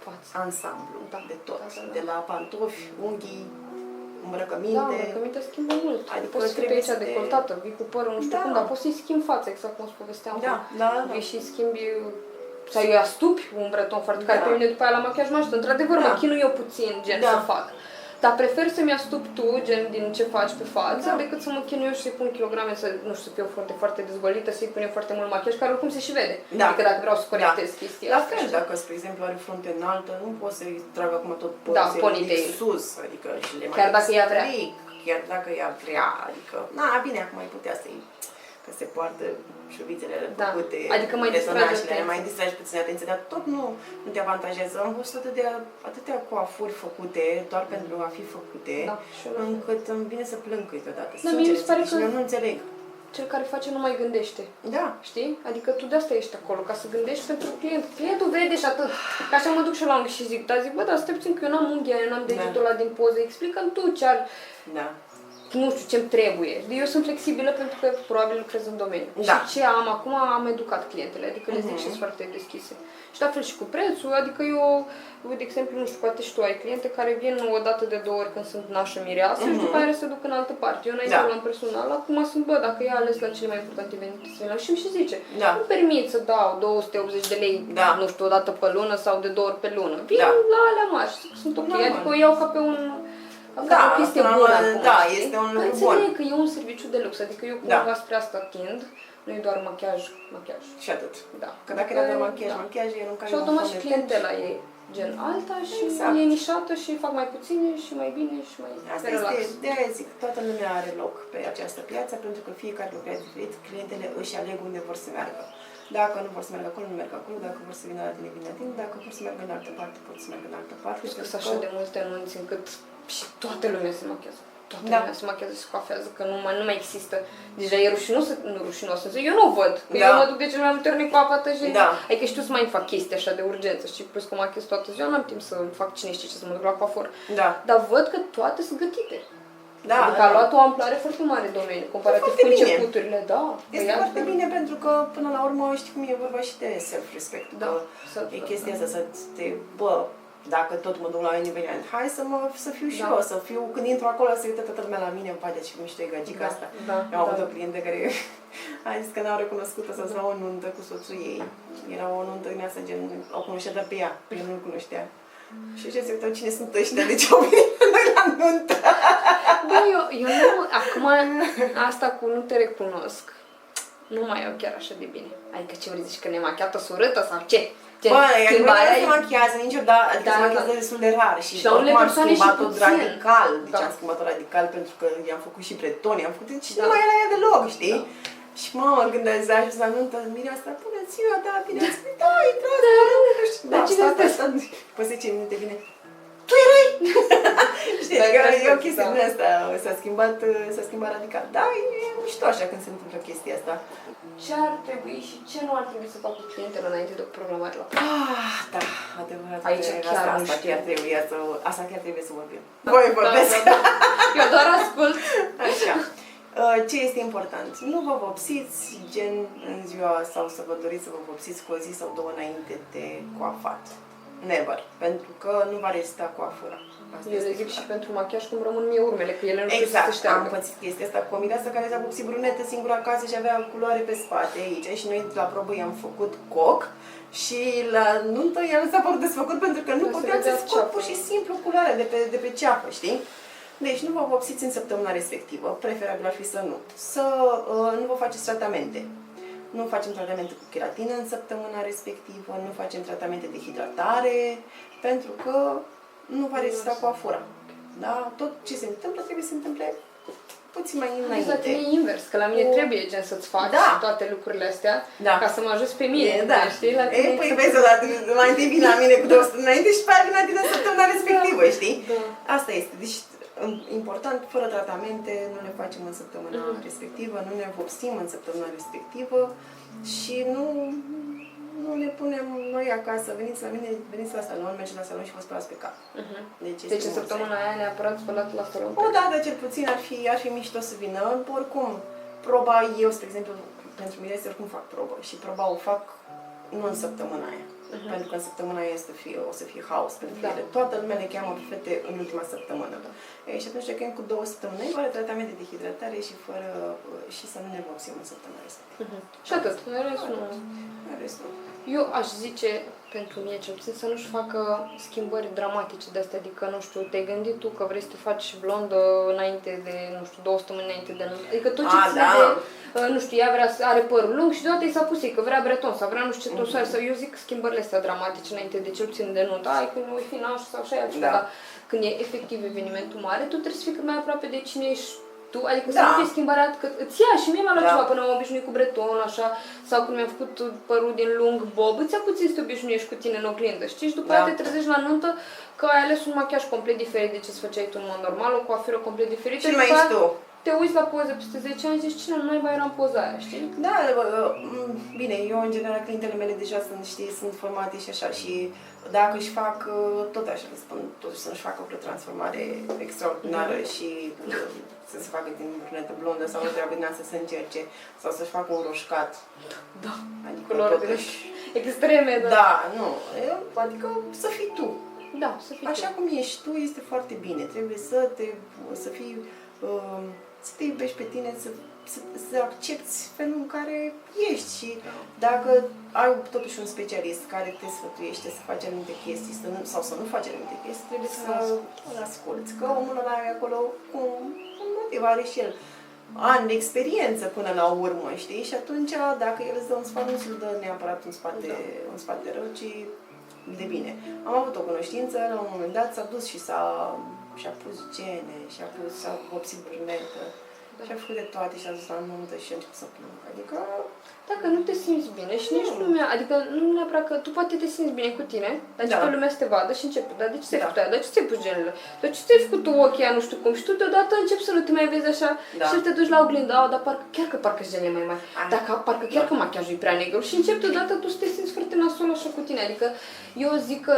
Față. ansamblu, Da. de tot. Da, da, da. De la pantofi, unghii, Da, îmbrăcăminte. îmbrăcămintea schimbă mult. Adică Poți să fii pe trebuie aici să te- decoltată, vii cu părul, nu știu Da. cum, dar poți să-i schimbi fața, exact cum îți povesteam. Da, da, da. Vii și schimbi, sau eu astupi un breton foarte care Da. pe mine după aia la machiaj mă ajută. Într-adevăr, Da. mă chinui eu puțin, gen, Da. să fac. Dar prefer să-mi astup tu, gen, din ce faci pe față, Da. decât să mă chinui eu și să-i pun kilograme, să, nu știu, să fiu foarte, foarte dezgolită, să-i pun eu foarte mult machiaj, care oricum se și vede. Da. Adică dacă vreau să corectez chestia La asta, fel, știi? dacă, spre exemplu, are frunte înaltă, nu poți să-i trag acum tot Da, pozele ponytail. sus, adică și le mai Chiar dacă ea vrea. explic, chiar dacă ea vrea, adică, na, bine, acum ai putea să-i, că se poartă șuvițele Da. făcute, Adică mai distrage retonajele, atenția. mai distragi puțin atenție, dar tot nu te avantajează. Am văzut atâtea coafuri făcute, doar pentru a fi făcute, Da, și eu la fel. încât îmi vine să plâng câteodată. Da, mie mi se pare și că- eu nu înțeleg. Cel care face nu mai gândește. Da. Știi? Adică tu de asta ești acolo, ca să gândești pentru client. Clientul vede și atât. Ca așa mă duc și la unghi și zic, dar zic, bă, dar stai puțin că eu n-am unghia, eu n-am degetul ăla din poză, explică-mi tu ce ar, Da. nu știu, ce-mi trebuie. Eu sunt flexibilă pentru că probabil lucrez în domeniu. Da. Și ce am acum, am educat clientele, adică le zic și sunt foarte deschise. Și la fel și cu prețul, adică eu, de exemplu, nu știu, poate și tu ai cliente care vin o dată de 2 ori când sunt nașă mireasă și după aia se duc în altă parte. Eu înainte Da. l-am personal, acum sunt, bă, dacă ea a ales la cele mai importante evenimente și îmi și zice, Da. nu permit să dau 280 de lei, Da. nu știu, o dată pe lună sau de 2 ori pe lună. Vin Da. la alea mari, și sunt ok, Normal. adică o iau ca pe un... Da, ca o chestie până la bună urmă, acum, da, știi? este un Că lucru înțeleg bun. că e un serviciu de lux, adică eu Da. cumva spre asta tind. Nu e doar machiaj. Și atât. Da. Că dacă era doar machiaj, el în care și automat și clientela e gen alta și exact. e nișată și fac mai puține și mai bine și mai Asta relax. este, de-aia zic, toată lumea are loc pe această piață, pentru că fiecare lucrează diferit, clientele își aleg unde vor să meargă. Dacă nu vor să meargă acolo, nu merg acolo, dacă vor să vină la tine, vin la tine, dacă vor să meargă în altă parte, pot să meargă în altă parte. Știu că sunt așa de multe anunți încât și toată lumea se machează. Toată lumea se machează și coafează, că nu mai există. Deja e rușinos, eu nu o văd. Că eu mă duc de cel mai multe ori necoapată și... Adică știu să mai fac chestii așa de urgență, știi? Plus că machez toată ziua, n-am timp să fac cine știe ce, să mă duc la coafor. Dar văd că toate sunt gătite. Adică a luat o amploare foarte mare domeniul, comparativ cu începuturile. Este foarte bine pentru că, până la urmă, știi cum e vorba și de self-respect. E chestia asta să te... Dacă tot mă duc la un eveniment, hai să fiu și eu, să fiu, când intru acolo, să uită toată lumea la mine, îmi face și cum știu gagica asta. Eu am avut o clientă care a zis că n-au recunoscut-o să la o nuntă cu soțul ei. Era o nuntă din asta, gen, o cunoștea doar pe ea, eu nu-l cunoștea. Și ce se uită, cine sunt ăștia, de ce au venit noi la nuntă? Eu nu, acum, asta cu nu te recunosc, nu mai e chiar așa de bine. Adică ce vrei zici, că nemachiată surâtă sau ce? Băi, nu se machează niciodată, adică se machează destul de rar și oricum am schimbat-o radical, deci am schimbat-o radical pentru că i-am făcut și bretoni, am făcut, deci nu mai era ea deloc, știi? Și mamă, când a ajuns la nuntă, mireasa, bună ziua, da, bine ați venit, intrați, nu știu, stai, după 10 minute vine, tu erai? Știi, e o chestie din asta, s-a schimbat radical, da, e mișto așa când se întâmplă chestia asta. Ce ar trebui și ce nu ar trebui să facă clientele înainte de o programare la da, adevărat. Aici chiar nu știu. Asta chiar trebuie să vorbim. Voi vorbesc. Eu doar ascult. Așa. Ce este important? Nu vă vopsiți gen în ziua sau să vă doriți să vă vopsiți cu o zi sau două înainte de coafat. Never. Pentru că nu va rezista coafura. Eu le zic și pentru machiaj cum rămân mie urmele, că ele nu știu să se șteargă. Am pățit chestia asta cu o mireasă care s-a vopsit brunetă singură acasă și avea culoare pe spate aici. Și noi la probă i-am făcut coc și la nuntă i-am s-a părut desfăcut pentru că nu puteam să scot pur și simplu culoarea de pe ceafă, știi? Deci nu vă vopsiți în săptămâna respectivă, preferabil ar fi să nu. Nu vă faceți tratamente. Nu facem tratamente cu keratină în săptămâna respectivă, nu facem tratamente de hidratare, pentru că nu va rezista coafura. Da? Tot ce se întâmplă trebuie să se întâmple puțin mai înainte. La tine e invers, că la mine trebuie gen să-ți faci toate lucrurile astea ca să mă ajuți pe mine. Știi? La tine păi vezi, mai întâi vine la mine cu 2 săptămâni înainte și pe aia vine la tine în săptămâna respectivă, știi? Asta este. Deci, important, fără tratamente, nu le facem în săptămâna respectivă, nu ne vopsim în săptămâna respectivă și nu ne punem noi acasă, veniți la salon, mergeți la salon și vă spălați pe cap. Deci în săptămâna aia neapărat spălat la salon? O dată cel puțin ar fi mișto să vină. Oricum, proba eu, spre exemplu, pentru mine oricum fac probă și proba o fac nu în săptămâna aia. Pentru că în săptămâna aia o să fie haos pentru ele. Toată lumea le cheamă pe fete în ultima săptămână. Și atunci când cu 2 săptămâni, fără tratamente de hidratare și să nu ne vopsim în săptămâna respectivă. Și atât. Restul. Eu aș zice, pentru mine cel puțin, să nu-și facă schimbări dramatice de astea, adică, nu știu, te-ai gândit tu că vrei să te faci blondă înainte de, nu știu, 2 săptămâni înainte de nuntă. Adică tot ce ține de, nu știu, ea are părul lung și deodată i s-a pus ei că vrea breton sau vrea nu știu ce tunsoare sau eu zic schimbările astea dramatice înainte de cel puțin de nuntă. Ai, când voi fi naș sau așa, dar când e efectiv evenimentul mare, tu trebuie să fii cât mai aproape de cine ești tu, adică să nu fie schimbarea că îți ia și mie m-a luat ceva până m-am obișnuit cu breton, așa, sau când mi-am făcut părul din lung bob, îți ia puțin să te obișnuiești cu tine în oglindă, știi? Și după aia te trezești la nuntă că ai ales un machiaj complet diferit de ce-ți făceai tu în mod normal, o coafură complet diferită. Și mai ești tu. Te uiți la poze peste 10 ani și zici, cine nu mai era în poza aia, știi? Da, bine, eu în general clientele mele deja sunt formate și așa și dacă își fac, tot așa le spun, totuși să-și facă o transformare extraordinară și să se facă din brunetă blondă sau nu trebuie să se încerce sau să-și facă un roșcat. Da, adică culori extreme, Da, nu, adică să fii tu. Da, să fii așa cum ești tu este foarte bine, trebuie să fii, să te iubești pe tine, să accepti felul în care ești și dacă ai totuși un specialist care te sfătuiește să faci anumite chestii sau să nu faci anumite chestii, trebuie să îl asculți, că omul ăla e acolo cu un motiv, are și el ani de experiență până la urmă, știi? Și atunci, dacă el îți dă un sfat, nu ți-l dă neapărat în spate rău, ci de bine. Am avut o cunoștință, la un moment dat s-a dus și și-a pus gene, s-a vopsit brunetă, și-a făcut de toate și a dus la nuntă și a început să plângă. Adică... Dacă nu te simți bine și nici lumea, adică nu neapărat că tu poate te simți bine cu tine, dar începe lumea să te vadă și începe, dar de ce ți-ai făcut aia, dar de ce ți-ai pus genele, dar ce ți-ai făcut tu ochii aia, nu știu cum, și tu deodată începi să nu te mai vezi așa și te duci la oglindă, dar parcă genele mai mari, parcă chiar că machiajul e prea negru și începi deodată tu să te simți foarte nasol așa cu tine, adică eu zic că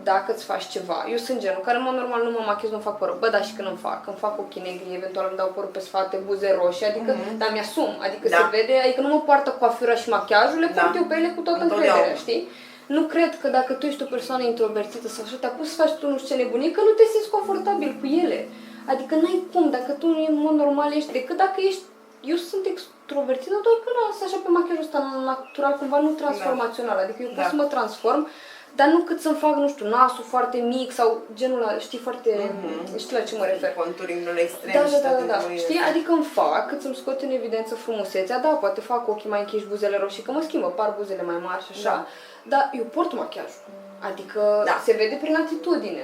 dacă îți faci ceva, eu sunt genul care în mod normal nu mă machiez, nu fac părul, bă, dar și când îmi fac ochii negri, eventual îmi dau părul pe sfate, buze roșii, adică, dar mi-asum, adică se vede, adică nu mă poartă coafura și machiajul, le port eu pe ele cu toată încrederea, știi? Nu cred că dacă tu ești o persoană introvertită sau așa, te-a pus să faci tu nu știu ce nebunie, că nu te simți confortabil cu ele. Adică n-ai cum, dacă tu în mod normal ești, decât dacă ești, eu sunt extrovertită, doar că nu asta așa pe machiajul ăsta natural, cumva nu transformațional, adică eu pot să mă transform, dar nu cât să-mi fac, nu știu, nasul foarte mic sau genul ăla, știi, foarte, știi la ce mă refer. Conturingul extrem Da. Știi, adică îmi fac, cât să-mi scot în evidență frumusețea, da, poate fac ochii mai închiși, buzele roșii, că mă schimbă, par buzele mai mari și așa, dar eu port machiajul. Adică se vede prin atitudine.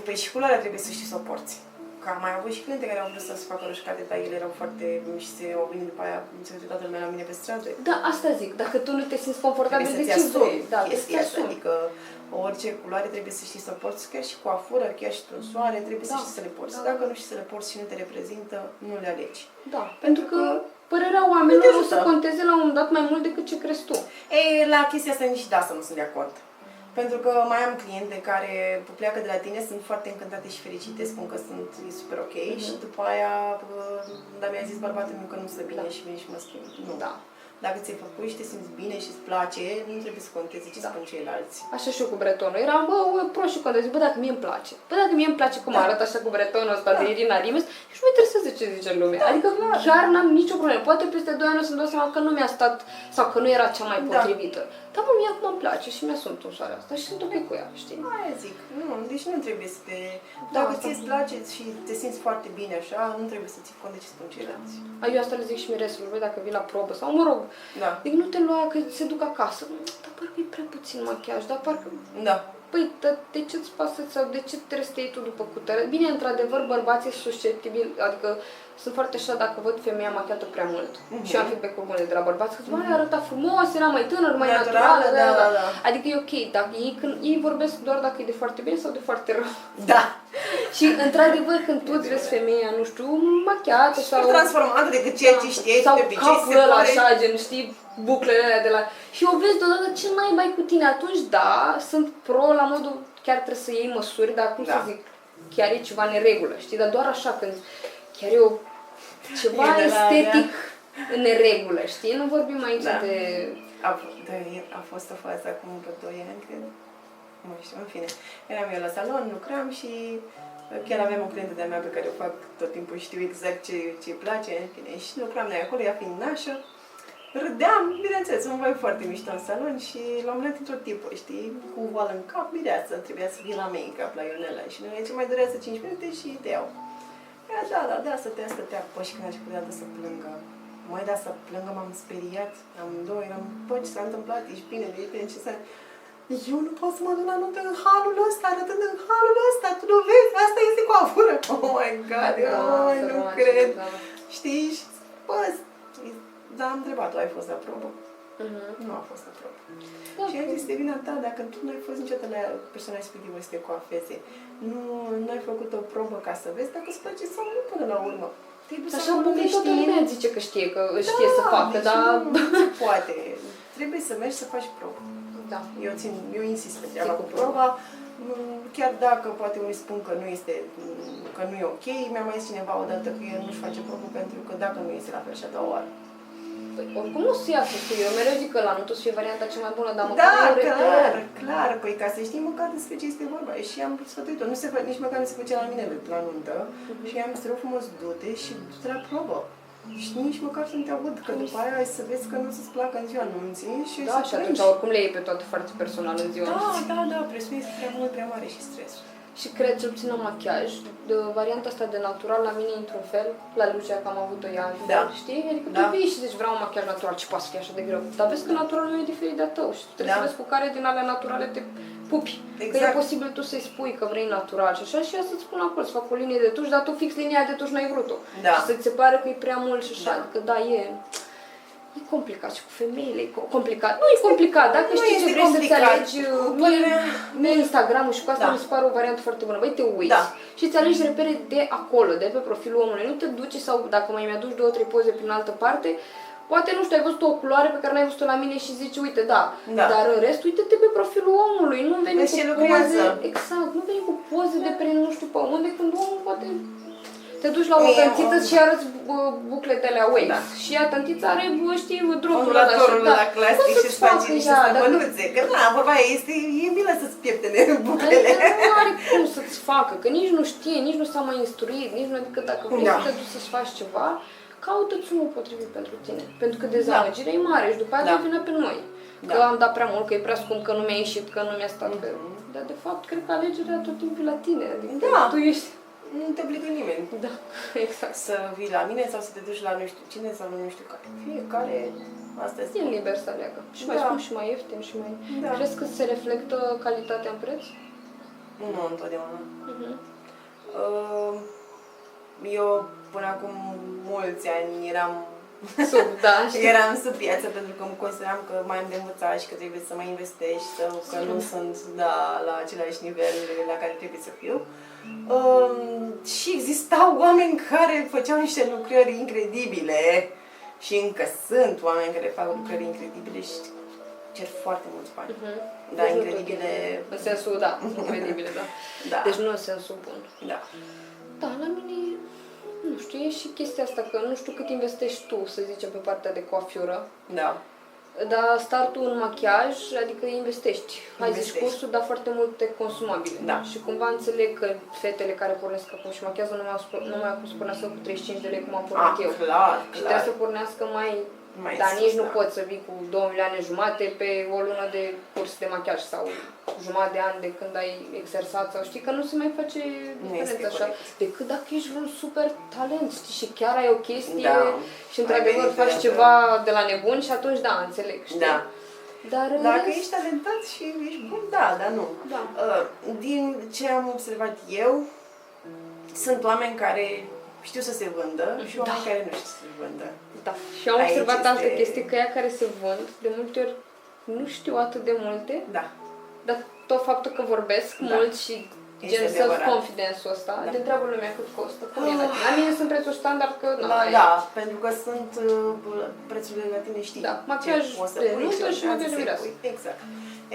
Păi și culoarea trebuie să știi să o porți. Că am mai avut și cliente care au vrut să-ți facă roșcate, dar ele erau foarte și au venit după aia, se uită toată lumea la mine pe stradă. Da, asta zic. Dacă tu nu te simți confortabil, de ce vrei? Da, chestia asta, adică orice culoare trebuie să știi să porți, chiar și coafură, chiar și trunsoare, trebuie să știi să le porți. Dacă nu știi să le porți și nu te reprezintă, nu le alegi. Da, pentru că părerea oamenilor o să conteze la un moment dat mai mult decât ce crezi tu. Ei, la chestia asta nici de asta nu sunt de acord. Pentru că mai am cliente care pleacă de la tine, sunt foarte încântate și fericite, spun că sunt super ok și după aia, dar mi-a zis bărbatul meu că nu stă bine și vine și mă schimb. Nu. Da. Dacă ți-ai făcut și te simți bine și îți place, nu trebuie să conteze ce spun ceilalți. Așa și eu cu bretonul. Eram, pro și contra. Zic, dacă mie îmi place. Dacă mie îmi place cum arată așa cu bretonul ăsta de Irina Rimes, și nu mă interesează ce zice lumea. Adică chiar n-am nicio problemă. Poate peste 2 ani o să-mi dau seama că nu mi-a stat sau că nu era cea mai potrivită. Dar mie acum îmi place și mi-asum tunsoarea asta și sunt ok cu ea, știi? Aia zic. Nu, deci nu trebuie să te... Dacă ți-e place și te simți foarte bine așa, nu trebuie să ții cont de ce spun ceilalți. Eu asta le zic și mireselor, băi, dacă vii la probă sau mă rog, zic, nu te lua că se duc acasă. Dar parcă e prea puțin machiaj, dar parcă... Păi, de ce-ți pasă sau de ce trebuie să te iei tu după cutere? Bine, într-adevăr, bărbații sunt susceptibili, adică sunt foarte așa dacă văd femeia machiată prea mult. Și eu am feedback-uri bune de la bărbați, că zic, mai arăta frumos, era mai tânăr, mai naturală. Da. Adică e ok, dacă ei vorbesc doar dacă e de foarte bine sau de foarte rău. Da. Și într-adevăr, când tu îți vezi femeia, nu știu, machiată sau... transformată decât ceea ce știi, sau capul ăla așa, gen, știi, buclele alea de la... Și o vezi deodată ce mai cu tine, atunci da, sunt pro la modul, chiar trebuie să iei măsuri, dar cum să zic, chiar e ceva neregulă, știi, dar doar așa, când chiar e ceva estetic în neregulă, știi, nu vorbim aici de... A fost o fază acum vreo 2 ani, cred. Nu știu, în fine. Eram eu la salon, lucram și chiar aveam o clientă de-a mea pe care o fac tot timpul, știu exact ce-i place, în fine. Și lucram noi acolo, ea fiind nașă, râdeam, bineînțeles, un vai foarte mișto în salon și la un moment dat într-o tipă, știi, cu voală în cap, mireasă, trebuia să fie la make-up, la Ionela și noi ce mai durează 5 minute și te iau. Da, stătea, păi și când a început de să plângă. Să plângă, m-am speriat, amândouă, eram, ce s-a întâmplat, ești bine, ce s-a... Eu nu pot să mă duc la nuntă în halul ăsta, arătând în halul ăsta, tu nu vezi? Asta este coafură. Oh my God, nu cred. Știi? Dar am întrebat-o, ai fost la probă? Nu a fost la probă. Și am zis, de vina ta, dacă tu nu ai fost niciodată la persoana respectivă să te coafeze, nu ai făcut o probă ca să vezi dacă îți place sau nu până la urmă. Așa bun că toată lumea zice că știe să facă, dar... Nu se poate. Trebuie să mergi să faci probă. Da. Eu insist pe treaba cu proba, chiar dacă poate unii spun că nu e ok, mi-a mai zis cineva odată că el nu-și face probă pentru că dacă nu iese la fel și a doua oară. Păi, oricum nu se iasă, eu mereu zic că la nuntă să fie varianta cea mai bună, dar măcar clar, păi ca să știi măcar despre ce este vorba. Și am sfătuit-o, nici măcar nu se făcea la mine la nuntă și i-am zis, rog frumos, du-te și du-te la probă. Și nici măcar să nu te aud, că după aia ai să vezi că nu o să-ți placă în ziua nunții și și atunci oricum le iei pe toate foarte personal în ziua nunții. Da, presupusul este prea mult, prea mare și stresul. Și cred, cel puțin la machiaj, de varianta asta de natural, la mine într-un fel, la Lucia, că am avut-o ea altfel, Da. știi? Adică Da. tu vii și zici, vreau un machiaj natural, ce poate să fie așa de greu? Dar vezi că naturalul meu e diferit de-a tău și tu trebuie Da. să vezi cu care din alea naturale te pupi. Că Exact. e posibil tu să-i spui că vrei natural și așa și ea să-ți spună acolo, să fac o linie de tuș, dar tu fix linia de tuș n-ai vrut-o. Da. Și să-ți se pare că e prea mult și așa, Da. adică da, e complicat și cu femeile e complicat. Nu e complicat, dacă Nu știi ce este vrei să-ți complicat. alegi, mie Instagram-ul și cu asta Da. mi se pare o variantă foarte bună. Băi, te uiți Da. și îți alegi repere de acolo, de pe profilul omului. Nu te duci sau dacă mai mi-aduci 2-3 poze prin altă parte, poate, nu știu, ai văzut o culoare pe care n-ai văzut-o la mine și zici, uite, da. Da. Dar în rest, uite-te pe profilul omului, nu veni Vezi cu ce poze, lucrează. exact, nu veni cu poze de prin nu știu pe unde, când omul poate te duci la o Mie, tăntiță și arăți bucletele Waze. Da. Și ea, tăntița, are, știi, dropul ăla. Ondulatorul și- la clasic Poți și să-ți îți face facă niște ea, dar nu- stăpânuțe. Că da, vorba aia este, e bine să-ți pieptene buclele. Adică nu are cum să-ți facă, că nici nu știe, nici nu s-a mai instruit, nici nu, adică dacă vrei Da. să te duci să-ți faci ceva, caută-ți unul potrivit pentru tine. Pentru că dezamăgirea e mare și după aceea Da. dă vina pe noi. Că Da. am dat prea mult, că e prea scump, că nu mi-a ieșit, că nu mi-a stat pe... Dar de fapt, cred că alegerea tot timpul e la tine. Adică Da. tu ești... Nu te obligă nimeni Da, exact. să vii la mine sau să te duci la nu știu cine sau nu știu care. Fiecare, asta este. E liber să aleagă. Și mai Da. scump și mai ieftin și mai... Da. Crezi că se reflectă calitatea în preț? Nu întotdeauna. Mhm. Eu până acum mulți ani eram Sub, da, știu. eram sub piață pentru că îmi consideram că mai am de învățat și că trebuie să mai investești sau că nu sunt la același nivel la care trebuie să fiu. Și existau oameni care făceau niște lucrări incredibile și încă sunt oameni care fac lucrări incredibile și cer foarte mulți bani. Mhm. Da, Deci nu incredibile. tot. În sensul, da, incredibile, da. Da. Deci nu în sensul bun. Da. Da, la mine, nu știu, e și chestia asta că nu știu cât investești tu, să zicem, pe partea de coafură. Da. Dar startul în machiaj, adică investești. Hai zici Investești. cursul, dar foarte multe consumabile. Da. Și cumva înțeleg că fetele care pornesc acum și machează nu mai acum să pornească cu 35 de lei cum am pornit eu. clar, Și clar. trebuie să pornească mai dar sus, nici nu da. poți să vii cu 2 milioane jumate pe o lună de curs de machiaj sau jumătate de an de când ai exersat sau știi că nu se mai face diferență este așa. corect. Decât dacă ești un super talent, știi, și chiar ai o chestie Da. și într-adevăr Ai venit faci de- ceva de la nebun și atunci da, înțeleg, știi? Da. Dar în Dacă rest, ești talentat și ești bun, da, dar nu. Da. Din ce am observat eu, sunt oameni care știu să se vândă și oameni care nu știu să se vândă. da. Și am Aici observat este- altă chestie, că ea care se vând, de multe ori nu știu atât de multe, Da. dar tot faptul că vorbesc Da. mult și Este gen adevărat. self-confidence-ul ăsta, Da. te întreabă lumea cât costă. Cum e la tine? La mine sunt prețuri standard, că nu, Da, aia e. da, pentru că sunt prețurile la tine, știi. Da, ce machiaj poți să de pui, nuntă ce și urmează machiaj de să mireasă. pui. Exact.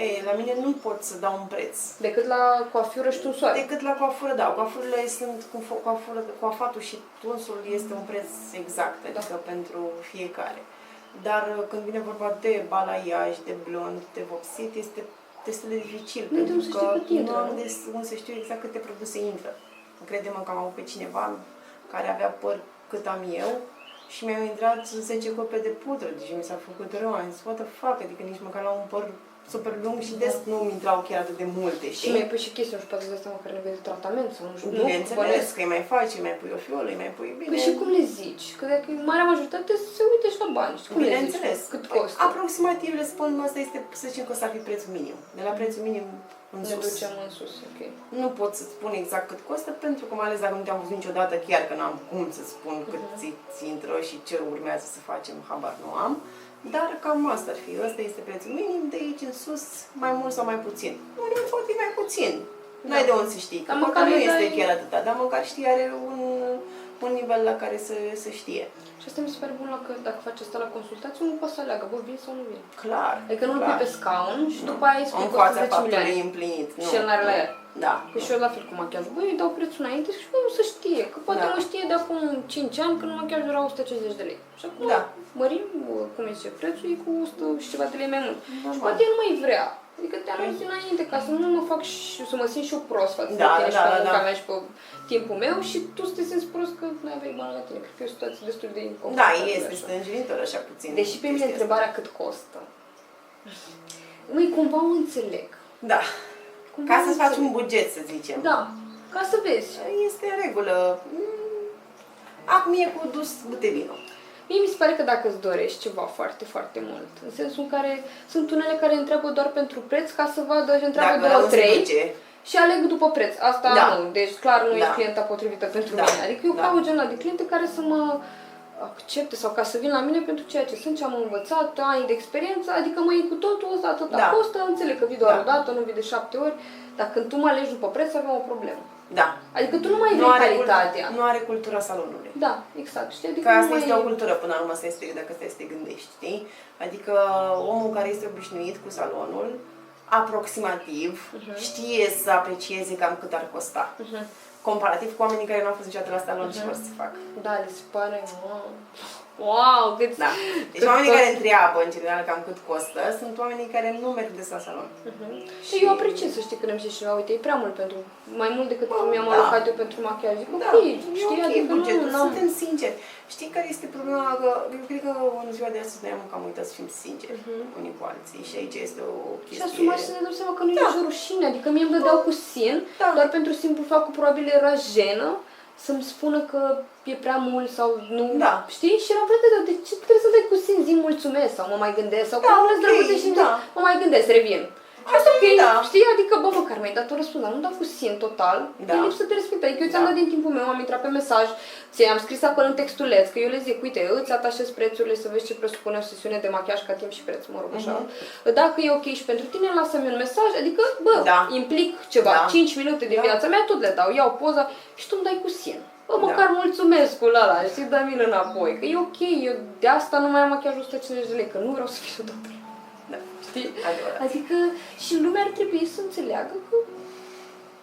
Ei, la mine nu pot să dau un preț. Decât la coafură și tunsoare. Decât la coafură, da. Coafurile sunt cu coafatul și tunsul este un preț exact, adică pentru fiecare. Dar când vine vorba de balayaj, de blond, de vopsit, este destul de dificil. Nu pentru știi că cât intră, nu am nu? de cum să știu exact câte produse intră. Crede-mă că am avut pe cineva care avea păr cât am eu și mi-au intrat 10 cope de pudră, deci mi s-a făcut rău, am zis, what the fuck, adică nici măcar la un păr super lung și des nu mi intrau chiar atât de multe, Și știi? mi-ai pus și chestii, nu știu, poate să dai seama care nevoie de tratament sau nu știu. Bineînțeles, că îi mai faci, îi mai pui o fiolă, îi mai pui bine. Păi și cum le zici? Că dacă marea majoritate se uite și la bani. Știi, cum le zici? Bineînțeles. Cât Păi, costă? aproximativ le spun, asta este, să zicem că ăsta ar fi prețul minim. De la prețul minim în Ne sus. ducem în sus, ok. Nu pot să spun exact cât costă, pentru că mai ales dacă nu te-am văzut niciodată, chiar că n-am cum să spun cât ți intră și ce urmează să facem, habar nu am. Dar cam asta ar fi. Ăsta este prețul minim, de aici în sus, mai mult sau mai puțin. Unii poate fi mai puțin. N-ai de unde să știi, că Dar poate măcar nu le este dai- chiar atâta, dar măcar știi, are un nivel la care să știe. Și asta mi se pare bun la că dacă faci asta la consultație, unul poate să aleagă, bă, vin sau nu vin. Clar. Adică nu-l pui clar. pe scaun și Nu. după aia îi spui În că costă fața 10 faptului milioane. împlinit. Nu. Și el n-are la el. Da. Că și eu la fel cu machiajul. Băi, îi dau prețul înainte și omul să știe. Că poate Da. mă știe de acum 5 ani când machiajul era 150 de lei. Și acum Da. mărim, cum zice, prețul e cu 100 și ceva de lei mai mult. Normal. Și poate el nu mai vrea. Adică te anunți înainte ca să nu mă fac și să mă simt și eu prost față de Da, tine și da, pe da, munca da. mea și pe timpul meu și tu să te simți prost că nu aveai bani la tine. Cred că e o situație destul de Da, inconfortabilă este așa. stânjenitor așa puțin. Deși pe mine chestia întrebarea cât costă. Măi, cumva o înțeleg. asta. Da. Cumva Ca nu să-ți faci înțeleg. un buget, să zicem. Da, ca să vezi. Este în regulă. Acum e cu dus butevinul. Mie mi se pare că dacă îți dorești ceva foarte, foarte mult, în sensul în care sunt unele care întreabă doar pentru preț ca să vadă și întreabă Dacă nu se 2-3 duce. și aleg după preț. Asta Da. nu, deci clar nu e Da. clienta potrivită pentru Da. mine. Adică eu Da. caut genul ăla de cliente care să mă accepte sau ca să vin la mine pentru ceea ce sunt, ce am învățat, ani de experiență, adică mă iei cu totul ăsta, atâta Da. costă, înțeleg că vii doar Da. o dată, nu vii de 7 ori, dar când tu mă alegi după preț avem o problemă. Da. Adică tu nu mai vrei calitatea. Nu are cultura salonului. Da, exact. Știi? Adică Că nu asta mai... este o cultură până la urmă, dacă stai să te gândești, știi? Adică omul care este obișnuit cu salonul, aproximativ, știe să aprecieze cam cât ar costa. Comparativ cu oamenii care nu au fost niciodată la salon și vor să facă. Da, le se pare, wow, cât... Da. Deci oamenii care întreabă, în general, cam cât costă, sunt oamenii care nu merg des la salon. Și eu apreciez să știi când îmi zice cineva, uite, e prea mult pentru, mai mult decât mi-am Da. alocat eu pentru machiaj. Zic, ok, știi, e ok adică bugetul, nu, suntem sinceri. Știi care este problema? Că eu cred că în ziua de astăzi noi am cam uitat să fim sinceri unii cu alții și aici este o Și chestie... asumat și să ne dăm seama că nu e nicio rușine, adică mie îmi dădeau cu sin, Da. doar pentru simplu fapt că probabil era jenă să-mi spună că e prea mult sau nu, Da. știi? Și eram frate, dar de ce trebuie să dai cu sin, zi mulțumesc sau mă mai gândesc sau Da, că nu ok, drăguțe și da. mă mai gândesc, revin. Asta ok, Da. știi? Adică, bă, măcar mi-ai dat un răspuns, dar nu dau cu sin total, Da. e lipsă de respect. Adică eu ți-am Da. dat din timpul meu, am intrat pe mesaj, ți-am scris acolo în textuleț, că eu le zic, uite, îți atașez prețurile să vezi ce presupune o sesiune de machiaj ca timp și preț, mă rog, așa. Dacă e ok și pentru tine, lasă-mi un mesaj, adică, bă, Da. implic ceva, Da. 5 minute din Da. viața mea, tot le dau, iau poza și tu îmi dai cu sin. Bă, Da. măcar mulțumesc cu ăla, știi, dă-mi-l înapoi, că e ok, eu de asta nu mai am machiajul 150 de lei, că nu vreau să fiu toată. Da. Știi? Adevărat. Adică și lumea ar trebui să înțeleagă că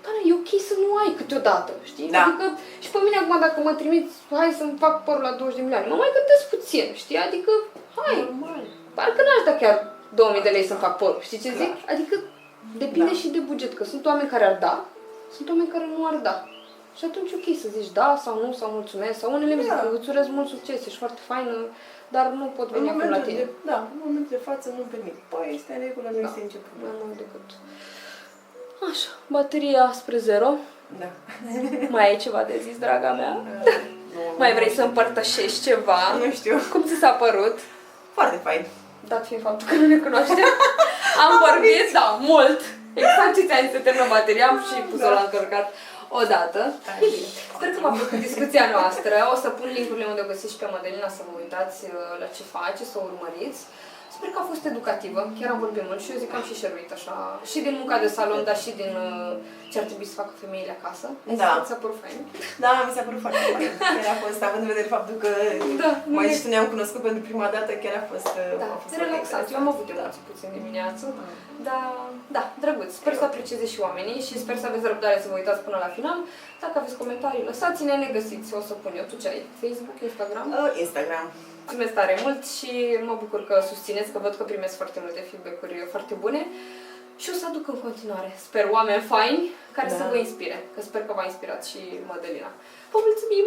doamne, e ok să nu ai câteodată, știi? Da. Adică și pe mine acum dacă mă trimiți, hai să-mi fac părul la 20 de milioane, mă mai gândesc puțin, știi? Adică, hai, Normal. parcă n-aș da chiar 2000 de lei să-mi fac părul, știi ce Clar. zic? Adică depinde Da. și de buget, că sunt oameni care ar da, sunt oameni care nu ar da. Și atunci ok să zici da sau nu, sau mulțumesc, sau unele îmi zic Da. că îți urez mult succes, ești foarte faină, dar nu pot În veni acum la momentul tine. în momentul de față nu permit. Păi, este în regulă, nu Da. este nicio problemă. Mai mult decât. Așa, bateria spre 0. Da. Mai ai ceva de zis, draga mea? Mai vrei să împărtășești ceva? Nu știu. Cum ți s-a părut? Foarte fain. Dat fiind faptul că nu ne cunoaștem. Am vorbit, da, mult. Exact ce ți-am zis, se termină bateria, am și pus-o la încărcat odată. Sper că v-a plăcut discuția noastră. O să pun link-urile unde o găsiți și pe Mădălina să vă uitați la ce face, să o urmăriți. Sper că a fost educativă, chiar am vorbit mult și eu zic că am și șeruit așa, și din munca de salon, dar și din ce ar trebui să facă femeile acasă. Da. Ți-a părut fain? Da, mi s-a părut foarte fain. Chiar a fost, având în vedere faptul că Da, mai nu e- zici tu ne-am cunoscut pentru prima dată, chiar a fost, Da, a fost relaxat. Eu am avut da. emoții puțin dimineață, dar da, drăguț. Sper să aprecieze și oamenii și sper să aveți răbdare să vă uitați până la final. Dacă aveți comentarii, lăsați-ne, ne găsiți. O să pun eu. Tu ce ai? Facebook, Instagram? Instagram. Mulțumesc tare mult și mă bucur că susțineți, că văd că primesc foarte multe feedback-uri foarte bune și o să aduc în continuare, sper, oameni faini care să vă inspire, că sper că v-a inspirat și Mădălina. Vă mulțumim!